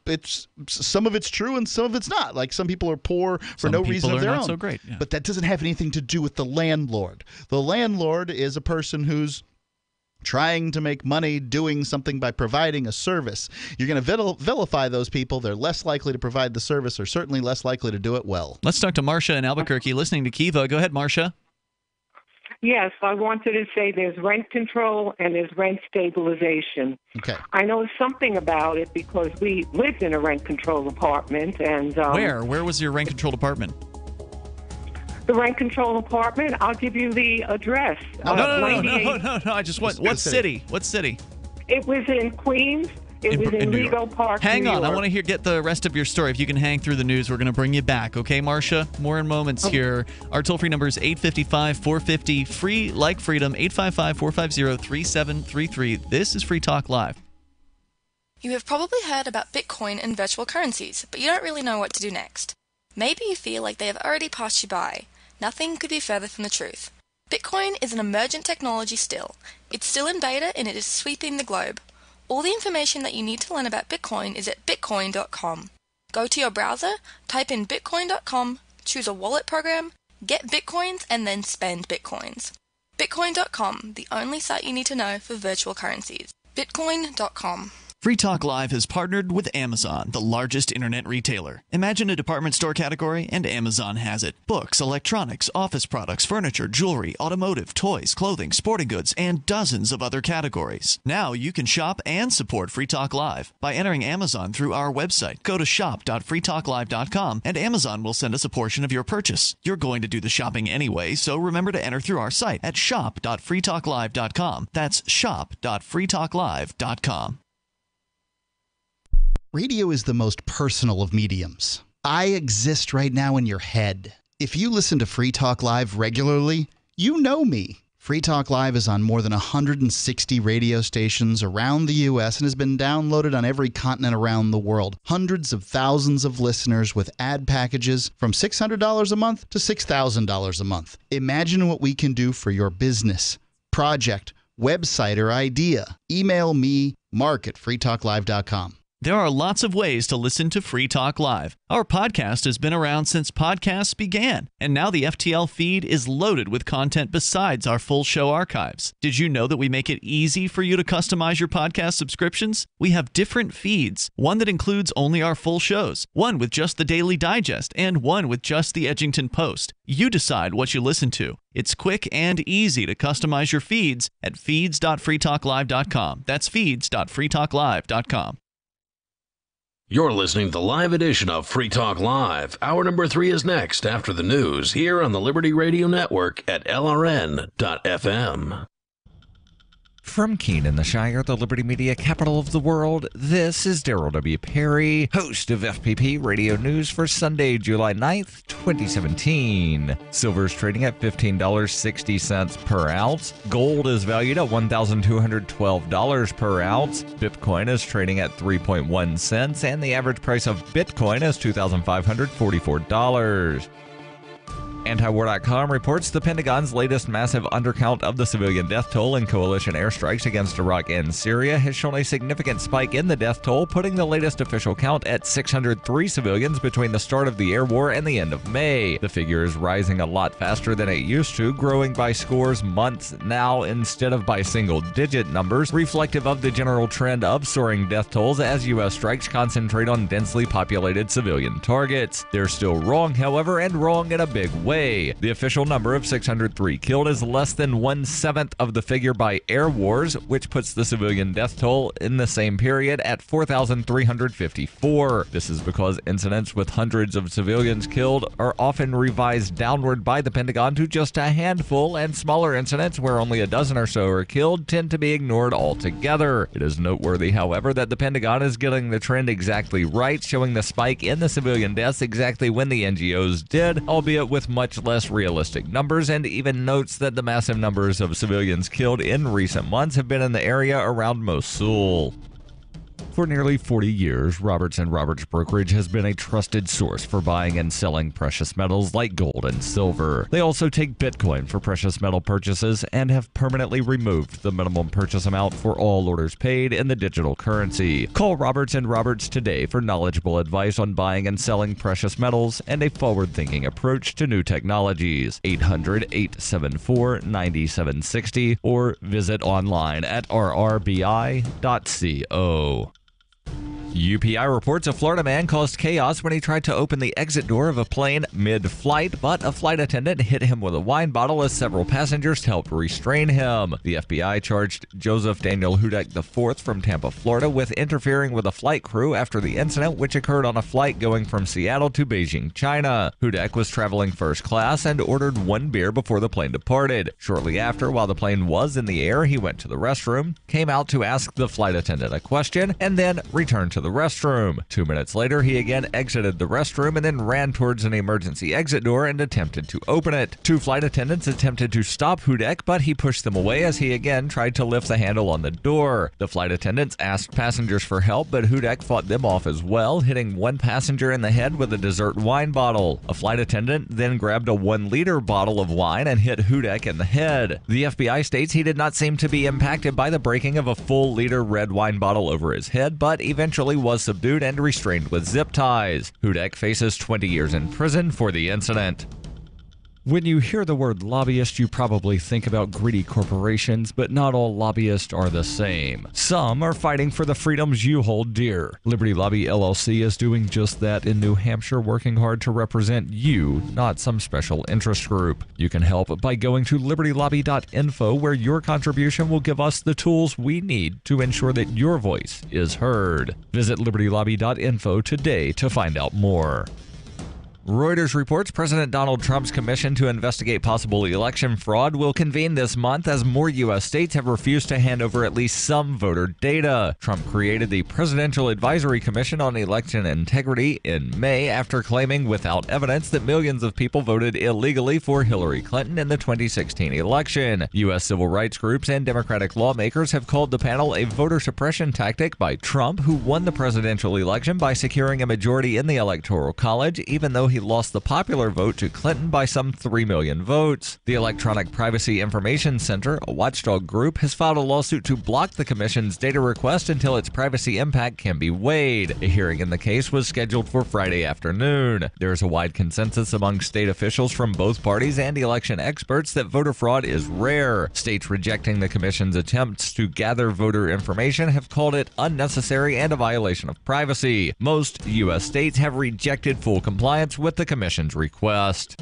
it's some of it's true and some of it's not. Like, some people are poor for no reason of their own. So great. Yeah. But that doesn't have anything to do with the landlord. The landlord is a person who's trying to make money doing something by providing a service. You're going to vilify those people. They're less likely to provide the service, or certainly less likely to do it well. Let's talk to Marcia in Albuquerque, listening to Kiva. Go ahead, Marcia. Yes, I wanted to say there's rent control and there's rent stabilization. Okay. I know something about it because we lived in a rent-controlled apartment. And Where was your rent-controlled apartment? The rent-controlled apartment, I'll give you the address. No. I just want, what city? What city? It was in Queens. It was in Rego Park, Hang New on. York. I want to get the rest of your story. If you can hang through the news, we're going to bring you back. Okay, Marcia? More in moments here. Our toll-free number is 855-450, free like freedom, 855-450-3733. This is Free Talk Live. You have probably heard about Bitcoin and virtual currencies, but you don't really know what to do next. Maybe you feel like they have already passed you by. Nothing could be further from the truth. Bitcoin is an emergent technology still. It's still in beta and it is sweeping the globe. All the information that you need to learn about Bitcoin is at bitcoin.com. Go to your browser, type in bitcoin.com, choose a wallet program, get Bitcoins, and then spend Bitcoins. Bitcoin.com, the only site you need to know for virtual currencies. Bitcoin.com. Free Talk Live has partnered with Amazon, the largest internet retailer. Imagine a department store category, and Amazon has it. Books, electronics, office products, furniture, jewelry, automotive, toys, clothing, sporting goods, and dozens of other categories. Now you can shop and support Free Talk Live by entering Amazon through our website. Go to shop.freetalklive.com, and Amazon will send us a portion of your purchase. You're going to do the shopping anyway, so remember to enter through our site at shop.freetalklive.com. That's shop.freetalklive.com. Radio is the most personal of mediums. I exist right now in your head. If you listen to Free Talk Live regularly, you know me. Free Talk Live is on more than 160 radio stations around the U.S. and has been downloaded on every continent around the world. Hundreds of thousands of listeners with ad packages from $600 a month to $6,000 a month. Imagine what we can do for your business, project, website, or idea. Email me, mark@freetalklive.com. There are lots of ways to listen to Free Talk Live. Our podcast has been around since podcasts began, and now the FTL feed is loaded with content besides our full show archives. Did you know that we make it easy for you to customize your podcast subscriptions? We have different feeds, one that includes only our full shows, one with just the Daily Digest, and one with just the Edgington Post. You decide what you listen to. It's quick and easy to customize your feeds at feeds.freetalklive.com. That's feeds.freetalklive.com. You're listening to the live edition of Free Talk Live. Hour number 3 is next after the news here on the Liberty Radio Network at LRN.FM. From Keene in the Shire, the Liberty Media capital of the world, this is Daryl W. Perry, host of FPP Radio News for Sunday, July 9th, 2017. Silver is trading at $15.60 per ounce. Gold is valued at $1,212 per ounce. Bitcoin is trading at 3.1 cents, and the average price of Bitcoin is $2,544. Antiwar.com reports the Pentagon's latest massive undercount of the civilian death toll in coalition airstrikes against Iraq and Syria has shown a significant spike in the death toll, putting the latest official count at 603 civilians between the start of the air war and the end of May. The figure is rising a lot faster than it used to, growing by scores months now instead of by single-digit numbers, reflective of the general trend of soaring death tolls as U.S. strikes concentrate on densely populated civilian targets. They're still wrong, however, and wrong in a big way. The official number of 603 killed is less than 1/7 of the figure by air wars, which puts the civilian death toll in the same period at 4,354. This is because incidents with hundreds of civilians killed are often revised downward by the Pentagon to just a handful, and smaller incidents where only a dozen or so are killed tend to be ignored altogether. It is noteworthy, however, that the Pentagon is getting the trend exactly right, showing the spike in the civilian deaths exactly when the NGOs did, albeit with much less realistic numbers, and even notes that the massive numbers of civilians killed in recent months have been in the area around Mosul. For nearly 40 years, Roberts & Roberts Brokerage has been a trusted source for buying and selling precious metals like gold and silver. They also take Bitcoin for precious metal purchases and have permanently removed the minimum purchase amount for all orders paid in the digital currency. Call Roberts & Roberts today for knowledgeable advice on buying and selling precious metals and a forward-thinking approach to new technologies. 800-874-9760 or visit online at rrbi.co. UPI reports a Florida man caused chaos when he tried to open the exit door of a plane mid-flight, but a flight attendant hit him with a wine bottle as several passengers helped restrain him. The FBI charged Joseph Daniel Hudak IV from Tampa, Florida, with interfering with a flight crew after the incident, which occurred on a flight going from Seattle to Beijing, China. Hudak was traveling first class and ordered one beer before the plane departed. Shortly after, while the plane was in the air, he went to the restroom, came out to ask the flight attendant a question, and then returned to the restroom. 2 minutes later, he again exited the restroom and then ran towards an emergency exit door and attempted to open it. 2 flight attendants attempted to stop Hudak, but he pushed them away as he again tried to lift the handle on the door. The flight attendants asked passengers for help, but Hudak fought them off as well, hitting one passenger in the head with a dessert wine bottle. A flight attendant then grabbed a 1-liter bottle of wine and hit Hudak in the head. The FBI states he did not seem to be impacted by the breaking of a full-liter red wine bottle over his head, but eventually was subdued and restrained with zip ties. Hudak faces 20 years in prison for the incident. When you hear the word lobbyist, you probably think about greedy corporations, but not all lobbyists are the same. Some are fighting for the freedoms you hold dear. Liberty Lobby LLC is doing just that in New Hampshire, working hard to represent you, not some special interest group. You can help by going to libertylobby.info, where your contribution will give us the tools we need to ensure that your voice is heard. Visit libertylobby.info today to find out more. Reuters reports President Donald Trump's commission to investigate possible election fraud will convene this month as more U.S. states have refused to hand over at least some voter data. Trump created the Presidential Advisory Commission on Election Integrity in May after claiming without evidence that millions of people voted illegally for Hillary Clinton in the 2016 election. U.S. civil rights groups and Democratic lawmakers have called the panel a voter suppression tactic by Trump, who won the presidential election by securing a majority in the Electoral College, even though he lost the popular vote to Clinton by some 3 million votes. The Electronic Privacy Information Center, a watchdog group, has filed a lawsuit to block the commission's data request until its privacy impact can be weighed. A hearing in the case was scheduled for Friday afternoon. There is a wide consensus among state officials from both parties and election experts that voter fraud is rare. States rejecting the commission's attempts to gather voter information have called it unnecessary and a violation of privacy. Most U.S. states have rejected full compliance with the commission's request.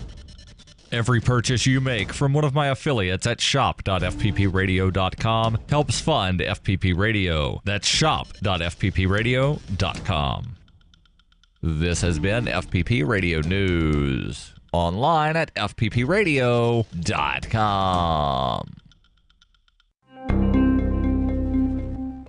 Every purchase you make from one of my affiliates at shop.fppradio.com helps fund FPP Radio. That's shop.fppradio.com. This has been FPP Radio News. Online at fppradio.com.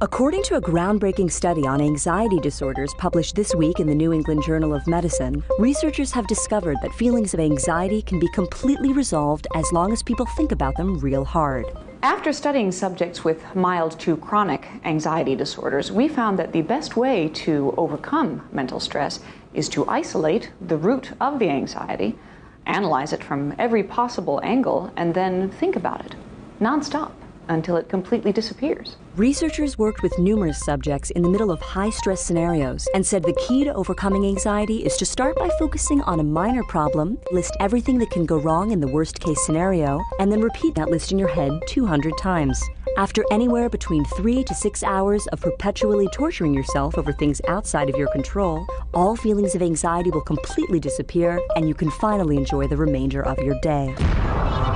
According to a groundbreaking study on anxiety disorders published this week in the New England Journal of Medicine, researchers have discovered that feelings of anxiety can be completely resolved as long as people think about them real hard. After studying subjects with mild to chronic anxiety disorders, we found that the best way to overcome mental stress is to isolate the root of the anxiety, analyze it from every possible angle, and then think about it nonstop until it completely disappears. Researchers worked with numerous subjects in the middle of high-stress scenarios and said the key to overcoming anxiety is to start by focusing on a minor problem, list everything that can go wrong in the worst-case scenario, and then repeat that list in your head 200 times. After anywhere between 3 to 6 hours of perpetually torturing yourself over things outside of your control, all feelings of anxiety will completely disappear, and you can finally enjoy the remainder of your day.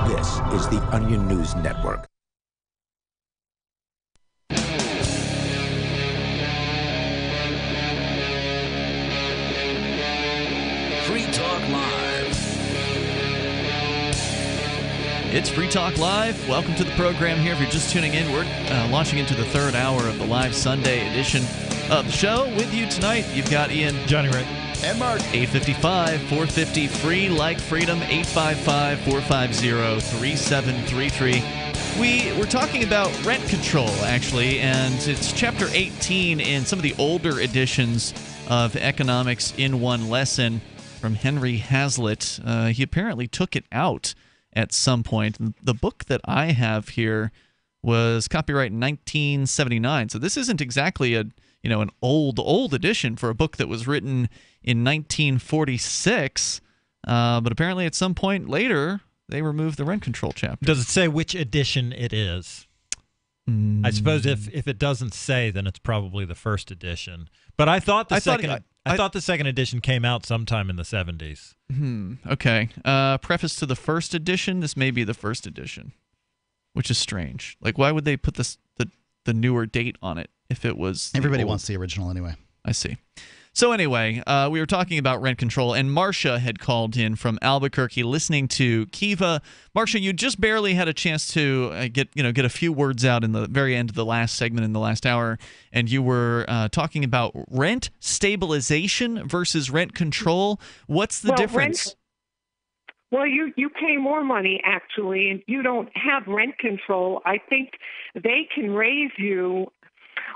This is the Onion News Network. Free Talk Live. It's Free Talk Live. Welcome to the program here. If you're just tuning in, we're launching into the third hour of the live Sunday edition of the show. With you tonight, you've got Ian, Johnny Ray, and Mark. 855-450 free like freedom. 855-450-3733. We're talking about rent control, actually, and it's chapter 18 in some of the older editions of Economics in One Lesson from Henry Hazlitt. He apparently took it out at some point. The book that I have here was copyright in 1979, so this isn't exactly an old edition for a book that was written in 1946. But apparently, at some point later, they removed the rent control chapter. Does it say which edition it is? I suppose if it doesn't say, then it's probably the first edition. But I thought the second edition came out sometime in the 70s. Okay. Preface to the first edition. This may be the first edition, which is strange. Like, why would they put the newer date on it if it was? Everybody wants the original anyway. I see. So anyway, we were talking about rent control, and Marcia had called in from Albuquerque, listening to Kiva. Marcia, you just barely had a chance to get a few words out in the very end of the last segment in the last hour, and you were talking about rent stabilization versus rent control. What's the difference? You pay more money, actually, and you don't have rent control. I think they can raise you.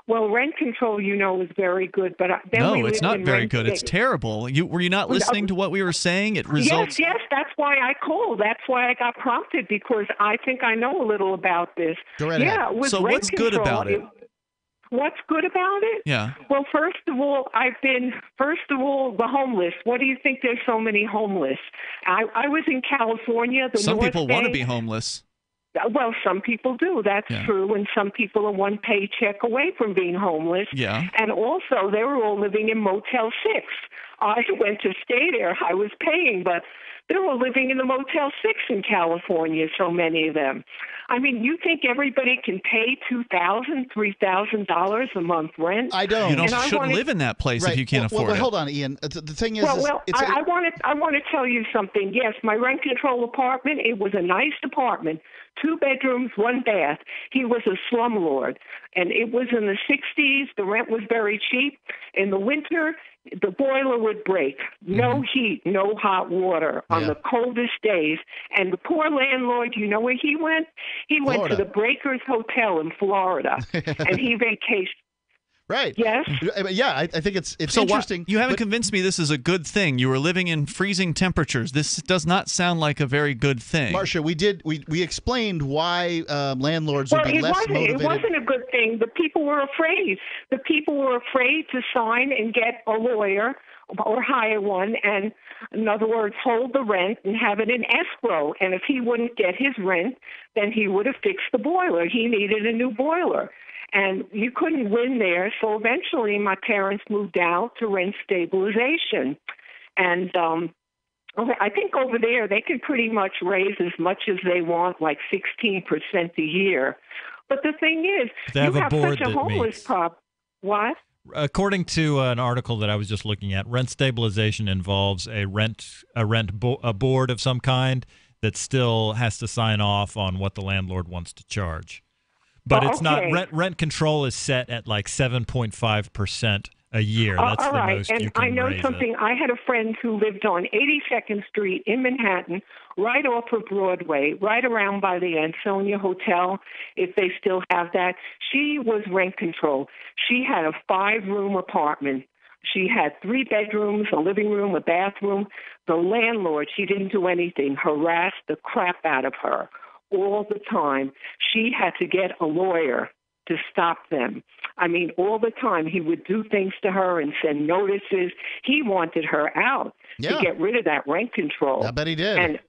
Well, rent control, is very good, but no, it's not very good. It's terrible. Were you not listening to what we were saying? It results. Yes, that's why I called. That's why I got prompted, because I think I know a little about this. Go right ahead. With so rent what's good control, about it? What's good about it? Yeah. Well, first of all, the homeless. What do you think there's so many homeless? I was in California. Some North people Bay. want to be homeless. Well, some people do. That's true. And some people are one paycheck away from being homeless. Yeah. And also, they were all living in Motel 6. I went to stay there. I was paying, but they were living in the Motel 6 in California, so many of them. I mean, you think everybody can pay $2,000, $3,000 a month rent? I don't. You shouldn't live in that place if you can't afford well, it. hold on, Ian. The thing is, I want to tell you something. Yes, my rent control apartment, it was a nice apartment. 2 bedrooms, 1 bath. He was a slumlord. And it was in the 60s. The rent was very cheap. In the winter, the boiler would break. No heat, no hot water on the coldest days. And the poor landlord, you know where he went? He went to the Breakers Hotel in Florida. And he vacationed. Right. Yes. Yeah, I think it's so interesting. You haven't convinced me this is a good thing. You were living in freezing temperatures. This does not sound like a very good thing. Marcia, we explained why landlords would be less motivated. It wasn't a good thing. The people were afraid. The people were afraid to sign and get a lawyer or hire one, and in other words, hold the rent and have it in escrow. And if he wouldn't get his rent, then he would have fixed the boiler. He needed a new boiler. And you couldn't win there, so eventually my parents moved out to rent stabilization. And I think over there they can pretty much raise as much as they want, like 16% a year. But the thing is, they have you a have board such a that homeless meets. problem. What? According to an article that I was just looking at, rent stabilization involves a board of some kind that still has to sign off on what the landlord wants to charge. But it's not rent control is set at like 7.5% a year. That's all the right. most And you can I know raise something. it. I had a friend who lived on 82nd Street in Manhattan, right off of Broadway, right around by the Ansonia Hotel, if they still have that. She was rent control. She had a 5-room apartment. She had 3 bedrooms, a living room, a bathroom. The landlord, she didn't do anything, harassed the crap out of her all the time. She had to get a lawyer to stop them. I mean, all the time he would do things to her and send notices. He wanted her out to get rid of that rent control. I bet he did. And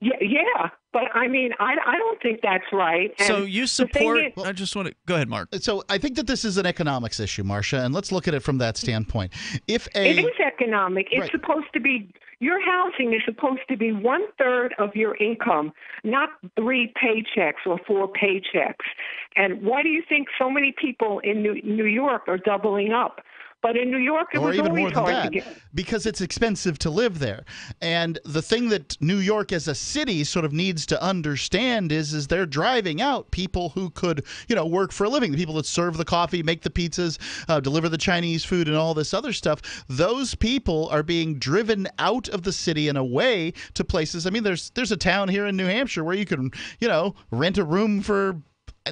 yeah, but I mean, I don't think that's right. And so you support? Is, I just want to go ahead, Mark. So I think that this is an economics issue, Marcia, and let's look at it from that standpoint. It is economic. It's supposed to be. Your housing is supposed to be 1/3 of your income, not 3 paychecks or 4 paychecks. And why do you think so many people in New York are doubling up? But in New York, it was always hard to get. Because it's expensive to live there. And the thing that New York as a city sort of needs to understand is they're driving out people who could, work for a living. The people that serve the coffee, make the pizzas, deliver the Chinese food and all this other stuff. Those people are being driven out of the city and away to places. I mean, there's a town here in New Hampshire where you can, rent a room for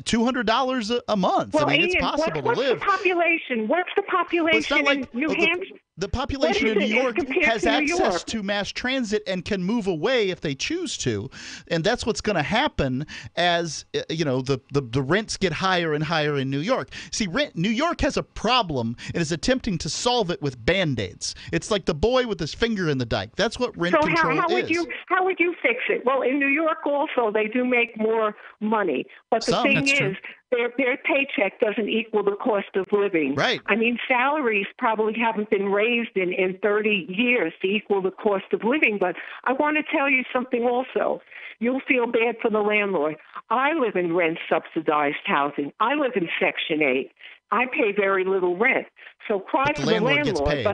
$200 a month. Well, I mean, Ian, it's possible to live. What's the population in New Hampshire? The population in New York has access to mass transit and can move away if they choose to, and that's what's going to happen as the rents get higher and higher in New York. See, New York has a problem and is attempting to solve it with Band-Aids. It's like the boy with his finger in the dike. That's what rent control is. How would you fix it? Well, in New York also they do make more money, but the thing is, their paycheck doesn't equal the cost of living. Right. I mean, salaries probably haven't been raised in 30 years to equal the cost of living. But I want to tell you something also. You'll feel bad for the landlord. I live in rent-subsidized housing. I live in Section 8. I pay very little rent. So cry for the landlord. Gets paid.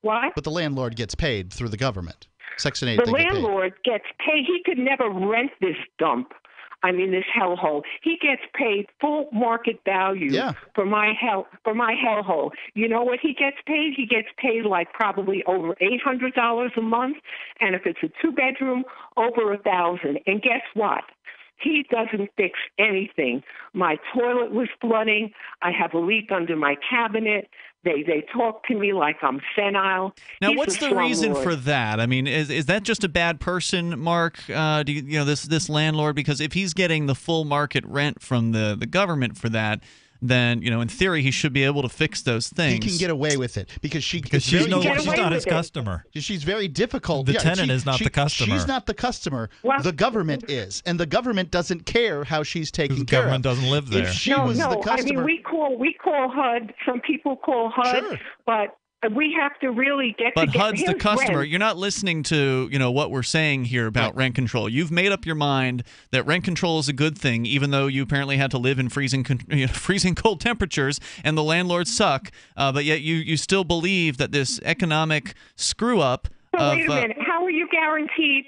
What? But the landlord gets paid through the government. Section 8, the landlord gets paid. He could never rent this dump. I mean, this hellhole. He gets paid full market value for my hellhole. You know what he gets paid? He gets paid like probably over $800 a month, and if it's a 2-bedroom, over $1,000. And guess what? He doesn't fix anything. My toilet was flooding. I have a leak under my cabinet. They talk to me like I'm senile. Now, what's the reason for that? I mean, is that just a bad person, Mark? This landlord? Because if he's getting the full market rent from the government for that, then in theory he should be able to fix those things. He can get away with it because she's not his customer. She's very difficult. The tenant is not the customer. She's not the customer. The government is, and the government doesn't care how she's taken care of. The government doesn't live there. If she was the customer, I mean, we call HUD. Some people call HUD, sure. but we have to really get. But HUD's the customer. You're not listening to what we're saying here about rent control. You've made up your mind that rent control is a good thing, even though you apparently had to live in freezing cold temperatures and the landlords suck. But yet you still believe that this economic screw up. So wait a minute. How are you guaranteed?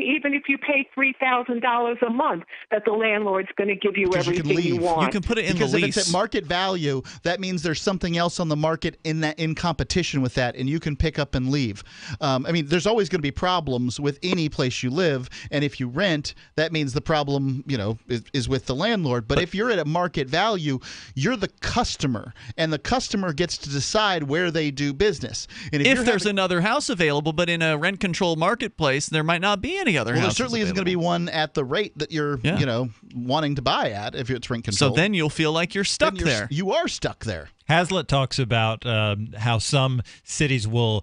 Even if you pay $3,000 a month, that the landlord's going to give you everything you want? You can put it in because the lease. If it's at market value, that means there's something else on the market in competition with that, and you can pick up and leave. I mean, there's always going to be problems with any place you live, and if you rent, that means the problem is with the landlord. But if you're at a market value, you're the customer, and the customer gets to decide where they do business. And if there's another house available, but in a rent control marketplace, there might not be any other houses. There certainly isn't going to be one at the rate that you're wanting to buy at if it's rent control. So then you'll feel like you're stuck there. You are stuck there. Hazlitt talks about how some cities will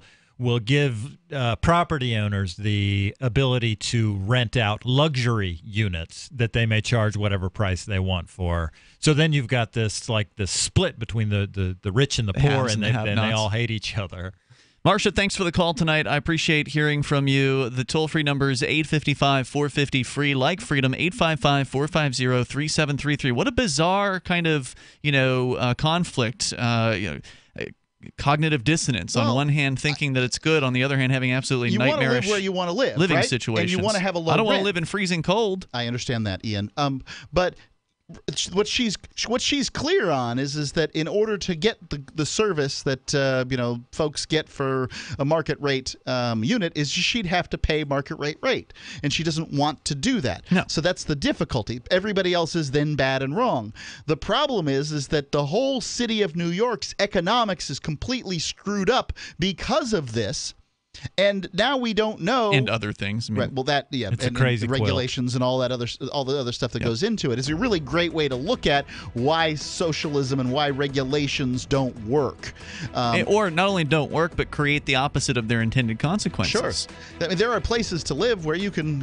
give property owners the ability to rent out luxury units that they may charge whatever price they want for. So then you've got this split between the rich and the poor, and they all hate each other. Marcia, thanks for the call tonight. I appreciate hearing from you. The toll-free number is 855-450-FREE, like Freedom, 855-450-3733. What a bizarre kind of, conflict, cognitive dissonance. On one hand, thinking that it's good. On the other hand, having absolutely nightmarish want to live where you want to live, living right? situations. And you want to have a low I don't want rent. to live in freezing cold. I understand that, Ian. But what she's clear on is that in order to get the service that folks get for a market rate unit, is she'd have to pay market rate, and she doesn't want to do that. No. So that's the difficulty. Everybody else is then bad and wrong. The problem is that the whole city of New York's economics is completely screwed up because of this. And now we don't know, and other things. Right. Well, it's and a crazy the regulations and all the other stuff that goes into it. It's a really great way to look at why socialism and why regulations don't work, or not only don't work, but create the opposite of their intended consequences. Sure. I mean, there are places to live where you can,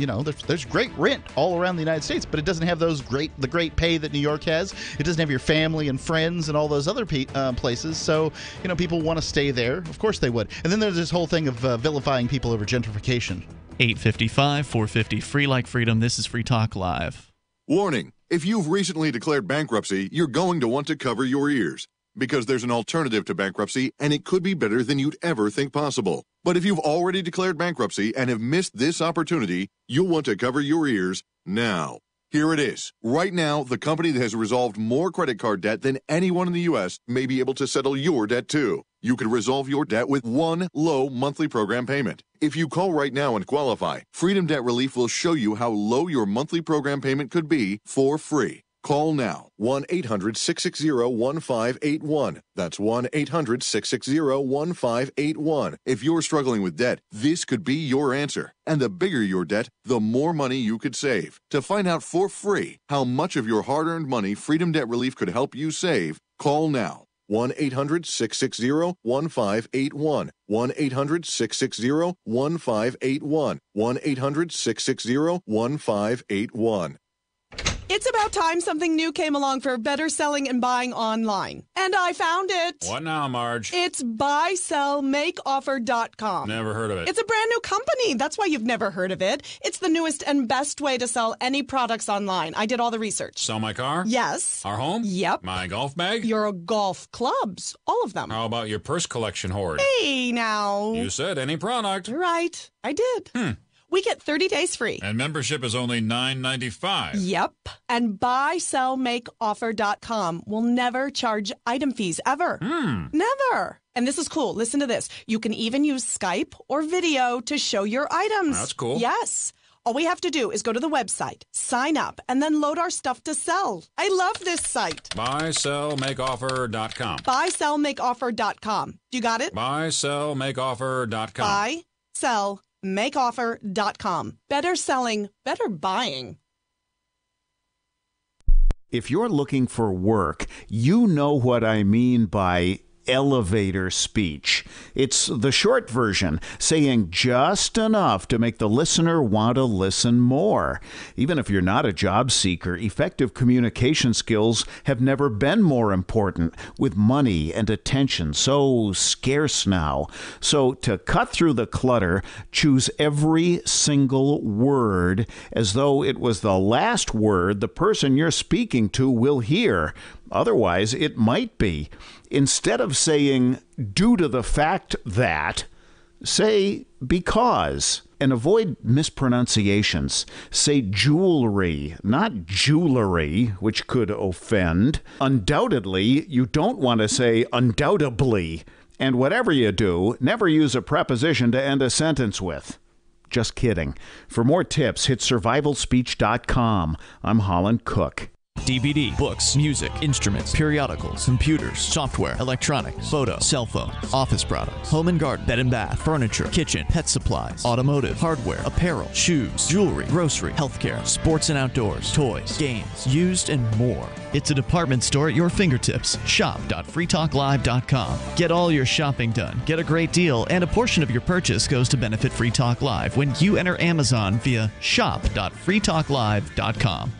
there's great rent all around the United States, but it doesn't have the great pay that New York has. It doesn't have your family and friends and all those other places. So people want to stay there. Of course they would. And then there's this whole thing of vilifying people over gentrification. 855-450-FREE, like Freedom. This is Free Talk Live. Warning. If you've recently declared bankruptcy, you're going to want to cover your ears, because there's an alternative to bankruptcy, and it could be better than you'd ever think possible. But if you've already declared bankruptcy and have missed this opportunity, you'll want to cover your ears now. Here it is. Right now, the company that has resolved more credit card debt than anyone in the U.S. may be able to settle your debt, too. You can resolve your debt with one low monthly program payment. If you call right now and qualify, Freedom Debt Relief will show you how low your monthly program payment could be for free. Call now, 1-800-660-1581. That's 1-800-660-1581. If you're struggling with debt, this could be your answer. And the bigger your debt, the more money you could save. To find out for free how much of your hard-earned money Freedom Debt Relief could help you save, call now. 1-800-660-1581. 1-800-660-1581. 1-800-660-1581. It's about time something new came along for better selling and buying online. And I found it. What now, Marge? It's buysellmakeoffer.com. Never heard of it. It's a brand new company. That's why you've never heard of it. It's the newest and best way to sell any products online. I did all the research. Sell my car? Yes. Our home? Yep. My golf bag? Your golf clubs. All of them. How about your purse collection hoard? Hey, now. You said any product. Right. I did. We get 30 days free. And membership is only $9.95. Yep. And buysellmakeoffer.com will never charge item fees, ever. Never. And this is cool. Listen to this. You can even use Skype or video to show your items. That's cool. Yes. All we have to do is go to the website, sign up, and then load our stuff to sell. I love this site. Buysellmakeoffer.com. Buysellmakeoffer.com. You got it? Buysellmakeoffer.com. Buysellmakeoffer.com. Better selling, better buying. If you're looking for work, you know what I mean by elevator speech. It's the short version, saying just enough to make the listener want to listen more. Even if you're not a job seeker, effective communication skills have never been more important, with money and attention so scarce now. So to cut through the clutter, choose every single word as though it was the last word the person you're speaking to will hear. Otherwise, it might be. Instead of saying, due to the fact that, say, because. And avoid mispronunciations. Say jewelry, not jewelry, which could offend. Undoubtedly, you don't want to say undoubtedly. And whatever you do, never use a preposition to end a sentence with. Just kidding. For more tips, hit survivalspeech.com. I'm Holland Cook. DVD, books, music, instruments, periodicals, computers, software, electronics, photo, cell phones, office products, home and garden, bed and bath, furniture, kitchen, pet supplies, automotive, hardware, apparel, shoes, jewelry, grocery, healthcare, sports and outdoors, toys, games, used, and more. It's a department store at your fingertips. Shop.freetalklive.com. Get all your shopping done, get a great deal, and a portion of your purchase goes to benefit Free Talk Live when you enter Amazon via shop.freetalklive.com.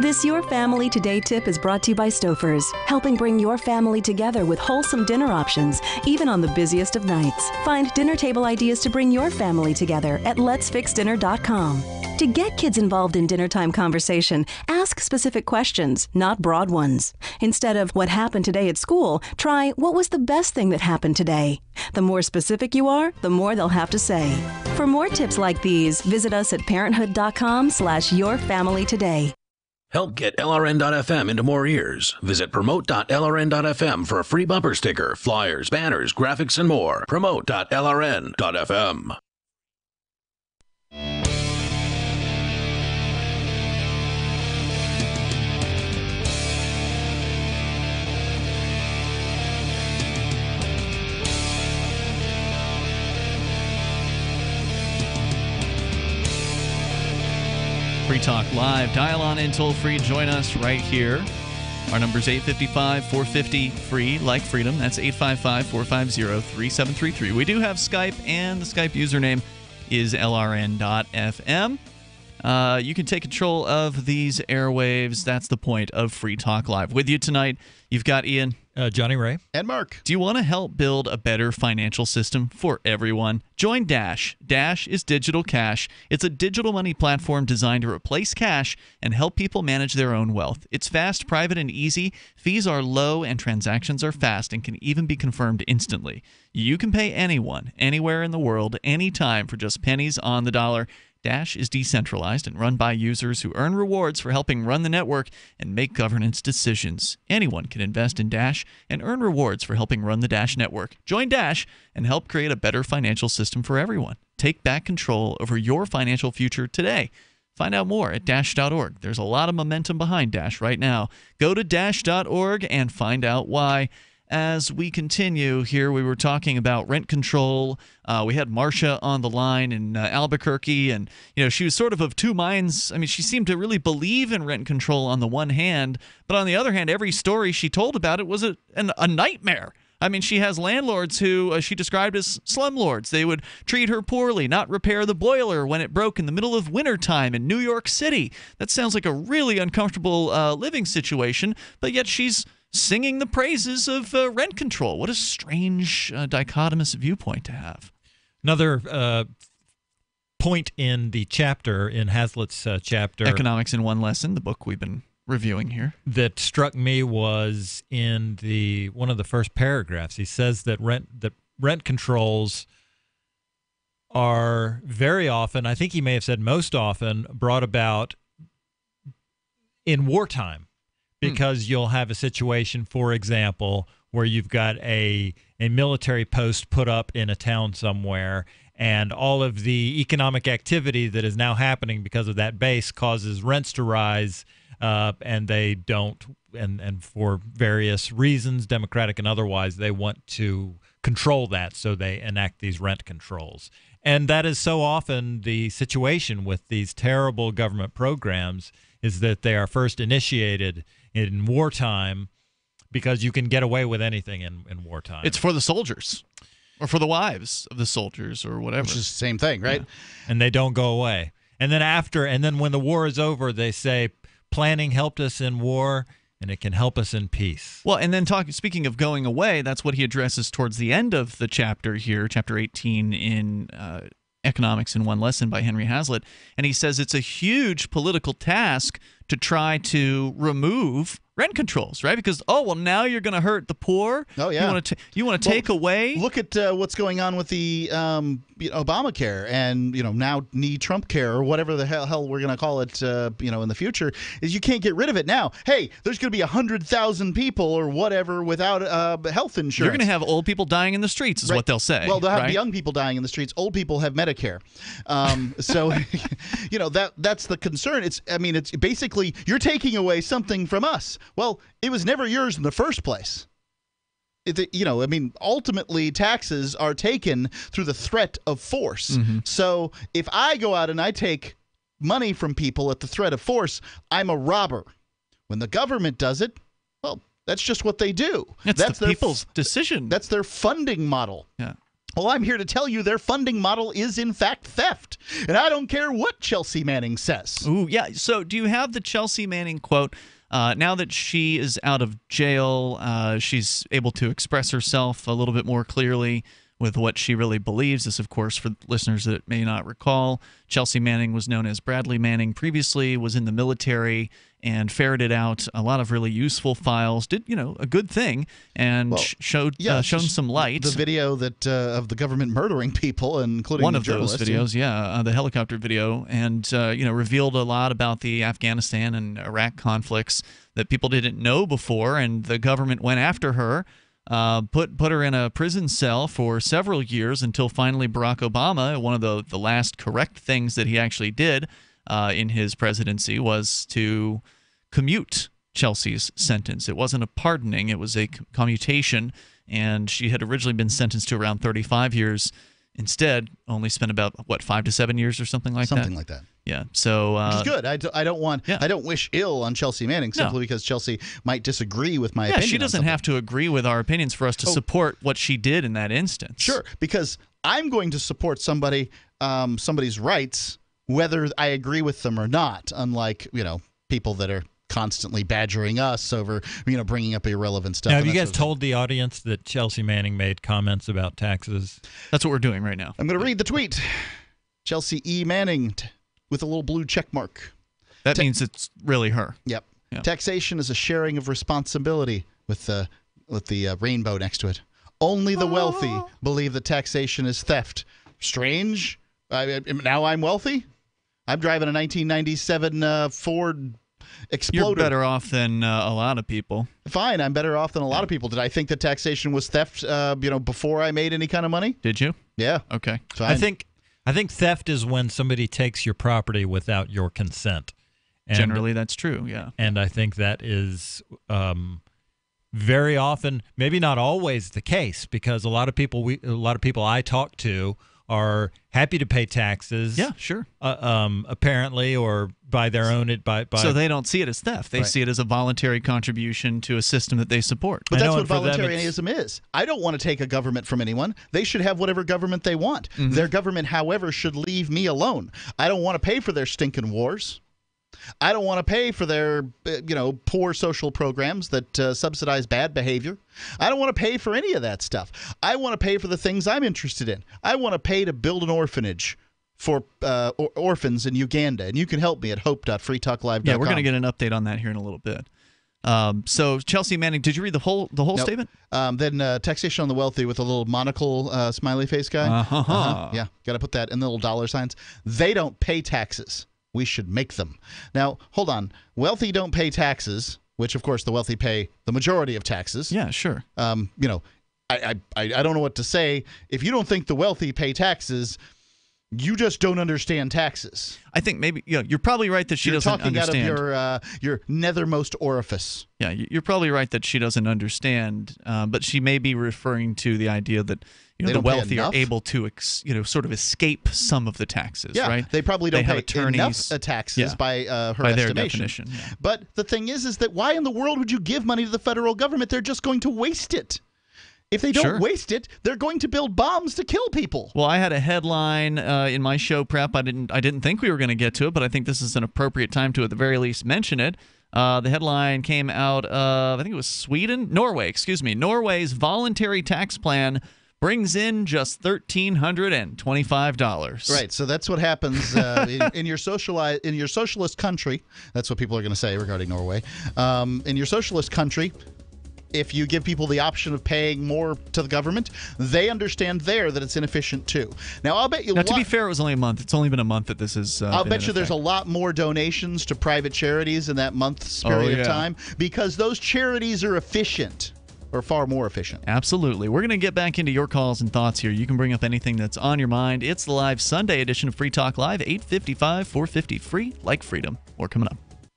This Your Family Today tip is brought to you by Stouffer's, helping bring your family together with wholesome dinner options, even on the busiest of nights. Find dinner table ideas to bring your family together at letsfixdinner.com. To get kids involved in dinnertime conversation, ask specific questions, not broad ones. Instead of what happened today at school, try what was the best thing that happened today. The more specific you are, the more they'll have to say. For more tips like these, visit us at parenthood.com/yourfamilytoday. Help get LRN.FM into more ears. Visit promote.lrn.fm for a free bumper sticker, flyers, banners, graphics, and more. Promote.lrn.fm. Free Talk Live. Dial on in toll free. Join us right here. Our number is 855-450-FREE, like freedom. That's 855-450-3733. We do have Skype, and the Skype username is LRN.FM. You can take control of these airwaves. That's the point of Free Talk Live. With you tonight, you've got Ian. Johnny Ray. And Mark. Do you want to help build a better financial system for everyone? Join Dash. Dash is digital cash. It's a digital money platform designed to replace cash and help people manage their own wealth. It's fast, private, and easy. Fees are low, and transactions are fast and can even be confirmed instantly. You can pay anyone, anywhere in the world, anytime for just pennies on the dollar. Dash is decentralized and run by users who earn rewards for helping run the network and make governance decisions. Anyone can invest in Dash and earn rewards for helping run the Dash network. Join Dash and help create a better financial system for everyone. Take back control over your financial future today. Find out more at Dash.org. There's a lot of momentum behind Dash right now. Go to Dash.org and find out why. As we continue here, we were talking about rent control. We had Marcia on the line in Albuquerque, and she was sort of two minds. I mean, she seemed to really believe in rent control on the one hand, but on the other hand, every story she told about it was a nightmare. I mean, she has landlords who she described as slumlords. They would treat her poorly, not repair the boiler when it broke in the middle of wintertime in New York City. That sounds like a really uncomfortable living situation, but yet she's singing the praises of rent control. What a strange dichotomous viewpoint to have. Another point in the chapter, in Hazlitt's chapter, Economics in One Lesson, the book we've been reviewing here, that struck me was in one of the first paragraphs. He says that rent controls are very often, I think he may have said most often, brought about in wartime. Because you'll have a situation, for example, where you've got a military post put up in a town somewhere, and all of the economic activity that is now happening because of that base causes rents to rise, and they don't, and for various reasons, democratic and otherwise, they want to control that, so they enact these rent controls. And that is so often the situation with these terrible government programs, is that they are first initiated in wartime because you can get away with anything in wartime. It's for the soldiers or for the wives of the soldiers or whatever. Which is the same thing, right? Yeah. And they don't go away. And then when the war is over, they say, planning helped us in war, and it can help us in peace. Well, and then speaking of going away, that's what he addresses towards the end of the chapter here, chapter 18 in Economics in One Lesson by Henry Hazlitt. And he says it's a huge political task to try to remove rent controls, right? Because, now you're going to hurt the poor. Oh, yeah. You want to take away. Look at what's going on with the Obamacare and, now need Trump care or whatever the hell we're going to call it, in the future, is you can't get rid of it now. Hey, there's going to be 100,000 people or whatever without health insurance. You're going to have old people dying in the streets is what they'll say. Well, they'll have right? young people dying in the streets. Old people have Medicare. So, that's the concern. It's basically you're taking away something from us. Well, it was never yours in the first place. Ultimately, taxes are taken through the threat of force. Mm-hmm. So if I go out and I take money from people at the threat of force, I'm a robber. When the government does it, well, that's just what they do. That's the people's decision. That's their funding model. Yeah. Well, I'm here to tell you their funding model is, in fact, theft. And I don't care what Chelsea Manning says. Ooh, yeah. So do you have the Chelsea Manning quote? Now that she is out of jail, she's able to express herself a little bit more clearly with what she really believes. This, of course, for listeners that may not recall, Chelsea Manning was known as Bradley Manning previously, was in the military, and ferreted out a lot of really useful files, did, a good thing, and shown some light. The video that of the government murdering people, including one of journalists. those videos, the helicopter video, and revealed a lot about the Afghanistan and Iraq conflicts that people didn't know before, and the government went after her. Put her in a prison cell for several years until finally Barack Obama, one of the last correct things that he actually did in his presidency was to commute Chelsea's sentence. It wasn't a pardoning, it was a commutation, and she had originally been sentenced to around 35 years. Instead, only spent about 5 to 7 years or something like that. Something like that. Yeah. So which is good. I don't wish ill on Chelsea Manning simply because Chelsea might disagree with my opinion. Yeah, she doesn't have to agree with our opinions for us to support what she did in that instance. Sure, because I'm going to support somebody's rights whether I agree with them or not. Unlike people that are constantly badgering us over bringing up irrelevant stuff. Now, have you guys told the audience that Chelsea Manning made comments about taxes? That's what we're doing right now. I'm going to read the tweet. Chelsea E. Manning with a little blue check mark. That means it's really her. Yep. Taxation is a sharing of responsibility with the rainbow next to it. Only the wealthy believe that taxation is theft. Strange. Now I'm wealthy? I'm driving a 1997 Ford Exploder. You're better off than a lot of people. Fine, I'm better off than a lot of people. Did I think that taxation was theft before I made any kind of money? Did you? Yeah. Okay. Fine. I think theft is when somebody takes your property without your consent. And, generally, that's true, yeah. And I think that is very often, maybe not always the case, because a lot of people I talk to are happy to pay taxes. Yeah, sure. Apparently, or by their own. So they don't see it as theft. They see it as a voluntary contribution to a system that they support. But that's what voluntarism is. I don't want to take a government from anyone. They should have whatever government they want. Mm-hmm. Their government, however, should leave me alone. I don't want to pay for their stinking wars. I don't want to pay for their, poor social programs that subsidize bad behavior. I don't want to pay for any of that stuff. I want to pay for the things I'm interested in. I want to pay to build an orphanage for orphans in Uganda, and you can help me at hope.freetalklive.com. Yeah, we're going to get an update on that here in a little bit. So Chelsea Manning, did you read the whole statement? Then taxation on the wealthy with a little monocle smiley face guy. Yeah, got to put that in the little dollar signs. They don't pay taxes. We should make them. Now, hold on. Wealthy don't pay taxes, which, of course, the wealthy pay the majority of taxes. Yeah, sure. I don't know what to say. If you don't think the wealthy pay taxes, You just don't understand taxes. I think maybe you're probably right that she doesn't understand. You're talking out of your nethermost orifice. Yeah, you're probably right that she doesn't understand, but she may be referring to the idea that the wealthy are able to sort of escape some of the taxes. Yeah, right? They probably don't pay attorneys, enough taxes by her by their estimation. definition. Yeah. But the thing is that why in the world would you give money to the federal government? They're just going to waste it. If they don't waste it, they're going to build bombs to kill people. Well, I had a headline in my show prep. I didn't think we were going to get to it, but I think this is an appropriate time to, at the very least, mention it. The headline came out of, I think it was Norway's voluntary tax plan brings in just $1,325. Right, so that's what happens in your socialist country. That's what people are going to say regarding Norway. In your socialist country, if you give people the option of paying more to the government, they understand there that it's inefficient too. Now, I'll bet you. Now, to be fair, it was only a month. It's only been a month that this is. I'll bet you there's a lot more donations to private charities in that month's period of time because those charities are efficient. Or far more efficient. Absolutely. We're going to get back into your calls and thoughts here. You can bring up anything that's on your mind. It's the live Sunday edition of Free Talk Live, 855-450 free, like freedom. More coming up.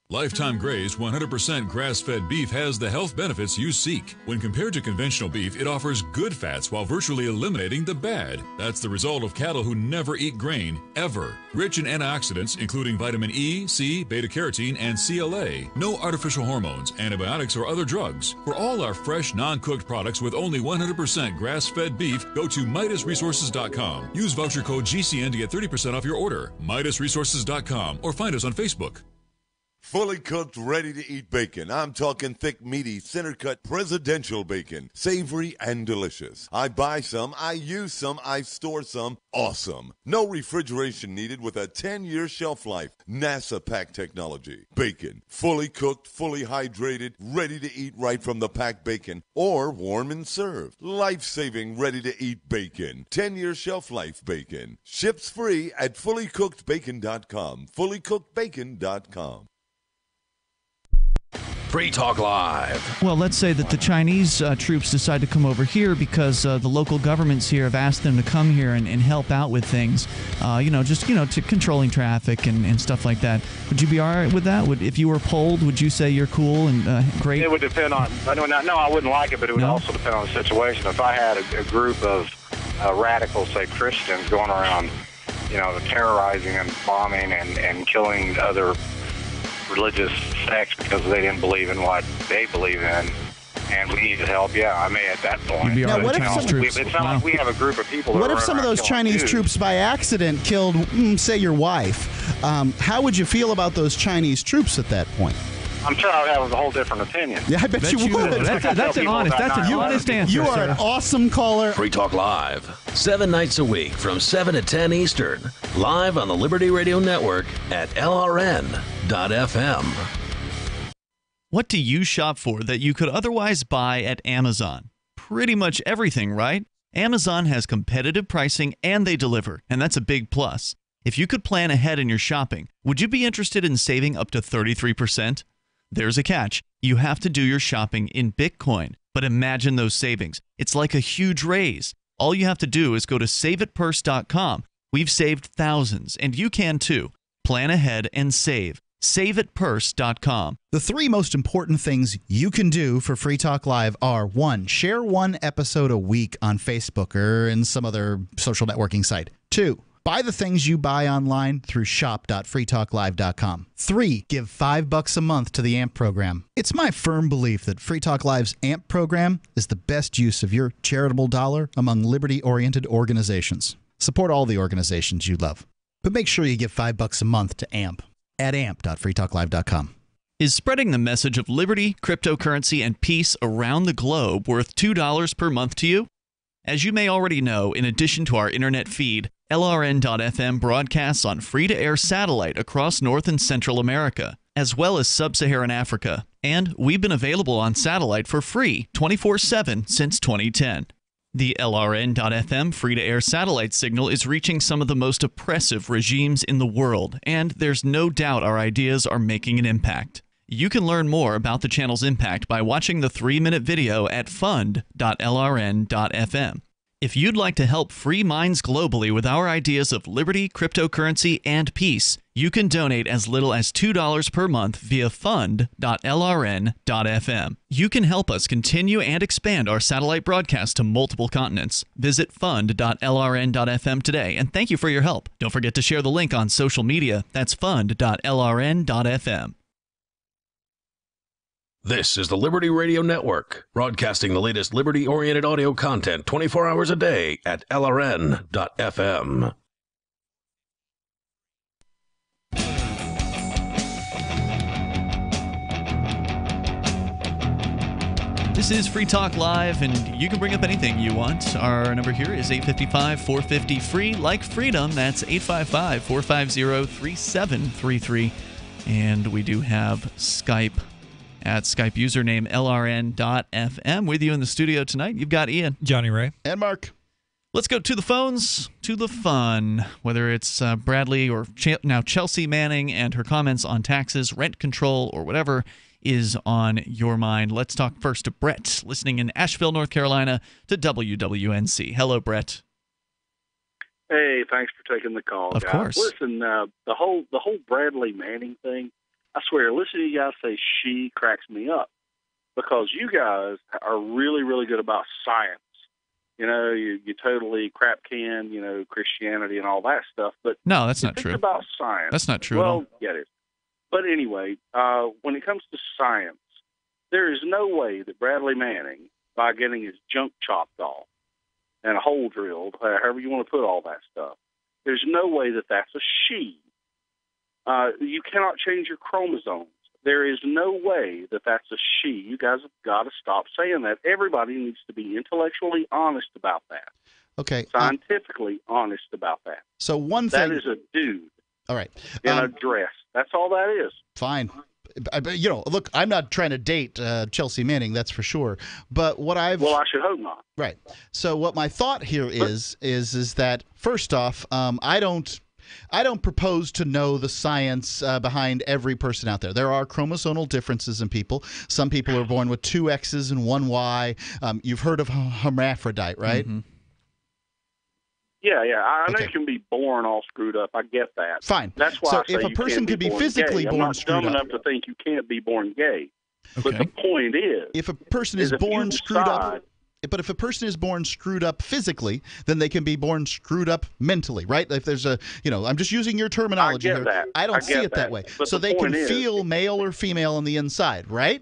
Lifetime Gray's 100% grass-fed beef has the health benefits you seek. When compared to conventional beef, it offers good fats while virtually eliminating the bad. That's the result of cattle who never eat grain, ever. Rich in antioxidants, including vitamin E, C, beta-carotene, and CLA. No artificial hormones, antibiotics, or other drugs. For all our fresh, non-cooked products with only 100% grass-fed beef, go to MidasResources.com. Use voucher code GCN to get 30% off your order. MidasResources.com or find us on Facebook. Fully cooked, ready-to-eat bacon. I'm talking thick, meaty, center-cut presidential bacon. Savory and delicious. I buy some, I use some, I store some. Awesome. No refrigeration needed with a 10-year shelf life. NASA pack technology. Bacon. Fully cooked, fully hydrated, ready to eat right from the packed bacon. Or warm and served. Life-saving, ready-to-eat bacon. 10-year shelf life bacon. Ships free at fullycookedbacon.com. Fullycookedbacon.com. Free Talk Live. Well, let's say that the Chinese troops decide to come over here because the local governments here have asked them to come here and help out with things, to controlling traffic and stuff like that. Would you be all right with that? If you were polled, would you say you're cool and great? It would depend on, no, I wouldn't like it, but it would also depend on the situation. If I had a group of radicals, say Christians, going around, terrorizing and bombing and killing other religious sects because they didn't believe in what they believe in, and we needed help. Yeah, I may at that point. Now, what if it's not like we have a group of people. What if some of those Chinese troops by accident killed, say, your wife? How would you feel about those Chinese troops at that point? I'm sure I would have a whole different opinion. Yeah, I bet you would. That's an honest answer. You are an awesome caller. Free Talk Live, 7 nights a week from 7 to 10 Eastern, live on the Liberty Radio Network at LRN.FM. What do you shop for that you could otherwise buy at Amazon? Pretty much everything, right? Amazon has competitive pricing and they deliver, and that's a big plus. If you could plan ahead in your shopping, would you be interested in saving up to 33%? There's a catch. You have to do your shopping in Bitcoin. But imagine those savings. It's like a huge raise. All you have to do is go to saveitpurse.com. We've saved thousands, and you can too. Plan ahead and save. SaveItPurse.com. The 3 most important things you can do for Free Talk Live are 1. Share 1 episode a week on Facebook or in some other social networking site. 2. Buy the things you buy online through shop.freetalklive.com. 3. Give $5 a month to the AMP program. It's my firm belief that Free Talk Live's AMP program is the best use of your charitable dollar among liberty-oriented organizations. Support all the organizations you love. But make sure you give $5 a month to AMP at amp.freetalklive.com. Is spreading the message of liberty, cryptocurrency, and peace around the globe worth $2 per month to you? As you may already know, in addition to our internet feed, LRN.FM broadcasts on free-to-air satellite across North and Central America, as well as Sub-Saharan Africa. And we've been available on satellite for free 24/7 since 2010. The LRN.FM free-to-air satellite signal is reaching some of the most oppressive regimes in the world, and there's no doubt our ideas are making an impact. You can learn more about the channel's impact by watching the 3-minute video at fund.lrn.fm. If you'd like to help free minds globally with our ideas of liberty, cryptocurrency, and peace, you can donate as little as $2 per month via fund.lrn.fm. You can help us continue and expand our satellite broadcast to multiple continents. Visit fund.lrn.fm today, and thank you for your help. Don't forget to share the link on social media. That's fund.lrn.fm. This is the Liberty Radio Network, broadcasting the latest liberty-oriented audio content 24 hours a day at lrn.fm. This is Free Talk Live, and you can bring up anything you want. Our number here is 855-450-FREE, like freedom. That's 855-450-3733. And we do have Skype at Skype username lrn.fm. With you in the studio tonight, you've got Ian, Jonny Ray, and Mark. Let's go to the phones, to the fun. Whether it's Bradley or now Chelsea Manning and her comments on taxes, rent control, or whatever is on your mind. Let's talk first to Brett, listening in Asheville, North Carolina, to WWNC. Hello, Brett. Hey, thanks for taking the call, Of guys. course. Listen, the whole Bradley Manning thing, I swear, listening to you guys say she cracks me up, because you guys are really, really good about science. You know, you totally crap can, Christianity and all that stuff. But No, that's not it's true. about science. That's not true at all. Well, yeah, it is. But anyway, when it comes to science, there is no way that Bradley Manning, by getting his junk chopped off and a hole drilled, however you want to put all that stuff, there's no way that that's a she. You cannot change your chromosomes. There is no way that that's a she. You guys have got to stop saying that. Everybody needs to be intellectually honest about that. Okay. Scientifically honest about that. So one thing. That is a dude All right. in a dress. That's all that is. Fine. Look, I'm not trying to date Chelsea Manning, that's for sure. But what I've Well, I should hope not. Right. So what my thought here is that first off, I don't propose to know the science behind every person out there. There are chromosomal differences in people. Some people are born with 2 X's and 1 Y. You've heard of hermaphrodite, right? Mm-hmm. Yeah. I know you can be born all screwed up. I get that. Fine. That's why So I say if a you person can't could be born physically gay. born I'm not screwed dumb up. enough to think you can't be born gay. Okay. But the point is, if a person is if born you screwed up, decide- but if a person is born screwed up physically, then they can be born screwed up mentally, right? If there's I'm just using your terminology I get here. that. I don't I see get it that that. way. But So the they can point is- feel male or female on the inside, right?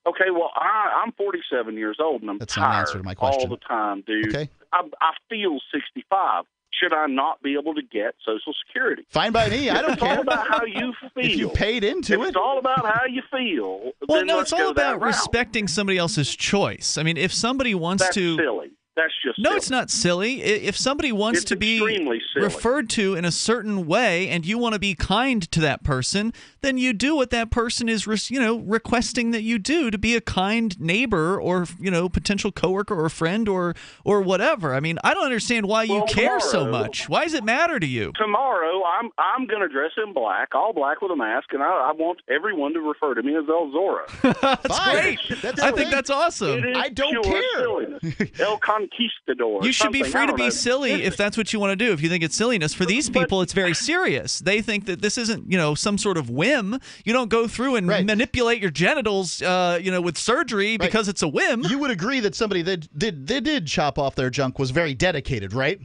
Okay, well, I'm 47 years old, and I'm That's not an tired answer to my question. all the time, dude. Okay. I feel 65. Should I not be able to get Social Security? Fine by me. I don't It's care. all about how you feel. If you paid into If it. it's all about how you feel, Well, then no, let's it's all go that about route. respecting somebody else's choice. I mean, if somebody wants That's to... silly. That's just No, silly. it's not silly. If somebody wants It's to be extremely silly. referred to in a certain way and you want to be kind to that person, then you do what that person is, requesting that you do, to be a kind neighbor or, potential coworker or friend or whatever. I mean, I don't understand why you care so much. Why does it matter to you? Tomorrow, I'm going to dress in black, all black with a mask, and I want everyone to refer to me as El Zora. That's great. I think that's awesome. It is I don't pure care. silliness. El Conquistador. You should be something. free I to don't be know. silly if that's what you want to do. If you think it's silliness, for these people, it's very serious. They think that this isn't, some sort of whim. You don't go through and manipulate your genitals, with surgery because it's a whim. You would agree that somebody that did chop off their junk was very dedicated, right?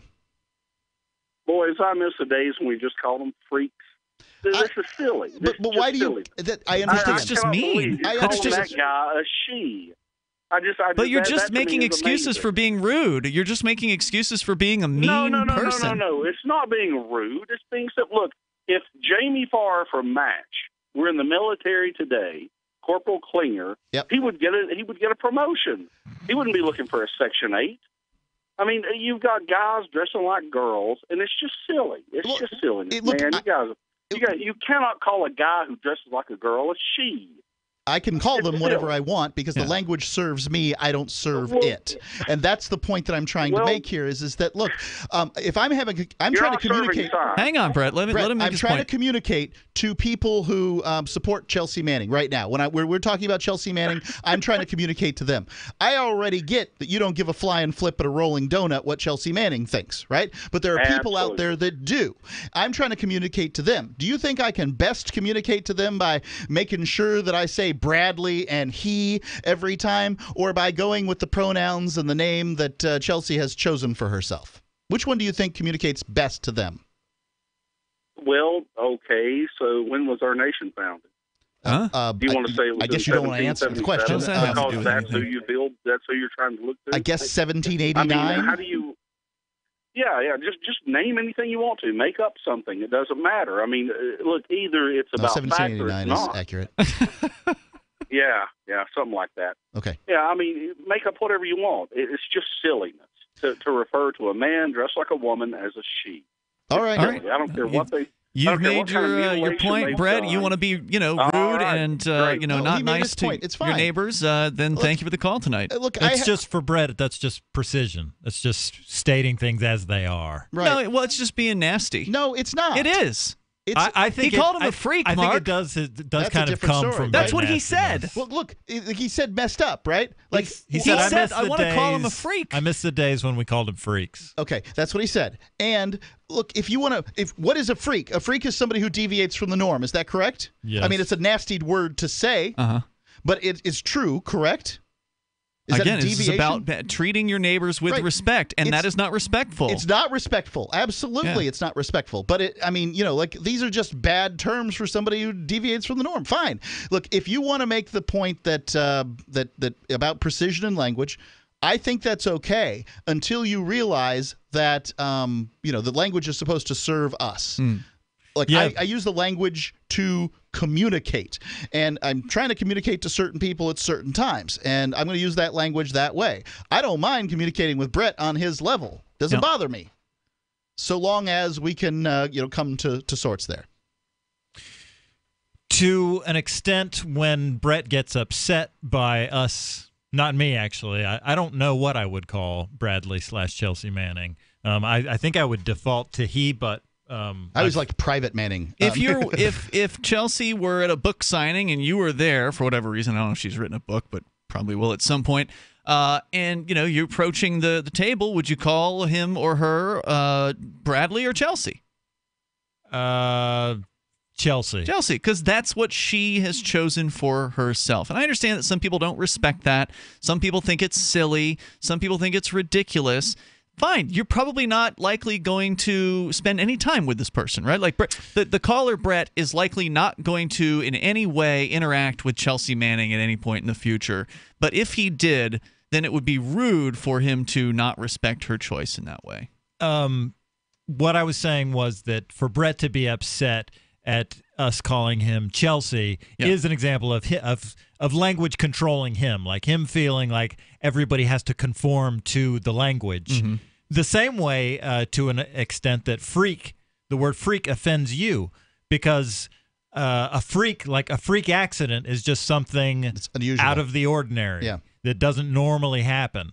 Boys, I miss the days when we just called them freaks. This is silly. This But is why just do silly. you? I understand. That's just cannot mean. believe you're That's calling just- that guy a she. But you're just that to me making is excuses amazing. for being rude. You're just making excuses for being a mean person. No. It's not being rude. It's being simple. Look, if Jamie Farr from Match were in the military today, Corporal Klinger, he would get a promotion. He wouldn't be looking for a Section 8. I mean, you've got guys dressing like girls, and it's just silly. It's just silliness, man. You cannot call a guy who dresses like a girl a she. I can call them whatever I want because the language serves me. I don't serve it, and that's the point that I'm trying to make here. Is that look? If I'm trying to communicate. Hang on, Brett. Let him make his point. I'm trying to communicate to people who support Chelsea Manning right now. When we're talking about Chelsea Manning, I'm trying to communicate to them. I already get that you don't give a flying flip at a rolling donut what Chelsea Manning thinks, right? But there are people out there that do. I'm trying to communicate to them. Do you think I can best communicate to them by making sure that I say Bradley and he every time, or by going with the pronouns and the name that Chelsea has chosen for herself? Which one do you think communicates best to them? Well, okay, so when was our nation founded? Do you want to say it was I guess you don't want to answer the question. Because that's who you build, that's who you're trying to look to? I guess 1789. I mean, how do you... Yeah, just name anything you want to. Make up something. It doesn't matter. I mean, look, either it's about fact or it's not. Is accurate. Yeah, something like that. Okay. Yeah, I mean, make up whatever you want. It's just silliness to refer to a man dressed like a woman as a she. All right. I don't care what they... You've made your point, Brett. You want to be, rude and not nice to your neighbors. Then thank you for the call tonight. It's just for Brett. That's just precision. It's just stating things as they are. Right. No, well, it's just being nasty. No, it's not. It is. I think he called him a freak, I Mark. think it does kind of come from. That's what he said. Well, look, he said messed up, right? Like he said, I want to call him a freak. I miss the days when we called him freaks. Okay, that's what he said. And look, what is a freak? A freak is somebody who deviates from the norm. Is that correct? Yes. I mean, it's a nasty word to say, but it is true, correct? Again, it's about treating your neighbors with respect, and that is not respectful. It's not respectful. Absolutely, it's not respectful. But these are just bad terms for somebody who deviates from the norm. Fine. Look, if you want to make the point that that about precision in language, I think that's okay until you realize that the language is supposed to serve us. I use the language to communicate, and I'm trying to communicate to certain people at certain times, and I'm going to use that language that way. I don't mind communicating with Brett on his level. Doesn't bother me, so long as we can come to sorts there. To an extent, when Brett gets upset by us, not me actually, I don't know what I would call Bradley / Chelsea Manning. I think I would default to he, but I was like Private Manning. If Chelsea were at a book signing and you were there for whatever reason, I don't know if she's written a book, but probably will at some point, and you're approaching the table, would you call him or her Bradley or Chelsea? Chelsea, because that's what she has chosen for herself. And I understand that some people don't respect that. Some people think it's silly. Some people think it's ridiculous. Fine, you're probably not likely going to spend any time with this person, right? Like the caller, Brett, is likely not going to in any way interact with Chelsea Manning at any point in the future. But if he did, then it would be rude for him to not respect her choice in that way. What I was saying was that for Brett to be upset at us calling him Chelsea is an example of language controlling him, like him feeling like everybody has to conform to the language. Mm-hmm. The same way, to an extent, that the word freak offends you, because a freak accident is just something out of the ordinary that doesn't normally happen.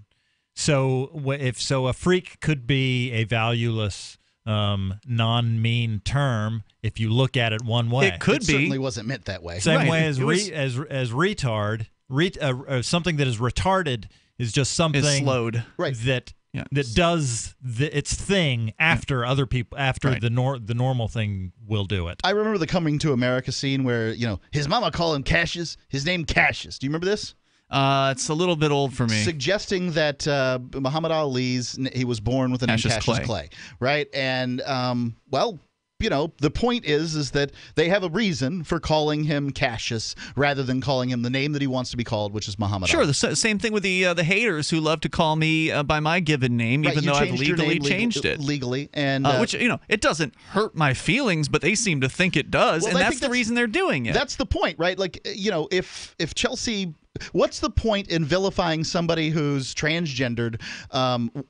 So a freak could be a valueless, non-mean term if you look at it one way. It could be. Certainly wasn't meant that way. Same way as retard. Something that is retarded is just something slowed. That does its thing after other people, after the normal thing will do it. I remember the Coming to America scene where his mama called him Cassius. His name Cassius. Do you remember this? It's a little bit old for me. Suggesting that Muhammad Ali's, he was born with the name Cassius Clay, right? And the point is that they have a reason for calling him Cassius rather than calling him the name that he wants to be called, which is Muhammad Ali. Sure, the same thing with the haters who love to call me by my given name, even though I've legally changed it. Legally, and which it doesn't hurt my feelings, but they seem to think it does, and that's the reason they're doing it. That's the point, right? Like if Chelsea What's the point in vilifying somebody who's transgendered?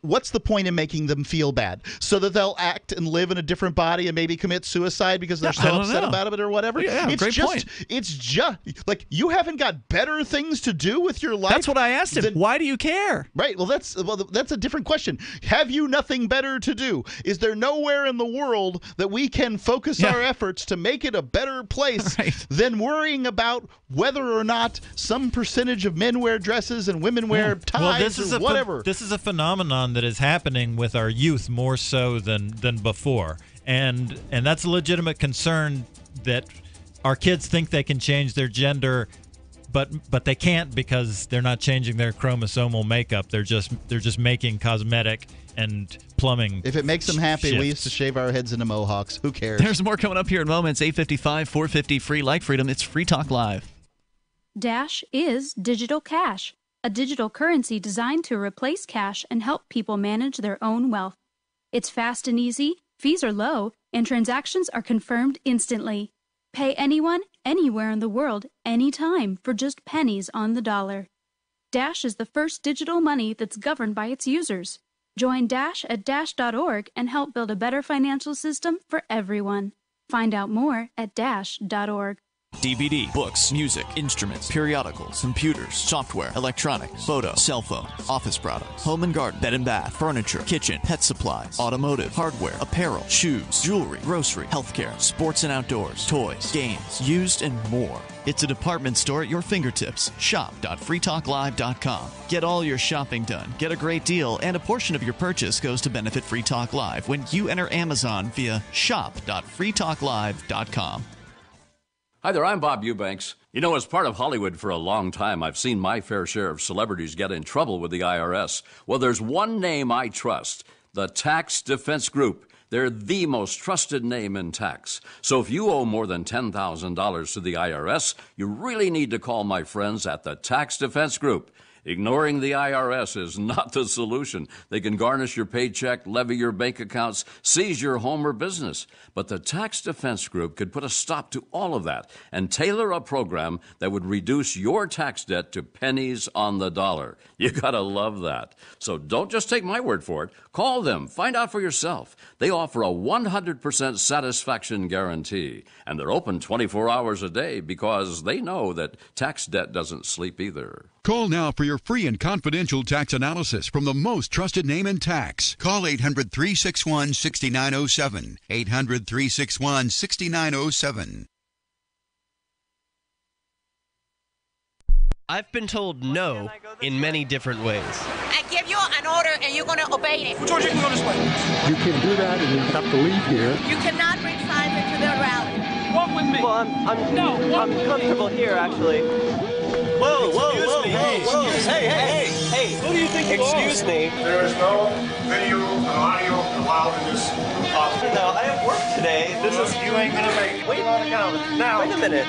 What's the point in making them feel bad so that they'll act and live in a different body and maybe commit suicide because they're so upset about it or whatever? Yeah, great point. It's just like you haven't got better things to do with your life. That's what I asked him. Why do you care? Right. Well, that's a different question. Have you nothing better to do? Is there nowhere in the world that we can focus our efforts to make it a better place than worrying about whether or not some percentage of men wear dresses and women wear ties or whatever? This is a phenomenon that is happening with our youth more so than before, and that's a legitimate concern that our kids think they can change their gender, but they can't because they're not changing their chromosomal makeup. They're just making cosmetic and plumbing. If it makes them happy, shifts. we used to shave our heads into mohawks. Who cares? There's more coming up here in moments. 8:55, 450, free like freedom. It's Free Talk Live. Dash is digital cash, a digital currency designed to replace cash and help people manage their own wealth. It's fast and easy, fees are low, and transactions are confirmed instantly. Pay anyone, anywhere in the world, anytime for just pennies on the dollar. Dash is the first digital money that's governed by its users. Join Dash at dash.org and help build a better financial system for everyone. Find out more at dash.org. DVD, books, music, instruments, periodicals, computers, software, electronics, photo, cell phone, office products, home and garden, bed and bath, furniture, kitchen, pet supplies, automotive, hardware, apparel, shoes, jewelry, grocery, healthcare, sports and outdoors, toys, games, used, and more. It's a department store at your fingertips. Shop.freetalklive.com. Get all your shopping done, get a great deal, and a portion of your purchase goes to benefit Free Talk Live when you enter Amazon via shop.freetalklive.com. Hi there, I'm Bob Eubanks. You know, as part of Hollywood for a long time, I've seen my fair share of celebrities get in trouble with the IRS. Well, there's one name I trust, the Tax Defense Group. They're the most trusted name in tax. So if you owe more than $10,000 to the IRS, you really need to call my friends at the Tax Defense Group. Ignoring the IRS is not the solution. They can garnish your paycheck, levy your bank accounts, seize your home or business. But the Tax Defense Group could put a stop to all of that and tailor a program that would reduce your tax debt to pennies on the dollar. You gotta love that. So don't just take my word for it. Call them. Find out for yourself. They offer a 100% satisfaction guarantee. And they're open 24 hours a day because they know that tax debt doesn't sleep either. Call now for your free and confidential tax analysis from the most trusted name in tax. Call 800-361-6907. 800-361-6907. I've been told no in many different ways. I give you an order and you're going to obey it. George, you can go this way. You can't do that and you have to leave here. You cannot bring signs into the rally. Walk with me. Well, I'm comfortable here, actually. Whoa, hey, who do you think you are? Excuse me. There is no video and audio allowed in this office. No, I have work today. You ain't gonna make it. Wait, now. Wait a minute.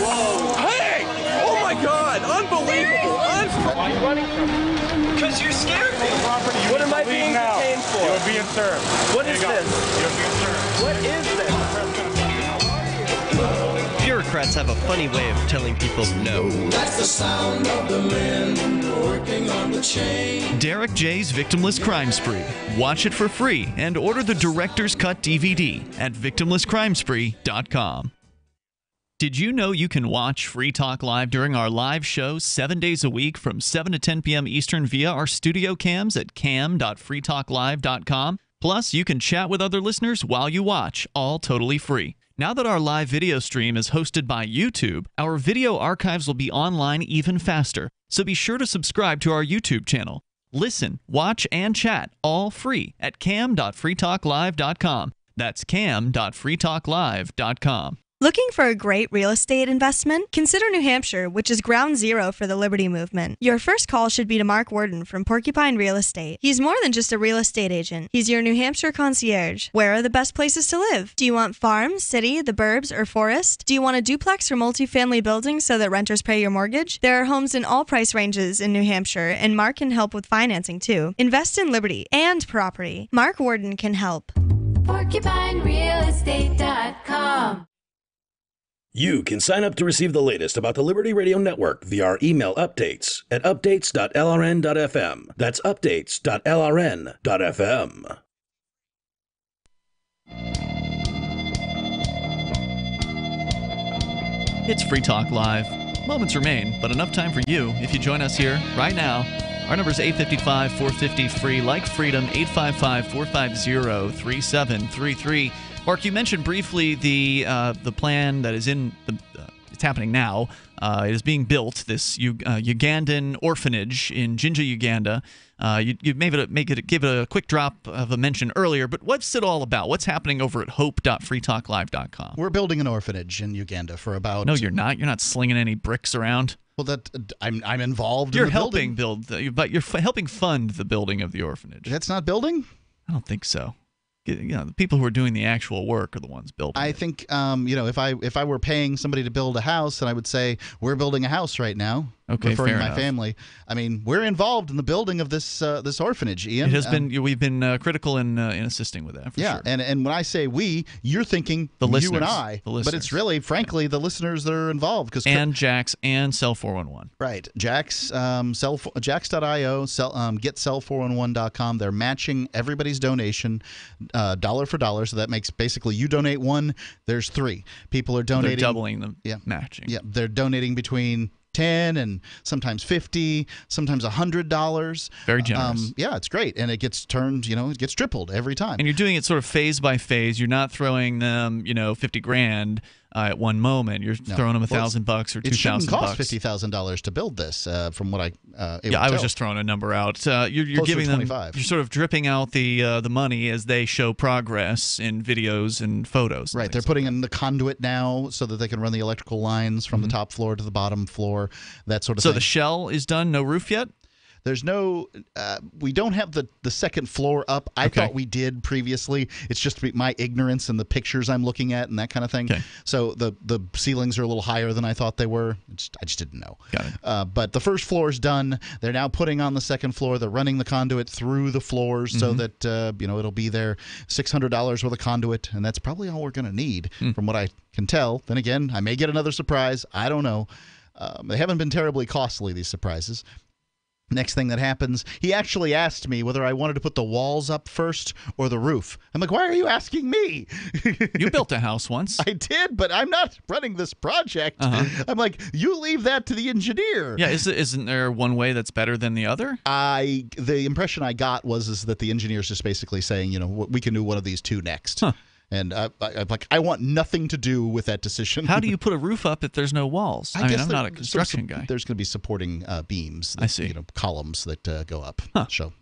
Whoa. Hey! Oh my God! Unbelievable! Why are you running from me? Because you scared me. What am I being detained for? You're being served. What is this? You're being served. What is this? Bureaucrats have a funny way of telling people no. That's the sound of the men working on the chain. Derek J's Victimless Crime Spree. Watch it for free and order the Director's Cut DVD at victimlesscrimespree.com. Did you know you can watch Free Talk Live during our live shows 7 days a week from 7 to 10 p.m. Eastern via our studio cams at cam.freetalklive.com? Plus, you can chat with other listeners while you watch, all totally free. Now that our live video stream is hosted by YouTube, our video archives will be online even faster, so be sure to subscribe to our YouTube channel. Listen, watch, and chat all free at cam.freetalklive.com. That's cam.freetalklive.com. Looking for a great real estate investment? Consider New Hampshire, which is ground zero for the Liberty Movement. Your first call should be to Mark Worden from Porcupine Real Estate. He's more than just a real estate agent. He's your New Hampshire concierge. Where are the best places to live? Do you want farm, city, the burbs, or forest? Do you want a duplex or multifamily building so that renters pay your mortgage? There are homes in all price ranges in New Hampshire, and Mark can help with financing too. Invest in liberty and property. Mark Worden can help. PorcupineRealestate.com. You can sign up to receive the latest about the Liberty Radio Network via our email updates at updates.lrn.fm. That's updates.lrn.fm. It's Free Talk Live. Moments remain, but enough time for you if you join us here right now. Our number is 855-450-FREE, like freedom, 855-450-3733. Mark, you mentioned briefly the plan that is in the it's happening now. It is being built, this Ugandan orphanage in Jinja, Uganda. You give it a quick drop of a mention earlier, but what's it all about? What's happening over at hope.freetalklive.com? We're building an orphanage in Uganda for about... No, you're not. You're not slinging any bricks around. Well, I'm involved You're in the helping building. but you're helping fund the building of the orphanage. That's not building? I don't think so. The people who are doing the actual work are the ones building I it. think, if I were paying somebody to build a house, then I would say, we're building a house right now. Okay, referring fair to my enough. family. I mean, we're involved in the building of this orphanage, Ian. It has we've been critical in assisting with that, for sure. And when I say we, you're thinking The you listeners. and I. The But listeners. it's really, frankly, the listeners that are involved. And Jax and Cell 411. Right. Jax, Jax.io, getsell411.com. They're matching everybody's donation dollar for dollar. So that makes basically you donate one, there's three. People are donating. They're doubling the matching. Yeah. They're donating between $10 and sometimes $50, sometimes $100. Very generous. Yeah, it's great. And it gets turned, it gets tripled every time. And you're doing it sort of phase by phase. You're not throwing them, $50,000 at one moment. You're throwing them $1,000 or $2,000. It shouldn't cost $50,000 to build this, from what I I was just throwing a number out. You're giving them, you're sort of dripping out the money as they show progress in videos and photos. Right, they're putting in the conduit now so that they can run the electrical lines from the top floor to the bottom floor, that sort of thing. So the shell is done, no roof yet? There's no, we don't have the second floor up. I thought we did previously. It's just my ignorance and the pictures I'm looking at and that kind of thing. So the ceilings are a little higher than I thought they were. I just didn't know. Got it. But the first floor is done. They're now putting on the second floor. They're running the conduit through the floors so that, it'll be there. $600 worth of conduit, and that's probably all we're going to need from what I can tell. Then again, I may get another surprise. I don't know. They haven't been terribly costly, these surprises. Next thing that happens, he actually asked me whether I wanted to put the walls up first or the roof. I'm like, why are you asking me? You built a house once. I did, but I'm not running this project. I'm like, you leave that to the engineer. Yeah, isn't there one way that's better than the other? The impression I got was that the engineer's just basically saying, we can do one of these two next. And I'm like, I want nothing to do with that decision. How do you put a roof up if there's no walls? I mean, I'm not a construction guy. There's going to be supporting beams. I see. Columns that go up. So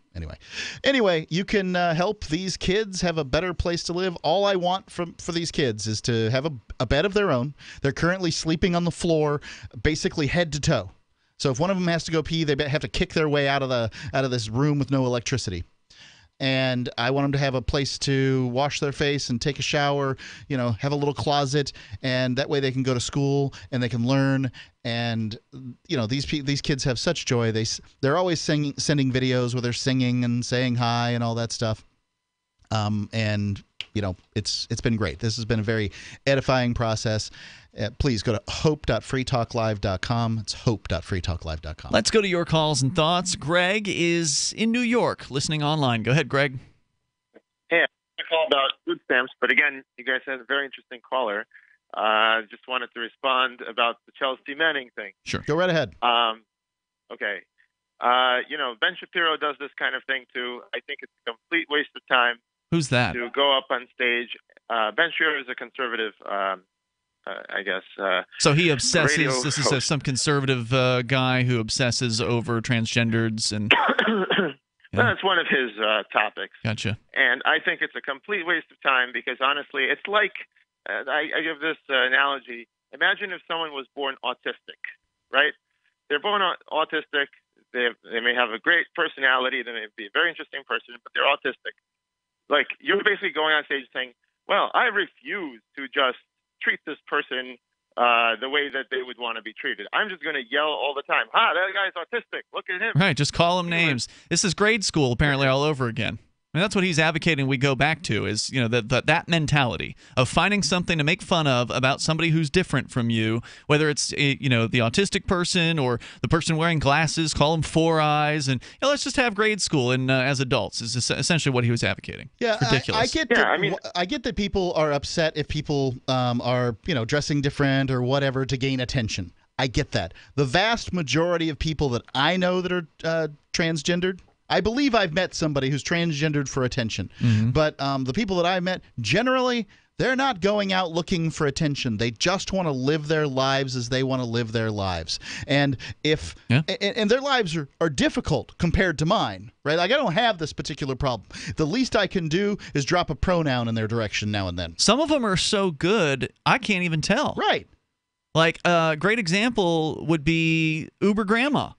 anyway, you can help these kids have a better place to live. All I want for these kids is to have a bed of their own. They're currently sleeping on the floor, basically head to toe. So if one of them has to go pee, they have to kick their way out of this room with no electricity. And I want them to have a place to wash their face and take a shower, have a little closet, and that way they can go to school and they can learn. And these kids have such joy. They're always sending videos where they're singing and saying hi and all that stuff. And it's been great. This has been a very edifying process. Please go to hope.freetalklive.com. It's hope.freetalklive.com. Let's go to your calls and thoughts. Greg is in New York, listening online. Go ahead, Greg. Hey, I call about food stamps, but again, you guys had a very interesting caller. Just wanted to respond about the Chelsea Manning thing. Sure. Go right ahead. Okay. Ben Shapiro does this kind of thing too. I think it's a complete waste of time. Who's that? To go up on stage. Ben Shapiro is a conservative, I guess. So he obsesses. radio This host. is some conservative guy who obsesses over transgenders and. That's one of his topics. Gotcha. And I think it's a complete waste of time because honestly, it's like I give this analogy. Imagine if someone was born autistic, right? They're born autistic. They may have a great personality. They may be a very interesting person, but they're autistic. Like, you're basically going on stage saying, well, I refuse to just treat this person the way that they would want to be treated. I'm just going to yell all the time, that guy's autistic. Look at him. Right, just call them names. This is grade school, apparently, all over again. I mean, that's what he's advocating we go back to is, that mentality of finding something to make fun of about somebody who's different from you, whether it's, the autistic person or the person wearing glasses, call them Four Eyes, and let's just have grade school and as adults is essentially what he was advocating. Yeah, it's ridiculous. I get that people are upset if people are, dressing different or whatever to gain attention. I get that. The vast majority of people that I know that are transgendered, I believe I've met somebody who's transgendered for attention. Mm-hmm. But the people that I've met, generally, they're not going out looking for attention. They just want to live their lives as they want to live their lives. And and their lives are difficult compared to mine, right? Like, I don't have this particular problem. The least I can do is drop a pronoun in their direction now and then. Some of them are so good, I can't even tell. Right. Like, a great example would be Uber Grandma.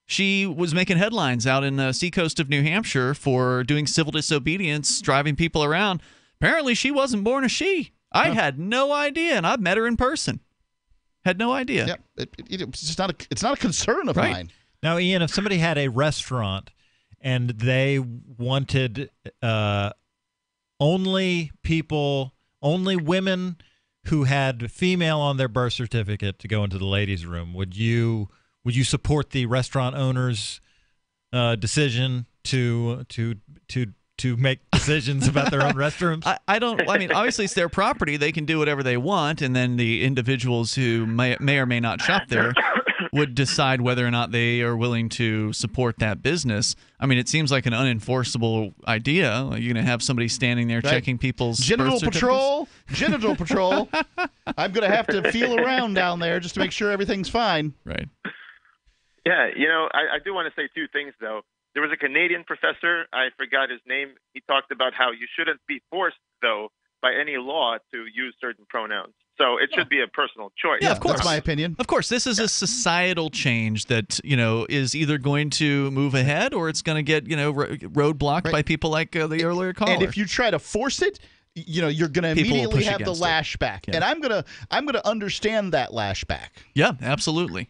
She was making headlines out in the seacoast of New Hampshire for doing civil disobedience, driving people around. Apparently, she wasn't born a she. I had no idea, and I've met her in person. Had no idea. Yeah, it's just not a concern of mine. Now, Ian, if somebody had a restaurant and they wanted only women who had female on their birth certificate to go into the ladies' room, would you support the restaurant owner's decision to make decisions about their own restrooms? I mean, obviously it's their property. They can do whatever they want, and then the individuals who may or may not shop there would decide whether or not they are willing to support that business. I mean, it seems like an unenforceable idea. You're going to have somebody standing there checking people's Genital birth patrol. I'm going to have to feel around down there just to make sure everything's fine. Right. Yeah, I do want to say two things, though. There was a Canadian professor, I forgot his name. He talked about how you shouldn't be forced, though, by any law to use certain pronouns. So it should be a personal choice. Yeah, of course. That's my opinion. Of course, this is a societal change that, is either going to move ahead or it's going to get, roadblocked by people like the earlier caller. And if you try to force it, you're going to immediately have the lashback. Yeah. And I'm going to understand that lashback. Yeah, absolutely.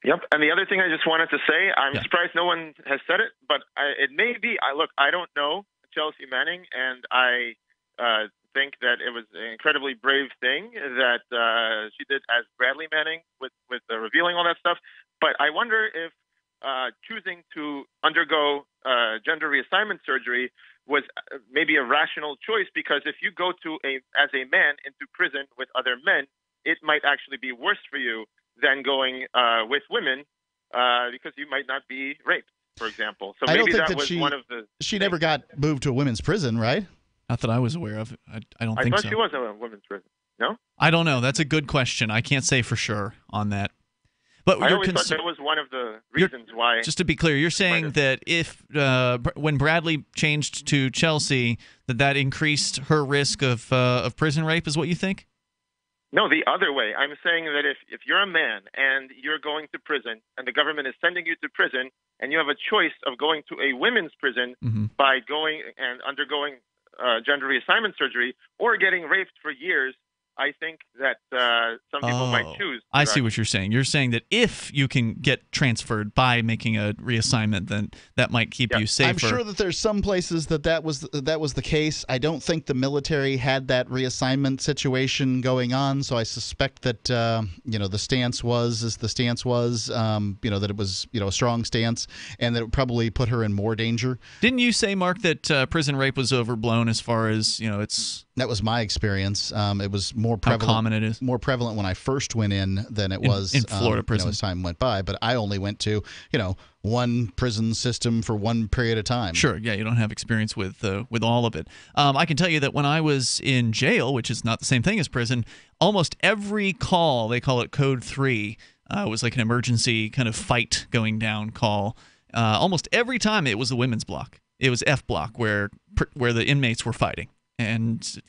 Yep. And the other thing I just wanted to say, I'm surprised no one has said it, but it may be. I don't know Chelsea Manning, and I think that it was an incredibly brave thing that she did as Bradley Manning with revealing all that stuff. But I wonder if choosing to undergo gender reassignment surgery was maybe a rational choice, because if you go as a man into prison with other men, it might actually be worse for you than going with women because you might not be raped, for example. So maybe that was one of the... She never got moved to a women's prison, right? Not that I was aware of. I don't think so. I thought she was in a women's prison. No? I don't know. That's a good question. I can't say for sure on that. But I always thought that was one of the reasons why... Just to be clear, you're saying that if when Bradley changed to Chelsea, that increased her risk of prison rape is what you think? No, the other way. I'm saying that if you're a man and you're going to prison and the government is sending you to prison and you have a choice of going to a women's prison by going and undergoing gender reassignment surgery or getting raped for years, I think that some people might choose. I see what you're saying. You're saying that if you can get transferred by making a reassignment, then that might keep you safer. I'm sure that there's some places that was the case. I don't think the military had that reassignment situation going on, so I suspect that the stance was as the stance was. That it was a strong stance, and that it would probably put her in more danger. Didn't you say, Mark, that prison rape was overblown as far as it's? That was my experience. It was more prevalent. How common it is? More prevalent when I first went in than it was in Florida prison. As time went by. But I only went to one prison system for one period of time. Sure. Yeah, you don't have experience with all of it. I can tell you that when I was in jail, which is not the same thing as prison, almost every call, they call it Code 3, was like an emergency kind of fight going down call. Almost every time it was the women's block. It was F block where the inmates were fighting. And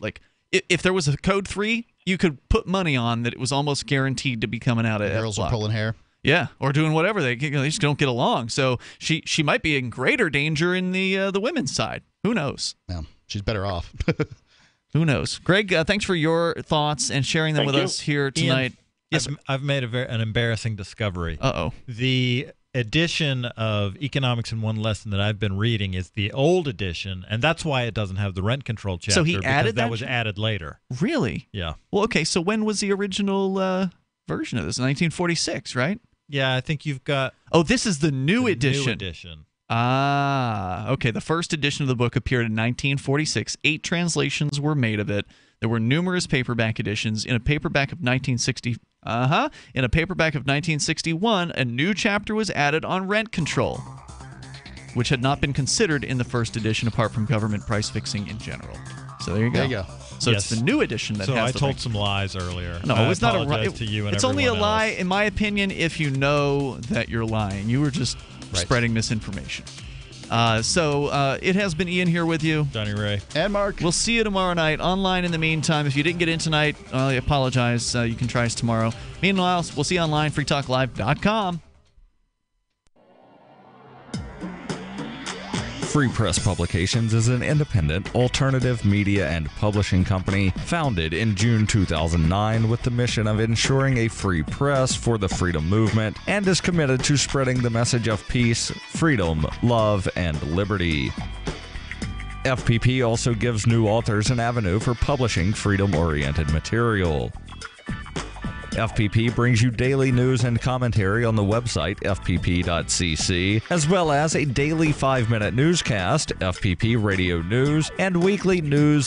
if there was a Code 3, you could put money on that it was almost guaranteed to be coming out of F girls block. Are pulling hair. Yeah, or doing whatever. They just don't get along. So she might be in greater danger in the women's side. Who knows? Well, she's better off. Who knows? Greg, thanks for your thoughts and sharing them with us here tonight. Ian, yes, I've made an embarrassing discovery. Uh-oh. The edition of Economics in One Lesson that I've been reading is the old edition, and that's why it doesn't have the rent control chapter. So he added that was added later. Really? Yeah. Well, okay, so when was the original version of this? 1946, right? Yeah, I think you've got... Oh, this is the new edition. New edition. Ah, okay. The first edition of the book appeared in 1946. 8 translations were made of it. There were numerous paperback editions. In a paperback of 1961, a new chapter was added on rent control, which had not been considered in the first edition apart from government price fixing in general. So there you go. There you go. So it's the new edition that so has I the told some lies earlier. No, it's not a lie. To you and it's only a everyone lie, else. in my opinion, if you know that you're lying. You were just spreading misinformation. So it has been Ian here with you. Johnny Ray. And Mark. We'll see you tomorrow night online in the meantime. If you didn't get in tonight, I apologize. You can try us tomorrow. Meanwhile, we'll see you online, freetalklive.com. Free Press Publications is an independent, alternative media and publishing company founded in June 2009 with the mission of ensuring a free press for the freedom movement and is committed to spreading the message of peace, freedom, love, and liberty. FPP also gives new authors an avenue for publishing freedom-oriented material. FPP brings you daily news and commentary on the website fpp.cc, as well as a daily 5-minute newscast, FPP Radio News, and weekly news